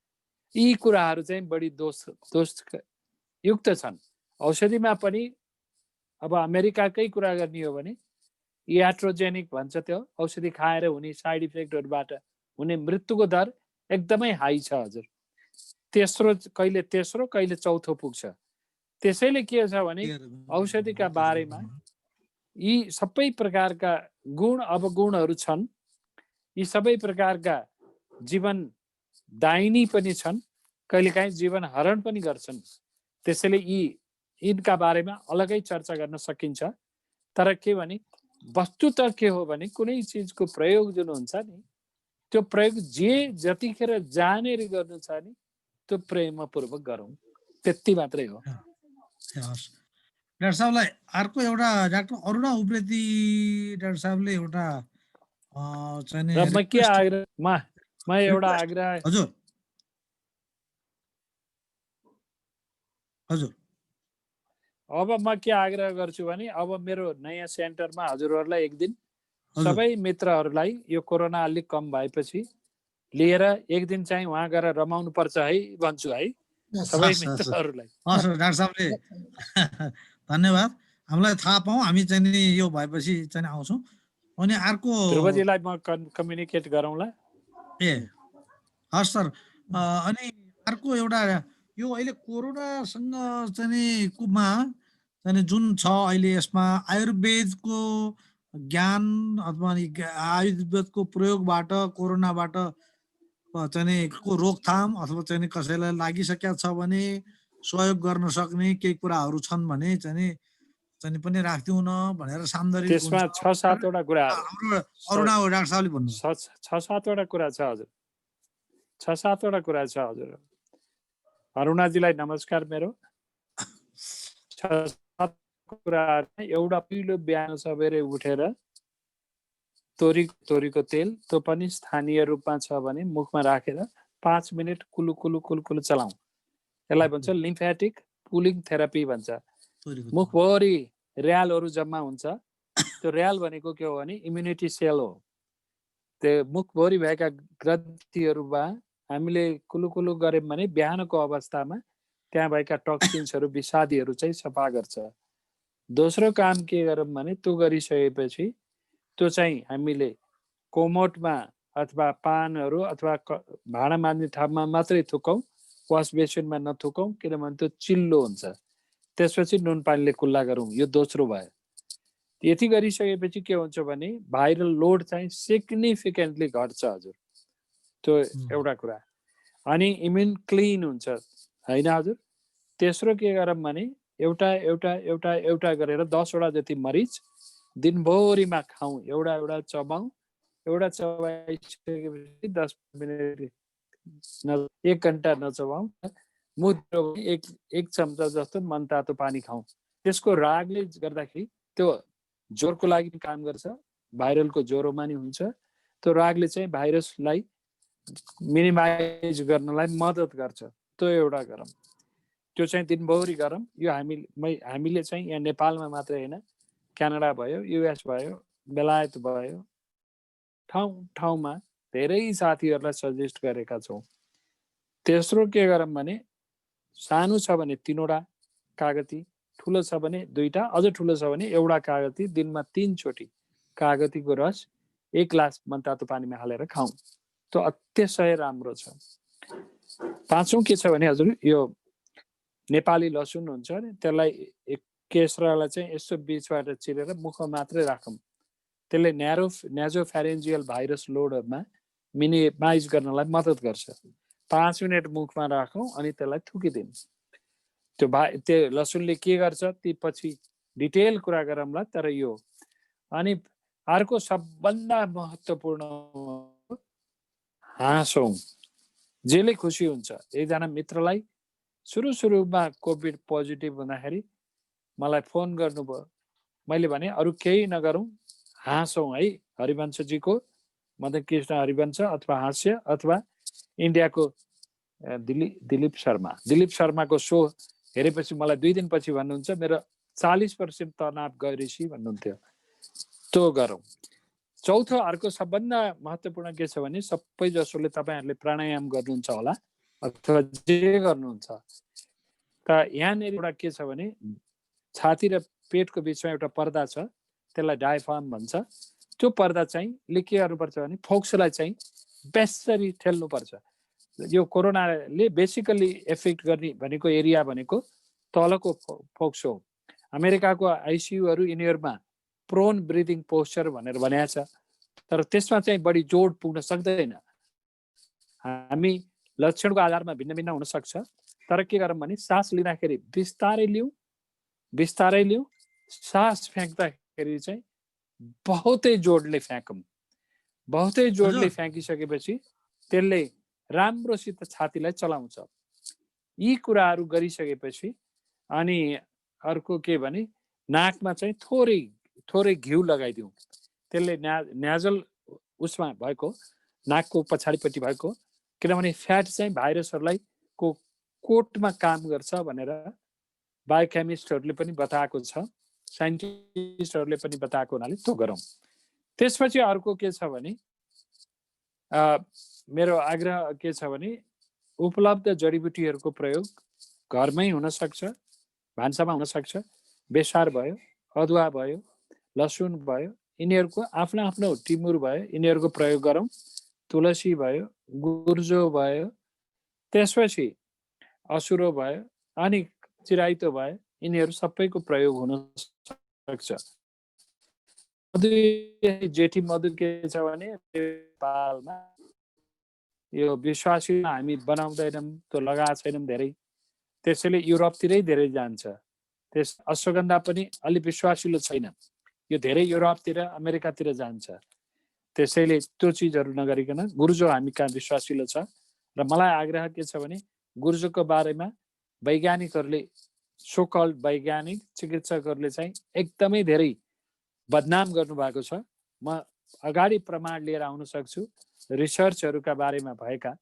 S3: यी कुराहरू चाहिँ बढी दोषयुक्त छन्। औषधिमा पनि अब अमेरिकाकै कुरा गर्ने हो भने इयाट्रोजेनिक भन्छ, त्यो औषधि खाएर हुने साइड इफेक्टहरूबाट हुने मृत्युको दर एकदमै हाई छ हजुर। कहिले तेस्रो कहिले चौथो पुग्छ। त्यसैले के छ भने औषधिका बारेमा यी सबै प्रकारका गुण अवगुणहरू छन्, यी सबै प्रकारका जीवन दायिनी पनि छन्, कहिलेकाहीँ जीवन हरण पनि गर्छन्। त्यसैले यिनका बारेमा अलगै चर्चा गर्न सकिन्छ। तर के भने वस्तुत के हो भने कुनै चिजको प्रयोग जुन हुन्छ नि, त्यो प्रयोग जतिखेर जानेर गर्नु छ नि त्यो प्रेमपूर्वक गरौँ, त्यति मात्रै हो।
S1: डाक्टर साहबलाई अर्को एउटा डाक्टर अरुणा उप्रेती डाक्टर साहबले एउटा चाहिँ
S3: र म के आग्रह म एउटा आग्रह
S1: हजुर हजुर
S3: अब म के आग्रह गर्छु भने अब मेरो नयाँ सेन्टरमा हजुरहरूलाई एक दिन सबै मित्रहरूलाई यो कोरोना अलिक कम भएपछि लिएर एक दिन चाहिँ वहाँ गएर रमाउनु पर्छ है भन्छु है सबै मित्रहरूलाई।
S1: हस् डाक्टर साहबले धन्यवाद। हामीलाई थाहा पाऊँ, हामी चाहिँ नि यो भएपछि चाहिँ आउँछौँ। अनि अर्को
S3: ध्रुवजीलाई म कम्युनिकेट गरौँला।
S1: ए हस् सर। अनि अर्को एउटा यो अहिले कोरोनासँग चाहिँ कुमा चाहिँ जुन छ अहिले यसमा आयुर्वेदको ज्ञान अथवा आयुर्वेदको प्रयोगबाट कोरोनाबाट चाहिँ को रोकथाम अथवा चाहिँ कसैलाई लागिसकेको छ भने सहयोग गर्न सक्ने केही कुराहरू छन् भने चाहिँ पनि राखिदिउँ न भनेर सान्दर्भिक
S3: त्यसमा 6-7 वटा कुराहरू
S1: हाम्रो अरुणा डाक्टर साहबले भन्नु
S3: 6-7 वटा कुरा छ हजुर, 6-7 वटा कुरा छ हजुर। अरुणाजीलाई नमस्कार मेरो। 6-7 कुरा एउटा पहिलो बिहान सबेरै उठेर तोरीको तेल, त्यो पनि स्थानीय रूपमा छ भने मुखमा राखेर 5 मिनट कुलु कुलु कुलु कुलु चलाउँ। यसलाई भन्छ लिम्फेटिक पुलिङ थेरापी भन्छ। मुखभरि र्यालहरू जम्मा हुन्छ, त्यो र्याल भनेको के हो भने इम्युनिटी सेल हो। त्यो मुखभरि भएका ग्रन्थीहरूमा हामीले कुलु कुलु गऱ्यौँ भने बिहानको अवस्थामा त्यहाँ भएका टक्सिन्सहरू विषादीहरू चाहिँ सफा गर्छ। दोस्रो काम के गरौँ भने त्यो गरिसकेपछि त्यो चाहिँ हामीले कोमोटमा अथवा पानहरू अथवा भाँडा माझ्ने ठाउँमा मात्रै थुकौँ, वास बेसिनमा नथुकौँ, किनभने त्यो चिल्लो हुन्छ। त्यसपछि नुन पानीले कुल्ला गरौँ। यो दोस्रो भयो। यति गरिसकेपछि के हुन्छ भने भाइरल लोड चाहिँ सिग्निफिकेन्टली घट्छ हजुर। त्यो एउटा कुरा। अनि इम्युन क्लिन हुन्छ होइन हजुर। तेस्रो के गरौँ भने एउटा एउटा एउटा एउटा गरेर 10 वटा जति मरिच दिनभरिमा खाउँ। एउटा एउटा चबाउँ। एउटा चबाइसकेपछि 10 मिनट 1 घन्टा नचबाउँ। मुद्रो एक चम्चा जस्तो मनतातो पानी खाउँ। त्यसको रागले गर्दाखेरि त्यो ज्वरको लागि काम गर्छ। भाइरलको ज्वरोमा नि हुन्छ। त्यो रागले चाहिँ भाइरसलाई मिनिमाइज गर्नलाई मद्दत गर्छ। त्यो एउटा गरौँ। त्यो चाहिँ दिनभरि गरौँ। यो हामीले चाहिँ यहाँ नेपालमा मात्रै होइन, क्यानाडा भयो, युएस भयो, बेलायत भयो, ठाउँमा धेरै साथीहरूलाई सजेस्ट गरेका छौँ। तेस्रो के गरौँ भने सानो छ भने 3 वटा कागती, ठुलो छ भने 2टा, अझ ठुलो छ भने एउटा कागती दिनमा 3 चोटि कागतीको रस 1 ग्लास मनतातो पानीमा हालेर खाउँ। त्यो अत्यन्तै राम्रो छ। पाँचौं के छ भने हजुर यो नेपाली लसुन हुन्छ नि, त्यसलाई केस्रालाई चाहिँ यसो बीचबाट चिरेर मुखमा मात्रै राखौँ। त्यसले न्याजोफ्यारेन्जियल भाइरस लोडमा मिनिमाइज गर्नलाई मद्दत गर्छ। 5 मिनट मुखमा राखौँ अनि त्यसलाई थुकिदिउँ। त्यो लसुनले के गर्छ ती पछि डिटेल कुरा गरौँला। तर यो अनि अर्को सबभन्दा महत्त्वपूर्ण हाँसौँ। जेले खुसी हुन्छ। एकजना मित्रलाई सुरुमा कोभिड पोजिटिभ हुँदाखेरि मलाई फोन गर्नुभयो। मैले भने अरू केही नगरौँ, हाँसौँ है। हरिवंशजीको मदन कृष्ण हरिवंश अथवा हास्य अथवा इन्डियाको दिलीप शर्माको सो हेरेपछि मलाई 2 दिनपछि भन्नुहुन्छ मेरो 40% तनाव गएपछि भन्नुहुन्थ्यो। त्यो गरौँ। चौथो अर्को सबभन्दा महत्त्वपूर्ण के छ भने सबै जसोले तपाईहरुले प्राणायाम गर्नुहुन्छ होला अथवा जे गर्नुहुन्छ। त यहाँनिर एउटा के छ भने छाती र पेटको बीचमा एउटा पर्दा छ, त्यसलाई डायफ्राम भन्छ। त्यो पर्दा चाहिँ ले के गर्नुपर्छ भने फोक्सोलाई चाहिँ बेसरी ठेल्नुपर्छ। यो कोरोनाले बेसिकली इफेक्ट गर्ने भनेको एरिया भनेको तलको फोक्सो। अमेरिकाको आइसियुहरू यिनीहरुमा प्रोन ब्रिदिङ पोस्चर भनेर भनेको छ। तर त्यसमा चाहिँ बढी जोड पुग्न सक्दैन। हामी लक्षणको आधारमा भिन्न भिन्न हुन सक्छ। तर के गरौँ भने सास लिँदाखेरि बिस्तारै लिउँ, सास फ्याक्दाखेरि चाहिँ बहुतै जोडले फ्याँकौँ। बहुतै जोडले फ्याँकिसकेपछि त्यसले राम्रोसित छातीलाई चलाउँछ। यी कुराहरू गरिसकेपछि अनि अर्को के भने नाकमा चाहिँ थोरै घिउ लगाइदिउँ। त्यसले न्याजल उसमा भएको नाकको पछाडिपट्टि भएको, किनभने फ्याट चाहिँ भाइरसहरूलाई कोटमा काम गर्छ भनेर बायोकेमिस्टहरूले पनि बताएको छ, साइन्टिस्टहरूले पनि बताएको हुनाले त्यो गरौँ। त्यसपछि अर्को के छ भने मेरो आग्रह के छ भने उपलब्ध जडीबुटीहरूको प्रयोग घरमै हुन सक्छ, भान्सामा हुन सक्छ। बेसार भयो, अदुवा भयो, लसुन भयो, यिनीहरूको आफ्नो आफ्नो टिमुर भयो, यिनीहरूको प्रयोग गरौँ। तुलसी भयो, गुर्जो भयो, त्यसपछि असुरो भयो अनि चिराइतो भयो, यिनीहरू सबैको प्रयोग हुन सक्छ। जेठी मधु के छ भने नेपालमा यो विश्वासी हामी बनाउँदैनौँ, त्यो लगाएको छैनौँ धेरै, त्यसैले युरोपतिरै धेरै जान्छ। त्यस अश्वगन्धा पनि अलि विश्वासिलो छैन, यो धेरै युरोपतिर अमेरिकातिर जान्छ। त्यसैले त्यो चिजहरू नगरिकन गुर्जो हामी कहाँ विश्वासिलो छ। र मलाई आग्रह के छ भने गुर्जोको बारेमा वैज्ञानिकहरूले सोकल्ड वैज्ञानिक चिकित्सकहरूले चाहिँ एकदमै धेरै बदनाम गर्नुभएको छ। म अगाडि प्रमाण लिएर आउन सक्छु। रिसर्चहरूका बारेमा भएका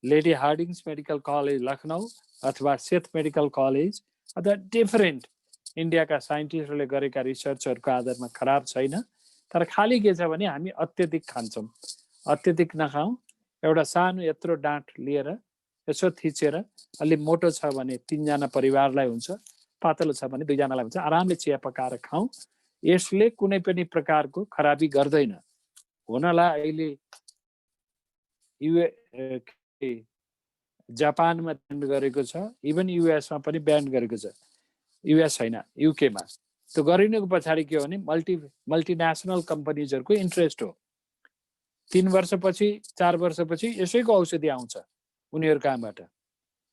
S3: लेडी हार्डिङ्स मेडिकल कलेज लखनऊ अथवा सेथ मेडिकल कलेज अथवा डिफरेन्ट इन्डियाका साइन्टिस्टहरूले गरेका रिसर्चहरूको आधारमा खराब छैन। तर खाली के छ भने हामी अत्यधिक खान्छौँ। अत्यधिक नखाउँ। एउटा सानो यत्रो डाँठ लिएर यसो थिचेर अलि मोटो छ भने 3 जना परिवारलाई हुन्छ, पातलो छ भने 2 जनालाई हुन्छ, आरामले चिया पकाएर खाऊ। यसले कुनै पनि प्रकारको खराबी गर्दैन। हुनलाई अहिले जापानमा ब्यान गरेको छ, इभन युएसमा पनि ब्यान गरेको छ। युएस होइन, युकेमा। त्यो गरिनुको पछाडि के हो भने मल्टिनेसनल कम्पनीजहरूको इन्ट्रेस्ट हो। 3 वर्षपछि 4 वर्षपछि यसैको औषधि आउँछ उनीहरू कहाँबाट,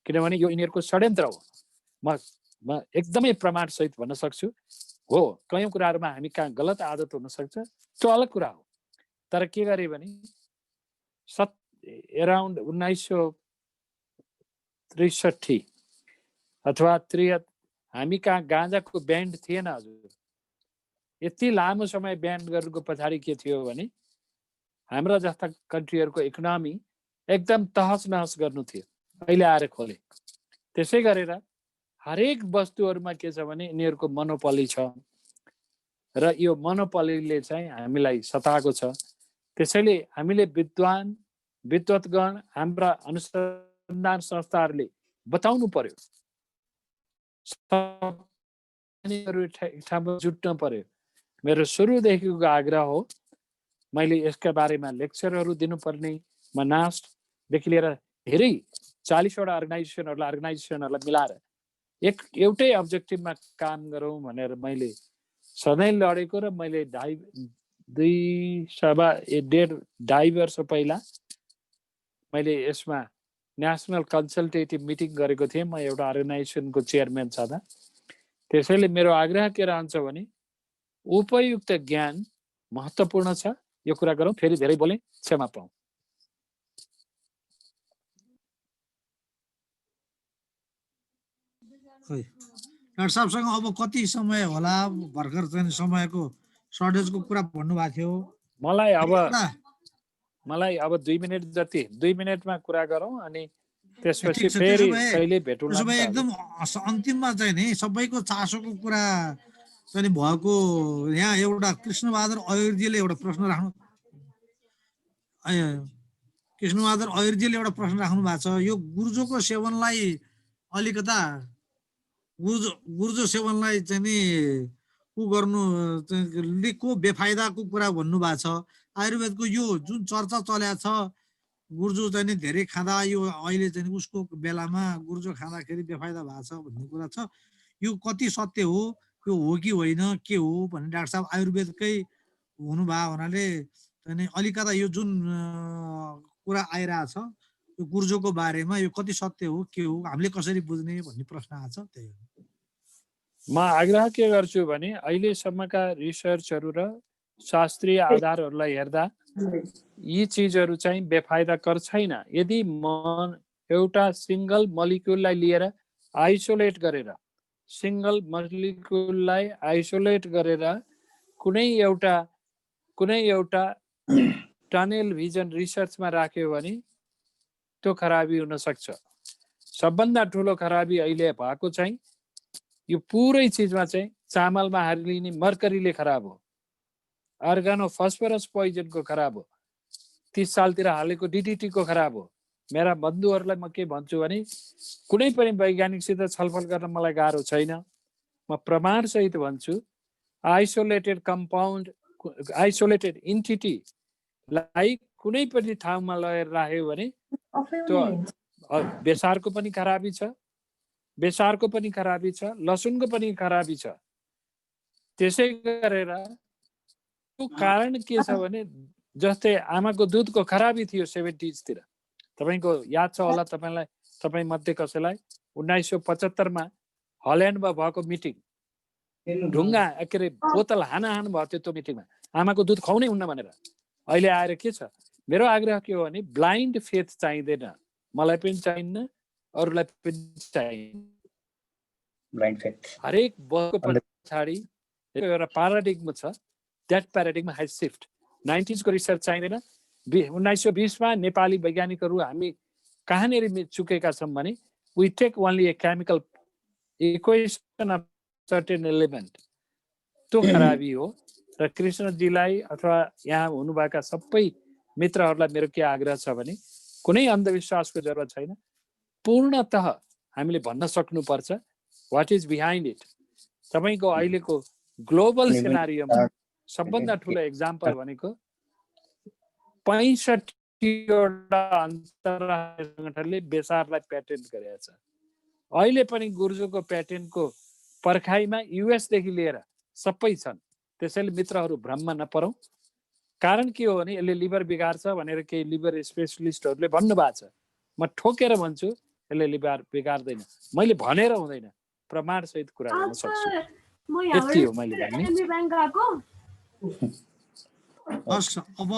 S3: किनभने यो यिनीहरूको षड्यन्त्र हो। म एकदमै प्रमाणसहित भन्न सक्छु। हो, कयौँ कुराहरूमा हामी कहाँ गलत आदत हुन सक्छ, त्यो अलग कुरा हो। तर के गरे भने एराउन्ड 1963 अथवा 73 हामी कहाँ गाँजाको ब्यान्ड थिएन हजुर। यति लामो समय ब्यान गर्नुको पछाडि के थियो भने हाम्रा जस्ता कन्ट्रीहरूको इकोनोमी एकदम तहस नहस गर्नु थियो। अहिले आएर खोले। त्यसै गरेर हरेक वस्तुहरूमा के छ भने यिनीहरूको मोनोपोली छ र यो मोनोपोलीले चाहिँ हामीलाई सताएको छ। त्यसैले हामीले विद्वत्गण हाम्रा अनुसन्धान संस्थाहरूले बताउनु पर्यो, ठाउँमा जुट्नु पर्यो। मेरो सुरुदेखिको आग्रह हो, मैले यसका बारेमा लेक्चरहरू दिनुपर्ने। म नास्टदेखि लिएर धेरै 40वटा अर्गनाइजेसनहरूलाई मिलाएर एउटै अब्जेक्टिभमा काम गरौँ भनेर मैले सधैँ लडेको र मैले 2.5 वर्ष पहिला मैले यसमा नेसनल कन्सल्टेटिभ मिटिङ गरेको थिएँ। म एउटा अर्गनाइजेसनको चेयरम्यान छँदा। त्यसैले मेरो आग्रह के रहन्छ भने उपयुक्त ज्ञान महत्त्वपूर्ण छ। यो कुरा गरौँ। फेरि धेरै बोले, क्षमा पाऊँ।
S1: डाक्टर साहबसँग अब कति समय होला? भर्खर चाहिँ समयको सर्टेजको कुरा भन्नुभएको थियो।
S3: मलाई अब 2 मिनट जति 2 मिनटमा कुरा गरौँ अनि त्यसपछि फेरि कहिले भेटौँला।
S1: एकदम अन्तिममा चाहिँ नि सबैको चासोको कुरा चाहिँ भएको। यहाँ एउटा कृष्णबहादुर अयरजीले एउटा प्रश्न राख्नु भएको छ। यो गुर्जोको सेवनलाई अलिकता गुर्जो सेवनलाई चाहिँ नि गर्नु को बेफाइदाको कुरा भन्नुभएको छ। आयुर्वेदको यो जुन चर्चा चलेको छ, गुर्जो चाहिँ नि धेरै खाँदा यो अहिले चाहिँ उसको बेलामा गुर्जो खाँदाखेरि बेफाइदा भएको छ भन्ने कुरा छ। यो कति सत्य हो, यो हो कि होइन, के हो भन्ने डाक्टर साहब आयुर्वेदकै हुनुभयो हुनाले चाहिँ अलिकता यो जुन कुरा आइरहेछ यो गुर्जोको बारेमा यो कति सत्य हो, के हो, हामीले कसरी बुझ्ने भन्ने प्रश्न आछ। त्यही हो।
S3: म आग्रह के गर्छु भने अहिलेसम्मका रिसर्चहरू र शास्त्रीय आधारहरूलाई हेर्दा यी चिजहरू चाहिँ बेफाइदाकर छैन। यदि म एउटा सिंगल मलिक्युललाई लिएर आइसोलेट गरेर कुनै एउटा टनेल भिजन रिसर्चमा राख्यो भने त्यो खराबी हुन सक्छ। सबभन्दा ठुलो खराबी अहिले भएको चाहिँ यो पुरै चिजमा चाहिँ चामलमा हालिने मर्करीले खराब हो, अर्गानो फस्फरस पोइजनको खराब हो, 30 सालतिर हालेको DDT को खराब हो। मेरा बन्धुहरूलाई म के भन्छु भने कुनै पनि वैज्ञानिकसित छलफल गर्न मलाई गाह्रो छैन। म प्रमाणसहित भन्छु, आइसोलेटेड इन्टिटीलाई कुनै पनि ठाउँमा लगेर राख्यो भने त्यो बेसारको पनि खराबी छ, लसुनको पनि खराबी छ। त्यसै गरेर त्यो कारण के छ भने जस्तै आमाको दुधको खराबी थियो 70s तिर। तपाईको याद छ होला तपाई मध्ये कसैलाई 1975 मा हल्यान्डमा भएको मिटिङ, ढुङ्गा के अरे बोतल हानाहान भयो त्यो मिटिङमा, आमाको दुध खुवाउनै हुन्न भनेर। अहिले आएर के छ? मेरो आग्रह के हो भने ब्लाइन्ड फेथ चाहिँदैन, मलाई पनि चाहिन्न, अरूलाई पनि चाहिन्न।
S4: ब्लाइन्ड फेथ
S3: हरेक वस्तुको पछाडि एउटा प्याराडिग्म छ। That प्याराडिग्म has shift. 90s को रिसर्च चाहिँदैन। 1920 मा नेपाली वैज्ञानिकहरू हामी कहाँनिर चुकेका छौँ भने we take only a chemical equation of certain element. त्यो खराबी हो। र कृष्णजीलाई अथवा यहाँ हुनुभएका सबै मित्रहरूलाई मेरो के आग्रह छ भने कुनै अन्धविश्वासको जरुरत छैन। पूर्णतः हामीले भन्न सक्नुपर्छ व्हाट इज बिहाइन्ड इट। तपाईको अहिलेको ग्लोबल सिनारियोमा सबभन्दा ठुलो एक्जाम्पल भनेको 65वटा अन्तर्राष्ट्रिय संगठनले बेसारलाई प्याटेन्ट गरेको छ। अहिले पनि गुर्जोको प्याटेन्टको पर्खाइमा युएस देखि लिएर सबै छन्। त्यसैले मित्रहरू भ्रममा नपरौँ। कारण के हो भने यसले लिभर बिगार्छ भनेर केही लिभर स्पेशलिस्टहरूले भन्नुभएको छ। म ठोकेर भन्छु यसले लिभर बिगार्दैन। मैले भनेर हुँदैन, प्रमाण सहित कुरा गर्न सक्छु। यति हो मैले भन्ने।
S1: हस्, अब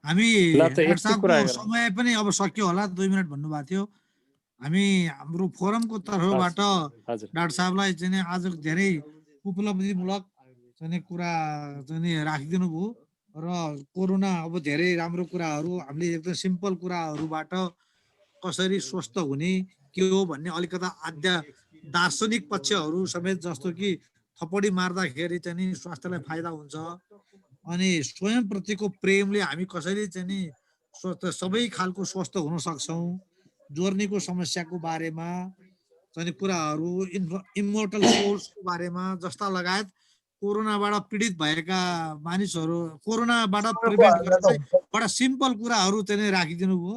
S1: हामी समय पनि अब सक्यो होला। 2 मिनट भन्नुभएको थियो। हामी हाम्रो फोरमको तर्फबाट डाक्टर साहबलाई चाहिँ आज धेरै उपलब्धिमूलक चाहिँ कुरा चाहिँ राखिदिनु भयो र कोरोना अब धेरै राम्रो कुराहरू हामीले एकदम सिम्पल कुराहरूबाट कसरी स्वस्थ हुने के हो भन्ने अलिकता आद्य दार्शनिक पक्षहरू समेत, जस्तो कि थपडी मार्दाखेरि चाहिँ स्वास्थ्यलाई फाइदा हुन्छ अनि स्वयं प्रतिको प्रेमले हामी कसरी चाहिँ सबै खालको स्वस्थ हुन सक्छौँ, जोर्नीको समस्याको बारेमा चाहिँ कुराहरू, इमोर्टल सोल्सको बारेमा जस्ता लगायत कोरोनाबाट पीडित भएका मानिसहरू, कोरोनाबाट प्रिभेन्ट गर्ने चाहिँ बडा सिम्पल कुराहरू चाहिँ राखिदिनु भयो।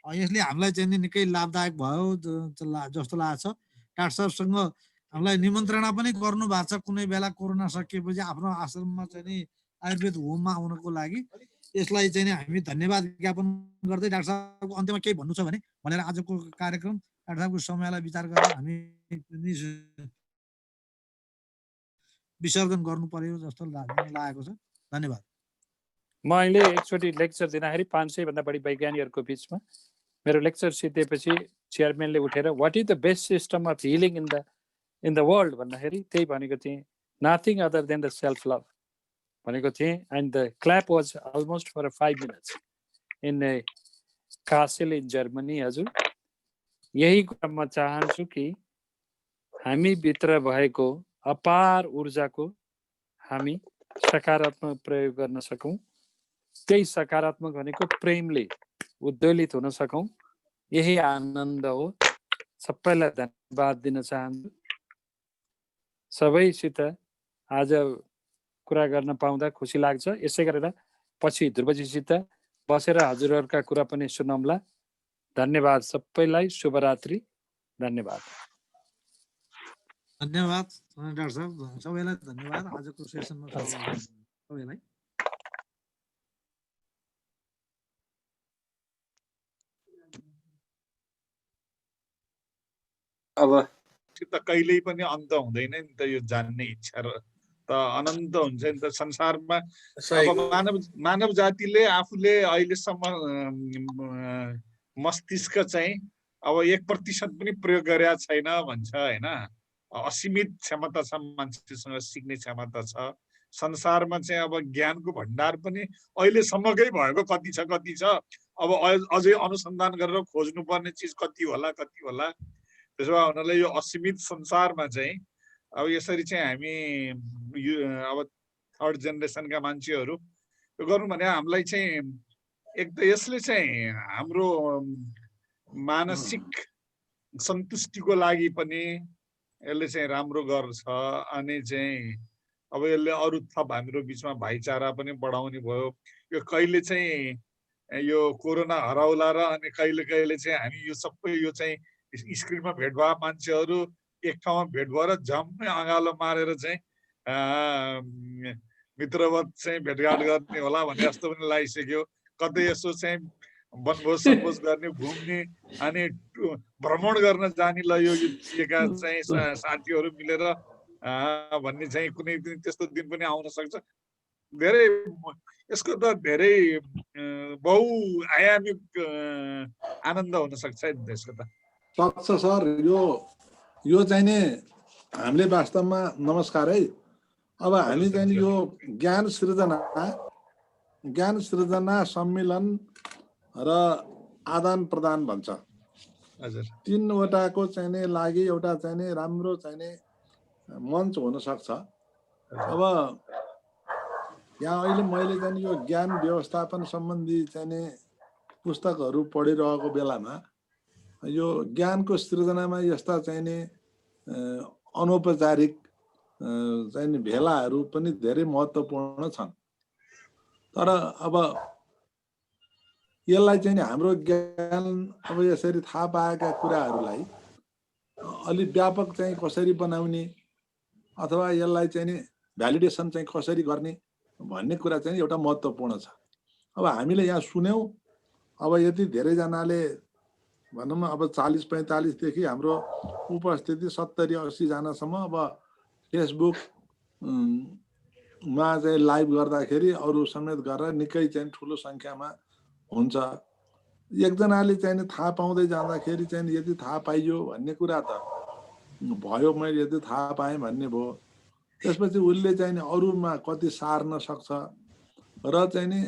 S1: यसले हामीलाई चाहिँ निकै लाभदायक भयो जस्तो लाग्छ। डाक्टर साहबसँग हामीलाई निमन्त्रणा पनि गर्नु भएको छ कुनै बेला कोरोना सकिएपछि आफ्नो आश्रममा चाहिँ आयुर्वेद होममा आउनको लागि। यसलाई चाहिँ हामी धन्यवाद ज्ञापन गर्दै डाक्टर साहबको अन्त्यमा केही भन्नु छ भने भनेर आजको कार्यक्रम डाक्टर साहबको समयलाई विचार गरेर हामी विसर्जन गर्नु पर्यो जस्तो लागेको छ। धन्यवाद।
S3: म अहिले एकचोटि लेक्चर दिँदाखेरि 500 भन्दा बढी वैज्ञानिकहरूको बिचमा मेरो लेक्चर सिद्धिएपछि चेयरम्यानले उठेर what is the best system of healing in the world भन्दाखेरि त्यही भनेको थिएँ, nothing other than the self love भनेको थिएँ। And the clap was almost for 5 minutes in Kassel in Germany. हजुर, यही कुरा म चाहन्छु कि हामी भित्र भएको अपार ऊर्जाको हामी सकारात्मक प्रयोग गर्न सकौँ। त्यही सकारात्मक भनेको प्रेमले उद्वेलित हुन सकौँ। यही आनन्द हो। सबैलाई धन्यवाद दिन चाहन्छु। सबैसित आज कुरा गर्न पाउँदा खुसी लाग्छ। यसै गरेर पछि ध्रुवजीसित बसेर हजुरहरूका कुरा पनि सुनौँला। धन्यवाद सबैलाई। शुभरात्रि। धन्यवाद।
S1: धन्यवाद डाक्टर साहब, सबैलाई धन्यवाद आजको सेसनमा सबैलाई।
S5: अब त कहिल्यै पनि अन्त हुँदैन नि त, यो जान्ने इच्छा र त अनन्त हुन्छ नि त संसारमा। अब मानव जातिले आफूले अहिलेसम्म मस्तिष्क चाहिँ अब 1% पनि प्रयोग गरेका छैन भन्छ होइन। असीमित क्षमता छ, मान्छेसँग सिक्ने क्षमता छ। संसारमा चाहिँ अब ज्ञानको भण्डार पनि अहिलेसम्मकै भएको कति छ। अब अझै अनुसन्धान गरेर खोज्नुपर्ने चिज कति होला। त्यसो भए हुनाले यो असीमित संसारमा चाहिँ अब यसरी चाहिँ हामी अब थर्ड जेनेरेसनका मान्छेहरू यो गर्नु भने हामीलाई चाहिँ एक त यसले चाहिँ हाम्रो मानसिक सन्तुष्टिको लागि पनि यसले चाहिँ राम्रो गर्छ। अनि चाहिँ अब यसले अरू थप हाम्रो बिचमा भाइचारा पनि बढाउने भयो। यो कहिले चाहिँ यो कोरोना हराउला र अनि कहिले चाहिँ हामी यो सबै यो चाहिँ स्क्रिनमा भेट भए मान्छेहरू एक ठाउँमा भेट भएर झम्मै अँगालो मारेर चाहिँ मित्रवत चाहिँ भेटघाट गर्ने होला भन्ने जस्तो पनि लागिसक्यो। कतै यसो चाहिँ वनभोज गर्ने, घुम्ने अनि भ्रमण गर्न जाने ल यो चाहिँ साथीहरू मिलेर भन्ने चाहिँ कुनै दिन त्यस्तो दिन पनि आउन सक्छ। धेरै यसको त धेरै बहुआयामिक आनन्द हुन सक्छ यसको त।
S6: सक्छ सर। यो चाहिँ नि हामीले वास्तवमा नमस्कार है। अब हामी चाहिँ यो ज्ञान सृजना सम्मेलन र आदान प्रदान भन्छ, 3वटाको चाहिँ नि लागि एउटा चाहिँ नि राम्रो चाहिँ नि मञ्च हुन सक्छ। अब यहाँ अहिले मैले चाहिँ यो ज्ञान व्यवस्थापन सम्बन्धी चाहिँ नि पुस्तकहरू पढिरहेको बेलामा यो ज्ञानको सृजनामा यस्ता चाहिने अनौपचारिक चाहिने भेलाहरू पनि धेरै महत्त्वपूर्ण छन्। तर अब यसलाई चाहिँ हाम्रो ज्ञान अब यसरी थाहा पाएका कुराहरूलाई अलि व्यापक चाहिँ कसरी बनाउने अथवा यसलाई चाहिँ भ्यालिडेसन चाहिँ कसरी गर्ने भन्ने कुरा चाहिँ एउटा महत्त्वपूर्ण छ। अब हामीले यहाँ सुन्यौँ, अब यति धेरैजनाले भनौँ अब 40-45 देखि हाम्रो उपस्थिति 70-80 जनासम्म अब फेसबुकमा चाहिँ लाइभ गर्दाखेरि अरू समेत गरेर निकै चाहिँ ठुलो सङ्ख्यामा हुन्छ। एकजनाले चाहिँ थाहा पाउँदै जाँदाखेरि चाहिँ यदि थाहा पाइयो भन्ने कुरा त भयो, मैले यदि थाहा पाएँ भन्ने भयो। त्यसपछि उसले चाहिँ अरूमा कति सार्न सक्छ र चाहिँ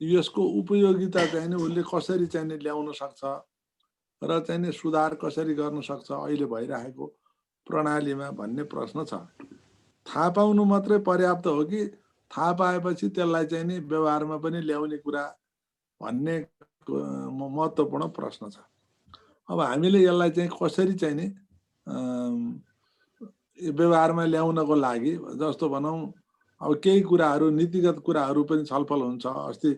S6: यसको उपयोगिता चाहिँ उसले कसरी चाहिँ ल्याउन सक्छ र चाहिँ सुधार कसरी गर्न सक्छ अहिले भइरहेको प्रणालीमा भन्ने प्रश्न छ। थाहा पाउनु मात्रै पर्याप्त हो कि थाहा पाएपछि त्यसलाई चाहिँ व्यवहारमा पनि ल्याउने कुरा भन्ने महत्त्वपूर्ण प्रश्न छ। अब हामीले यसलाई चाहिँ कसरी चाहिँ व्यवहारमा ल्याउनको लागि जस्तो भनौँ अब केही कुराहरू नीतिगत कुराहरू पनि छलफल हुन्छ। अस्ति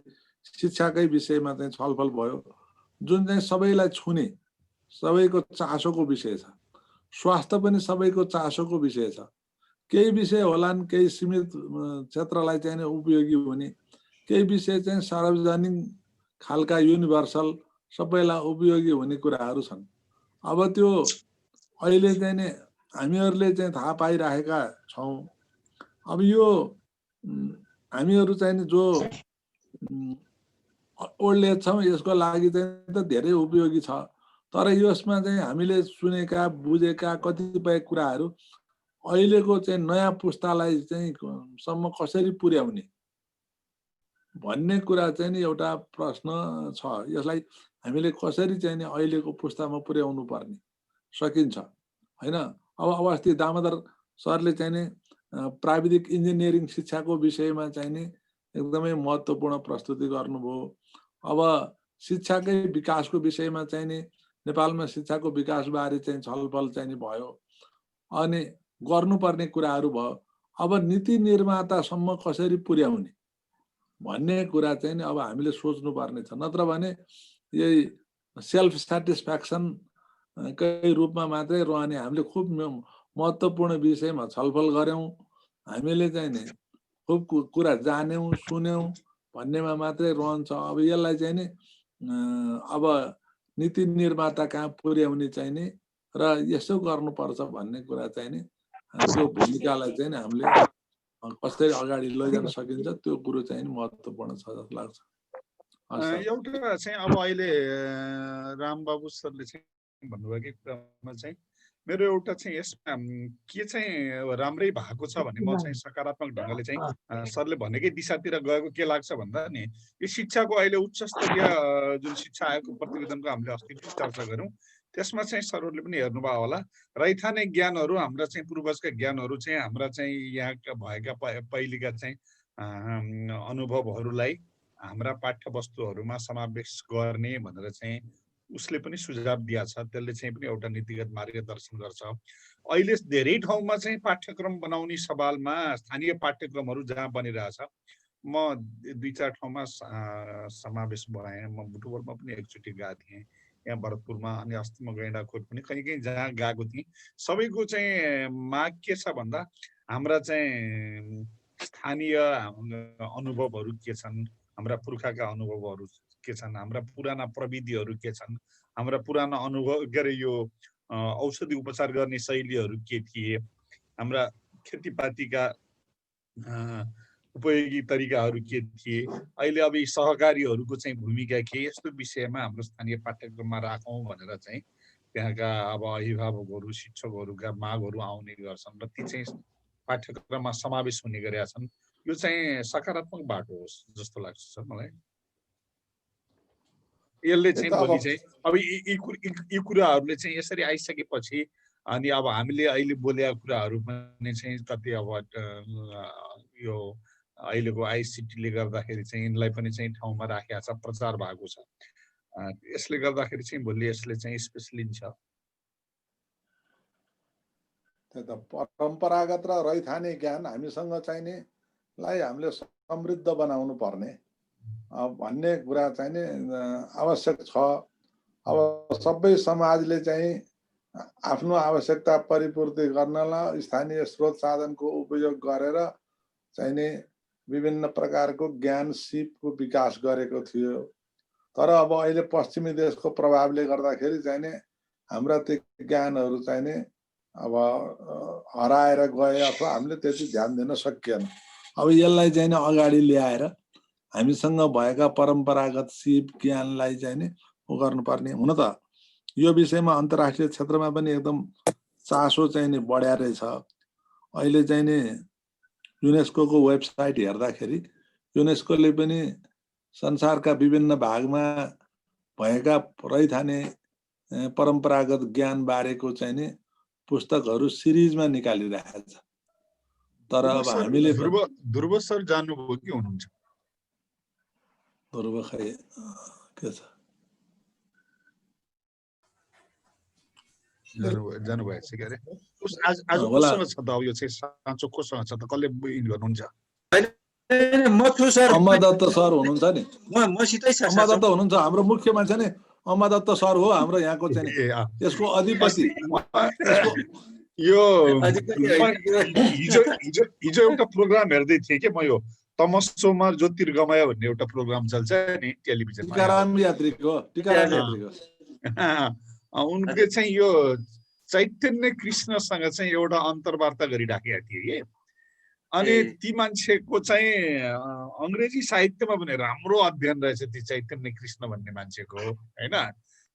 S6: शिक्षाकै विषयमा चाहिँ छलफल भयो, जुन चाहिँ सबैलाई छुने सबैको चासोको विषय छ। स्वास्थ्य पनि सबैको चासोको विषय छ। केही विषय होलान् केही सीमित क्षेत्रलाई चाहिँ उपयोगी हुने, केही विषय चाहिँ सार्वजनिक खालका युनिभर्सल सबैलाई उपयोगी हुने कुराहरू छन्। अब त्यो अहिले चाहिँ हामीहरूले चाहिँ थाहा पाइरहेका छौँ। अब यो हामीहरू चाहिँ जो ओल्ड एज छौँ यसको लागि चाहिँ त धेरै उपयोगी छ। तर यसमा चाहिँ हामीले सुनेका बुझेका कतिपय कुराहरू अहिलेको चाहिँ नयाँ पुस्तालाई चाहिँ सम्म कसरी पुर्याउने भन्ने कुरा चाहिँ एउटा प्रश्न छ। यसलाई हामीले कसरी चाहिँ अहिलेको पुस्तामा पुर्याउनु पर्ने सकिन्छ हैन। अब अस्ति दामोदर सरले चाहिँ प्राविधिक इन्जिनियरिङ शिक्षाको विषयमा चाहिँ एकदमै महत्त्वपूर्ण प्रस्तुति गर्नुभयो। अब शिक्षाकै विकासको विषयमा चाहिँ नेपालमा शिक्षाको विकासबारे चाहिँ छलफल चाहिँ भयो अनि गर्नुपर्ने कुराहरू भयो। अब नीति निर्मातासम्म कसरी पुर्याउने भन्ने कुरा चाहिँ अब हामीले सोच्नुपर्ने छ। नत्र भने यही सेल्फ सेटिस्फ्याक्सन कै रूपमा मात्रै रहने। हामीले खुब महत्त्वपूर्ण विषयमा छलफल गऱ्यौँ, हामीले चाहिँ नि खुब कुरा जान्यौँ सुन्यौँ भन्नेमा मात्रै रहन्छ। अब यसलाई चाहिँ नि अब नीति निर्माता कहाँ पुर्याउने चाहिँ नि र यसो गर्नुपर्छ भन्ने कुरा चाहिँ नि त्यो भूमिकालाई चाहिँ हामीले कसरी अगाडि लैजान सकिन्छ त्यो कुरो चाहिँ महत्त्वपूर्ण छ जस्तो लाग्छ।
S5: एउटा चाहिँ अब अहिले रामबाबु सरले चाहिँ भन्नुभएकै कुरामा चाहिँ मेरो एउटा चाहिँ यसमा के चाहिँ राम्रै भएको छ भने म चाहिँ सकारात्मक ढङ्गले चाहिँ सरले भनेकै दिशातिर गएको के लाग्छ भन्दा नि यो शिक्षाको अहिले उच्च स्तरीय जुन शिक्षा आयोगको प्रतिवेदनको हामीले अस्ति चर्चा गऱ्यौँ त्यसमा चाहिँ सरहरूले पनि हेर्नुभयो होला। रैथाने ज्ञानहरू हाम्रा चाहिँ पूर्वजका ज्ञानहरू चाहिँ हाम्रा चाहिँ यहाँका भएका पहिलेका चाहिँ अनुभवहरूलाई हाम्रा पाठ्यवस्तुहरूमा समावेश गर्ने भनेर चाहिँ उसले पनि सुझाव दिया छ। त्यसले चाहिँ पनि एउटा नीतिगत मार्गदर्शन गर्छ। अहिले धेरै ठाउँमा चाहिँ पाठ्यक्रम बनाउने सवालमा स्थानीय पाठ्यक्रमहरू जहाँ बनिरहेछ म 2-4 ठाउँमा समावेश भएँ। म बुटवलमा पनि एकचोटि गएको थिएँ, यहाँ भरतपुरमा, अनि अस्ति म गैँडाखोट पनि कहीँ कहीँ जहाँ गएको थिएँ। सबैको चाहिँ माग के छ भन्दा हाम्रा चाहिँ स्थानीय अनुभवहरू के छन्, हाम्रा पुर्खाका अनुभवहरू के छन्, हाम्रा पुराना प्रविधिहरू के छन्, हाम्रा पुराना अनुभव के अरे यो औषधि उपचार गर्ने शैलीहरू के थिए, हाम्रा खेतीपातीका उपयोगी तरिकाहरू के थिए, अहिले अब यी सहकारीहरूको चाहिँ भूमिका के, यस्तो विषयमा हाम्रो स्थानीय पाठ्यक्रममा राखौँ भनेर चाहिँ त्यहाँका अब अभिभावकहरू शिक्षकहरूका मागहरू आउने गर्छन् र ती चाहिँ पाठ्यक्रममा समावेश हुने गरेका छन्। यो चाहिँ सकारात्मक बाटो हो जस्तो लाग्छ सर मलाई। यसले चाहिँ भोलि चाहिँ अब यी कुराहरूले चाहिँ यसरी आइसकेपछि अनि अब हामीले अहिले बोलेका कुराहरू पनि चाहिँ कति अब यो अहिलेको आइसिटीले गर्दाखेरि चाहिँ यिनलाई पनि चाहिँ ठाउँमा राखेको छ, प्रचार भएको छ। यसले गर्दाखेरि चाहिँ भोलि यसले चाहिँ स्पेस लिन्छ।
S6: त्यही त परम्परागत र रैथाने ज्ञान हामीसँग चाहिने लाई हामीले समृद्ध बनाउनु पर्ने भन्ने कुरा चाहिँ नि आवश्यक छ। अब सबै समाजले चाहिँ आफ्नो आवश्यकता परिपूर्ति गर्नलाई स्थानीय स्रोत साधनको उपयोग गरेर चाहिँ नि विभिन्न प्रकारको ज्ञान सिपको विकास गरेको थियो। तर अब अहिले पश्चिमी देशको प्रभावले गर्दाखेरि चाहिँ नि हाम्रा त्यो ज्ञानहरू चाहिँ नि अब हराएर गए अथवा हामीले त्यति ध्यान दिन सकिएन। अब यसलाई चाहिँ नि अगाडि ल्याएर हामीसँग भएका परम्परागत सिप ज्ञानलाई चाहिँ नि उ गर्नुपर्ने। हुन त यो विषयमा अन्तर्राष्ट्रिय क्षेत्रमा पनि एकदम चासो चाहिँ नि बढ्या रहेछ। अहिले चाहिँ नि युनेस्कोको वेबसाइट हेर्दाखेरि युनेस्कोले पनि संसारका विभिन्न भागमा भएका रैथाने परम्परागत ज्ञान बारेको चाहिँ नि पुस्तकहरू सिरिजमा निकालिरहेको छ। तर अब हामीले
S5: ध्रुव सर जान्नुभयो कि हुनुहुन्छ?
S6: ध्रुव खै के छ
S5: जानुभएको छ के अरे? आज कोसँग छ त? अब यो चाहिँ साँचो कोसँग छ त? कसले इन गर्नुहुन्छ?
S7: म छु सर।
S6: अम्मादत्त सर हुनुहुन्छ नि।
S7: म सितै छ।
S6: अम्मादत्त हुनुहुन्छ हाम्रो मुख्य मान्छे नि। अम्मादत्त सर हो हाम्रो यहाँको चाहिँ यसको अधिपति।
S5: यो हिजो एउटा प्रोग्राम हेर्दै थिएँ कि म, यो तमसोमा ज्योतिर्गमय भन्ने एउटा प्रोग्राम चल्छ नि टेलिभिजनमा।
S6: टिकाराम यात्रीको
S5: उनले चाहिँ यो चैतन्य कृष्णसँग चाहिँ एउटा अन्तर्वार्ता गरिराखेका थिए कि। अनि ती मान्छेको चाहिँ अंग्रेजी साहित्यमा पनि राम्रो अध्ययन रहेछ ती चैतन्य कृष्ण भन्ने मान्छेको, हैन?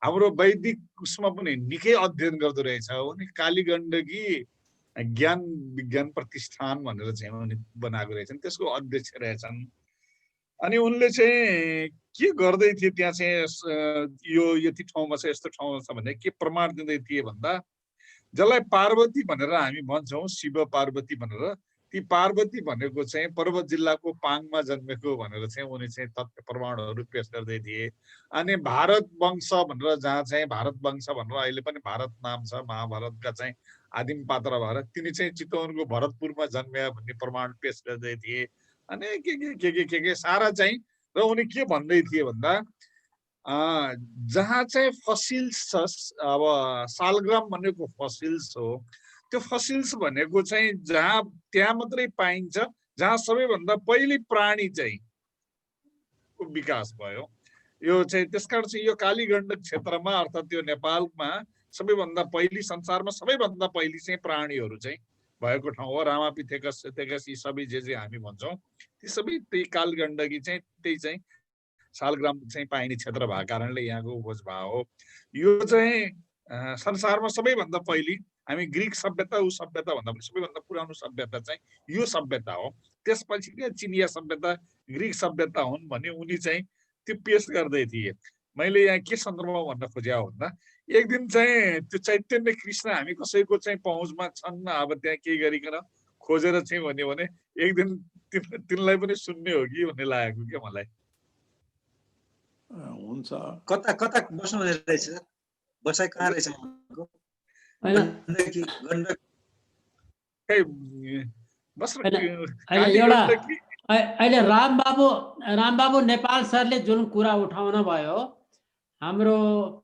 S5: हाम्रो वैदिक उसमा पनि निकै अध्ययन गर्दो रहेछ। उनी कालीगण्डकी ज्ञान विज्ञान प्रतिष्ठान भनेर चाहिँ उनी बनाएको रहेछन्, त्यसको अध्यक्ष रहेछन्। अनि उनले चाहिँ के गर्दै थिए त्यहाँ चाहिँ यो यति ठाउँमा छ यस्तो ठाउँमा छ भने के प्रमाण दिँदै थिए भन्दा, जसलाई पार्वती भनेर हामी भन्छौँ, शिव पार्वती भनेर, ती पार्वती भनेको चाहिँ पर्वत जिल्लाको पाङमा जन्मेको भनेर चाहिँ उनी चाहिँ तथ्य प्रमाणहरू पेश गर्दै थिए। अनि भारत वंश भनेर, जहाँ चाहिँ भारत वंश भनेर अहिले पनि भारत नाम छ, महाभारतका चाहिँ आदिम पात्र भएर तिनी चाहिँ चितवनको भरतपुरमा जन्मे भन्ने प्रमाण पेश गर्दै थिए। अनि के सारा चाहिँ। र उनी के भन्दै थिए भन्दा, जहाँ चाहिँ फसिल्स छ, अब सालग्राम भनेको फसिल्स हो, त्यो फसिल्स भनेको चाहिँ जहाँ त्यहाँ मात्रै पाइन्छ जहाँ सबैभन्दा पहिले प्राणी चाहिँ विकास भयो। यो चाहिँ त्यसकारण चाहिँ यो कालीगण्डक क्षेत्रमा अर्थात् यो नेपालमा सबैभन्दा पहिली, संसारमा सबैभन्दा पहिली चाहिँ प्राणीहरू चाहिँ भएको ठाउँ हो। रामापिथेकस सेथेकस यी सबै जे हामी भन्छौँ ती सबै त्यही कालगण्डकी चाहिँ त्यही चाहिँ सालग्राम चाहिँ पाइने क्षेत्र भएको कारणले यहाँको उपज भयो हो। यो चाहिँ संसारमा सबैभन्दा पहिली, हामी ग्रिक सभ्यता ऊ सभ्यता भन्दा पनि सबैभन्दा पुरानो सभ्यता चाहिँ यो सभ्यता हो। त्यसपछि के चिनिया सभ्यता ग्रिक सभ्यता हुन् भने उनी चाहिँ त्यो पेश गर्दै थिए। मैले यहाँ के सन्दर्भमा भन्न खोजेँ भन्दा, एक दिन चाहिँ त्यो चैतन्य कृष्ण हामी कसैको चाहिँ पहुँचमा छन्, अब त्यहाँ केही गरिकन खोजेर चाहिँ भन्यो भने एक दिन तिनलाई पनि सुन्ने हो कि भन्ने लागेको क्या मलाई।
S6: हुन्छ।
S7: कता कता बस्नु रहेछ? बसाइ कहाँ रहेछ?
S8: अहिले रामबाबु नेपाल सरले जुन कुरा उठाउनु भयो, हाम्रो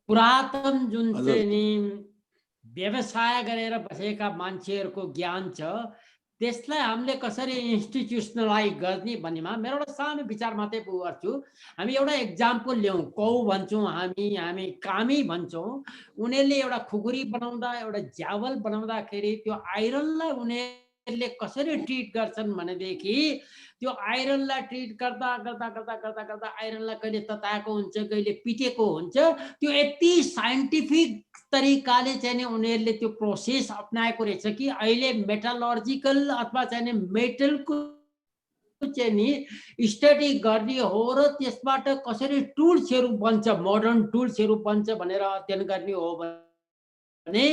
S8: पुरातन जुन चाहिँ नि व्यवसाय गरेर बसेका मान्छेहरूको ज्ञान छ, त्यसलाई हामीले कसरी इन्स्टिट्युसनलाइज गर्ने भन्नेमा मेरो एउटा सानो विचार मात्रै गर्छु। हामी एउटा एक्जाम्पल ल्याउँ, कौ भन्छौँ हामी कामी भन्छौँ। उनीहरूले एउटा खुकुरी बनाउँदा, एउटा ज्यावल बनाउँदाखेरि त्यो आइरनलाई उनीहरूले कसरी ट्रिट गर्छन् भनेदेखि, त्यो आइरनलाई ट्रिट गर्दा गर्दा गर्दा गर्दा गर्दा आइरनलाई कहिले तताएको हुन्छ, कहिले पिटेको हुन्छ। त्यो यति साइन्टिफिक तरिकाले चाहिँ नि उनीहरूले त्यो प्रोसेस अपनाएको रहेछ कि अहिले मेटलर्जिकल अथवा चाहिँ नि मेटलको चाहिँ नि स्टडी गर्ने हो र त्यसबाट कसरी टुल्सहरू बन्छ, मोडर्न टुल्सहरू बन्छ भनेर अध्ययन गर्ने हो भने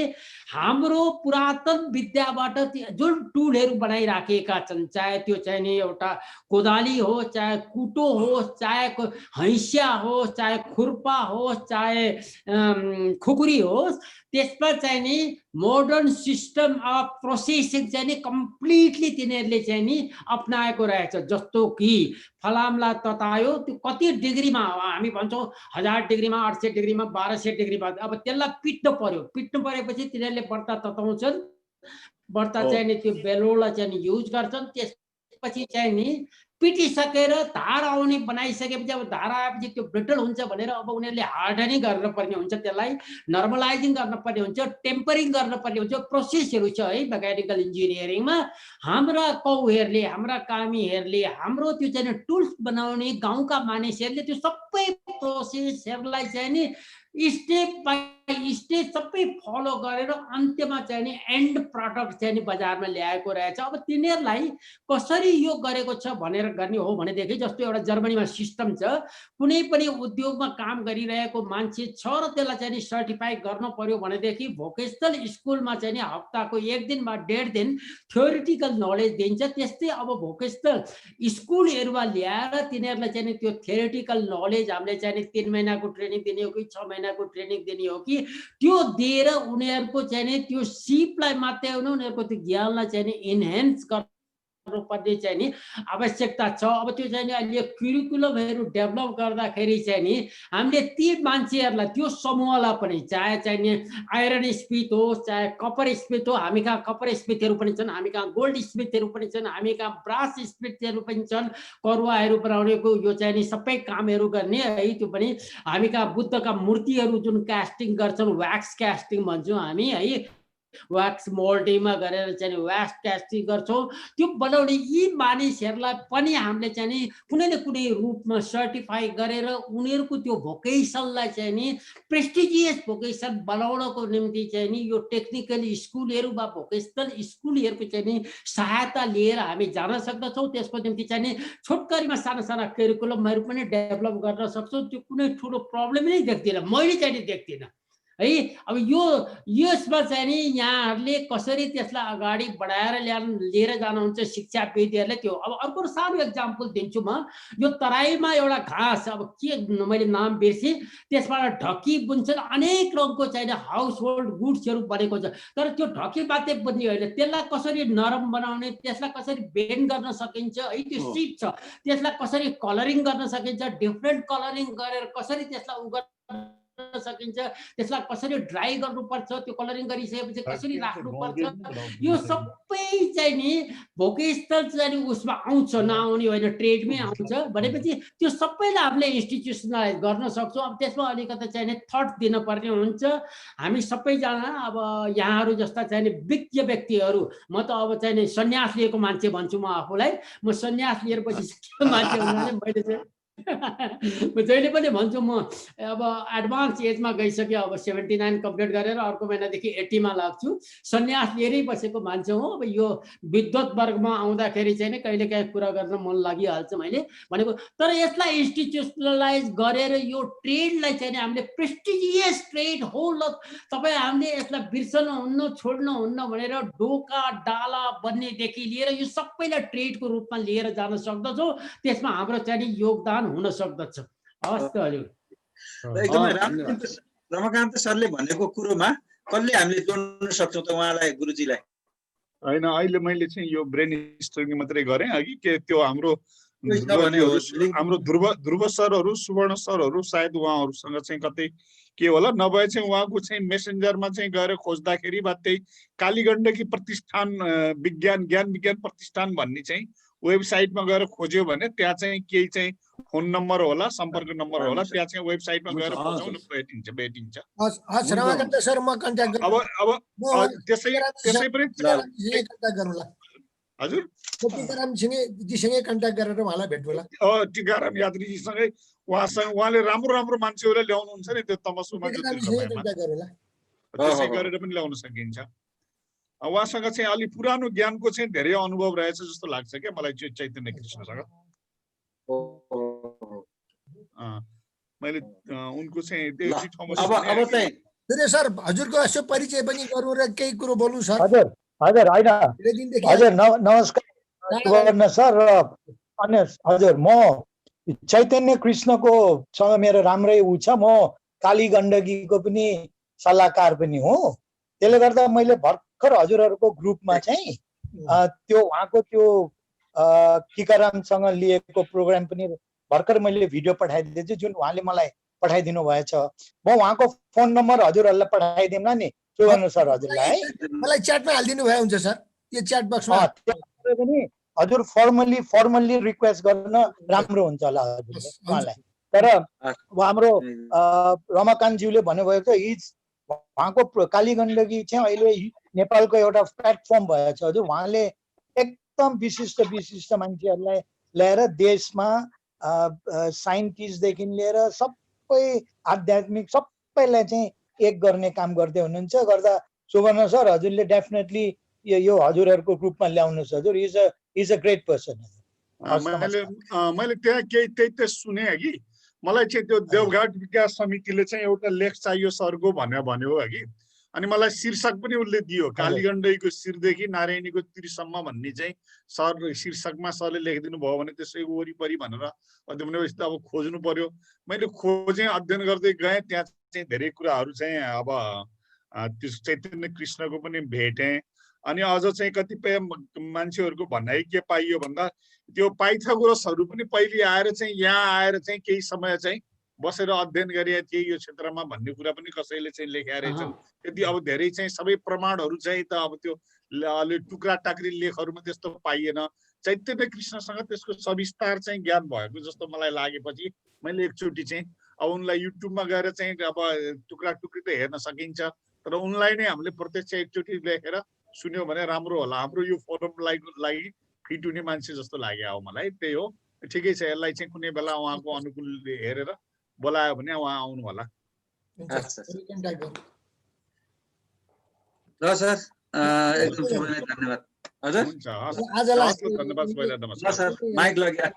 S8: हाम्रो पुरातन विद्याबाट जुन टुलहरू बनाइराखेका छन्, चाहे त्यो चाहिँ नि एउटा कोदाली हो, चाहे कुटो हो, चाहे हैसिया हो, चाहे खुर्पा हो, चाहे खुकुरी होस्, त्यसमा चाहिँ नि मोडर्न सिस्टम अफ प्रोसेसिङ चाहिँ नि कम्प्लिटली तिनीहरूले चाहिँ नि अपनाएको रहेछ। जस्तो कि फलामलाई ततायो, त्यो कति डिग्रीमा, हामी भन्छौँ 1000 डिग्रीमा, 800 डिग्रीमा, 1200 डिग्रीमा, अब त्यसलाई पिट्नु पर्यो। पिट्नु परेपछि तिनीहरूले बर्ता तताउँछन्, बर्ता चाहिँ नि त्यो बेलोडलाई चाहिँ नि युज गर्छन्। त्यसपछि चाहिँ नि पिटिसकेर धार आउने बनाइसकेपछि, अब धार आएपछि त्यो ब्रिटल हुन्छ भनेर अब उनीहरूले हार्डनिङ गर्नुपर्ने हुन्छ, त्यसलाई नर्मलाइजिङ गर्नुपर्ने हुन्छ, टेम्परिङ गर्नुपर्ने हुन्छ। प्रोसेसहरू छ है मेकानिकल इन्जिनियरिङमा। हाम्रा कौहरूले, हाम्रा कामीहरूले, हाम्रो त्यो चाहिँ टुल्स बनाउने गाउँका मानिसहरूले त्यो सबै प्रोसेसहरूलाई चाहिँ नि स्टेप बाई स्टेप सबै फलो गरेर अन्त्यमा चाहिँ नि एन्ड प्रडक्ट चाहिँ नि बजारमा ल्याएको रहेछ। अब तिनीहरूलाई कसरी यो गरेको छ भनेर गर्ने हो भनेदेखि, जस्तो एउटा जर्मनीमा सिस्टम छ, कुनै पनि उद्योगमा काम गरिरहेको मान्छे छ र त्यसलाई चाहिँ नि सर्टिफाई गर्नु पर्यो भनेदेखि भोकेसनल स्कुलमा चाहिँ नि हप्ताको 1 दिन वा 1.5 दिन थ्योरिटिकल नलेज दिन्छ। त्यस्तै अब भोकेसनल स्कुलहरूमा ल्याएर तिनीहरूलाई चाहिँ नि त्यो थ्योरिटिकल नलेज हामीले चाहिँ नि 3 महिनाको ट्रेनिङ दिने हो कि 6 महिनाको ट्रेनिङ दिने हो कि, त्यो दिएर उनीहरूको चाहिँ नि त्यो सिपलाई मात्रै होइन, उनीहरूको त्यो ज्ञानलाई चाहिँ नि इन्हेन्स गर्नुपर्ने चाहिँ नि आवश्यकता छ। अब त्यो चाहिँ नि अहिले क्युरिकुलमहरू डेभलप गर्दाखेरि चाहिँ नि हामीले ती मान्छेहरूलाई, त्यो समूहलाई पनि, चाहे चाहिँ नि आइरन स्मिथ होस्, चाहे कपर स्मिथ हो, हामी कहाँ कपर स्मिथहरू पनि छन्, हामी कहाँ गोल्ड स्मिथहरू पनि छन्, हामी कहाँ ब्रास स्मिथहरू पनि छन्, करुवाहरू बनाउनेको यो चाहिँ नि सबै कामहरू गर्ने है। त्यो पनि हामी कहाँ बुद्धका मूर्तिहरू जुन कास्टिङ गर्छन्, व्याक्स कास्टिङ भन्छौँ हामी है, व्याक्स मोल्डिङमा गरेर चाहिँ व्याक्स कास्टिङ गर्छौँ। त्यो बनाउने यी मानिसहरूलाई पनि हामीले चाहिँ नि कुनै न कुनै रूपमा सर्टिफाई गरेर उनीहरूको त्यो भोकेसनलाई चाहिँ नि प्रेस्टिजियस भोकेसन बनाउनको निम्ति चाहिँ नि यो टेक्निकल स्कुलहरू वा भोकेसनल स्कुलहरूको चाहिँ नि सहायता लिएर हामी जान सक्दछौँ। त्यसको निम्ति चाहिँ नि छोटकरीमा साना साना करिकुलमहरू पनि डेभलप गर्न सक्छौँ। त्यो कुनै ठुलो प्रब्लम नै देख्दिनँ, मैले चाहिँ नि देख्दिनँ है। अब यसमा चाहिँ नि यहाँहरूले कसरी त्यसलाई अगाडि बढाएर लिएर जानुहुन्छ शिक्षाविदहरूले, त्यो अब अर्को सानो एक्जाम्पल दिन्छु म। यो तराईमा एउटा घाँस, अब के मैले नाम बिर्सेँ, त्यसबाट ढकी बुन्छन्, अनेक रङको चाहिँ हाउस होल्ड गुड्सहरू बनेको छ। तर त्यो ढकी मात्रै बुन्ने होइन, त्यसलाई कसरी नरम बनाउने, त्यसलाई कसरी बेन्ड गर्न सकिन्छ है, त्यो सिप छ, त्यसलाई कसरी कलरिङ गर्न सकिन्छ, डिफ्रेन्ट कलरिङ गरेर कसरी त्यसलाई सकिन्छ, त्यसलाई कसरी ड्राई गर्नुपर्छ, त्यो कलरिङ गरिसकेपछि कसरी राख्नुपर्छ, यो सबै चाहिँ नि भोकेसनल चाहिँ नि उसमा आउँछ, नआउने होइन, ट्रेडमै आउँछ भनेपछि त्यो सबैलाई हामीले इन्स्टिट्युसनलाइज गर्न सक्छौँ। अब त्यसमा अलिकति चाहिँ नि थट दिनुपर्ने हुन्छ। हामी सबैजना अब यहाँहरू जस्ता चाहिँ नि विज्ञ व्यक्तिहरू, म त अब चाहिँ नि सन्यास लिएको मान्छे भन्छु म आफूलाई, म सन्यास लिएर बसिसकेको मान्छे हुनाले मैले चाहिँ जहिले पनि भन्छु म अब एडभान्स एजमा गइसकेँ, अब 79 कम्प्लिट गरेर अर्को महिनादेखि 80 मा लाग्छु। सन्यास लिएरै बसेको मान्छे हो। अब यो विद्वत वर्गमा आउँदाखेरि चाहिँ नि कहिलेकाहीँ कुरा गर्न मन लागिहाल्छ मैले भनेको। तर यसलाई इन्स्टिट्युसनलाइज गरेर यो ट्रेडलाई चाहिँ नि हामीले प्रेस्टिजियस ट्रेड हो, ल तपाईँ हामीले यसलाई बिर्सनुहुन्न, छोड्नुहुन्न भनेर ढोका डाला बन्नेदेखि लिएर यो सबैलाई ट्रेडको रूपमा लिएर जान सक्दछौँ। त्यसमा हाम्रो चाहिँ नि योगदान हुन सक्दछ। हस् त हजुर।
S7: एकदमै रमाकान्त सरले भनेको कुरोमा कसले हामीले जोड्न सक्छौँ त उहाँलाई, गुरुजीलाई?
S5: होइन, अहिले मैले चाहिँ यो ब्रेन स्ट्रोमिङ मात्रै गरेँ अघि, के त्यो हाम्रो ध्रुव सरहरू, सुवर्ण सरहरू, सायद उहाँहरूसँग चाहिँ कतै के होला, नभए चाहिँ उहाँको चाहिँ मेसेन्जरमा चाहिँ गएर खोज्दाखेरि वा त्यही कालीगण्डकी प्रतिष्ठान ज्ञान विज्ञान प्रतिष्ठान भन्ने चाहिँ वेबसाइटमा गएर खोज्यो भने त्यहाँ चाहिँ केही चाहिँ फोन नम्बर होला, सम्पर्क नम्बर होला, त्यहाँ चाहिँ वेबसाइटमा गएर खोज्नु भेटिन्छ।
S9: रमाकान्त सर म कन्ट्याक्ट गर्छु।
S5: अब त्यसै पनि हजुर
S9: टीकाराम जीसँगै कन्ट्याक्ट गरेर उहाँलाई भेट्नुला।
S5: टीकाराम यात्रीजीसँगै, उहाँले राम्रो मान्छेहरूलाई ल्याउनुहुन्छ नि, त्यो तमसुमा त्यसै गरेर पनि ल्याउन सकिन्छ। उहाँसँग चाहिँ अलि पुरानो ज्ञानको चाहिँ धेरै अनुभव रहेछ जस्तो लाग्छ क्या मलाई चैतन्य कृष्णसँग। मैले उनको चाहिँ
S9: धेरै सर हजुरको यसो परिचय पनि गरौँ र केही कुरो बोलौँ सर।
S10: हजुर होइन
S9: धेरै दिनदेखि
S10: हजुर नमस्कार सुवर्ण सर र अन्य हजुर म चैतन्य कृष्णको सँग मेरो राम्रै उ छ। म काली गण्डकीको पनि सल्लाहकार पनि हो। त्यसले गर्दा मैले भर्खर हजुरहरूको ग्रुपमा चाहिँ त्यो उहाँको त्यो टिकारामसँग लिएको प्रोग्राम पनि भर्खर मैले भिडियो पठाइदिएछु जुन उहाँले मलाई पठाइदिनु भएछ। म उहाँको फोन नम्बर हजुरहरूलाई पठाइदिउँला नि सुवर्ण सर हजुरलाई है।
S9: मलाई च्याटमा हालिदिनु भए हुन्छ सर, यो च्याट बक्समा
S10: पनि हजुर फर्मल्ली रिक्वेस्ट गर्न राम्रो हुन्छ होला हजुरले उहाँलाई। तर हाम्रो रमाकान्तज्यूले भन्नुभएको छ उहाँको काली गण्डकी चाहिँ अहिले नेपालको एउटा प्लेटफर्म भएछ हजुर। उहाँले एकदम विशिष्ट मान्छेहरूलाई ल्याएर देशमा साइन्टिस्टदेखि लिएर सबै आध्यात्मिक सबैलाई चाहिँ एक गर्ने काम गर्दै हुनुहुन्छ। गर्दा सुवर्ण सर हजुरले डेफिनेटली यो हजुरहरूको ग्रुपमा ल्याउनुहोस् हजुर। Is a great person.
S5: मैले त्यहाँ त्यही सुने कि मलाई चाहिँ त्यो देवघाट विकास समितिले चाहिँ एउटा लेख चाहियो सरको भन्यो कि अनि मलाई शीर्षक पनि उसले दियो कालीगण्डकीको शिरदेखि नारायणीको तिरसम्म भन्ने चाहिँ सर शीर्षकमा सरले लेखिदिनु भयो भने त्यसै वरिपरि भनेर अब खोज्नु पर्यो। मैले खोजेँ अध्ययन गर्दै गएँ त्यहाँ चाहिँ धेरै कुराहरू चाहिँ अब त्यो चैतन्य कृष्णको पनि भेटेँ। अनि अझ चाहिँ कतिपय मान्छेहरूको भनाइ के पाइयो भन्दा त्यो पाइथागोरसहरू पनि पहिले आएर चाहिँ यहाँ आएर चाहिँ केही समय चाहिँ बसेर अध्ययन गरेका थिए यो क्षेत्रमा भन्ने कुरा पनि कसैले चाहिँ लेखेका रहेछन्। यदि अब धेरै चाहिँ सबै प्रमाणहरू चाहिँ त अब त्यो अलि टुक्रा टाक्री लेखहरूमा त्यस्तो पाइएन। चैतन्य कृष्णसँग त्यसको सविस्तार चाहिँ ज्ञान भएको जस्तो मलाई लागेपछि मैले एकचोटि चाहिँ अब उनलाई युट्युबमा गएर चाहिँ अब टुक्रा टुक्री त हेर्न सकिन्छ तर उनलाई नै हामीले प्रत्यक्ष एकचोटि लेखेर सुन्यो भने राम्रो होला। हाम्रो यो फोरमलाई लागि फिट हुने मान्छे जस्तो लाग्यो अब मलाई। त्यही हो, ठिकै छ। यसलाई चाहिँ कुनै बेला उहाँको अनुकूल हेरेर बोलायो भने उहाँ आउनु होला।
S7: ल सर एकदम सबैलाई धन्यवाद हजुर।
S5: हुन्छ, धन्यवाद सबैलाई। नमस्कार
S7: सर माइक लग्यो।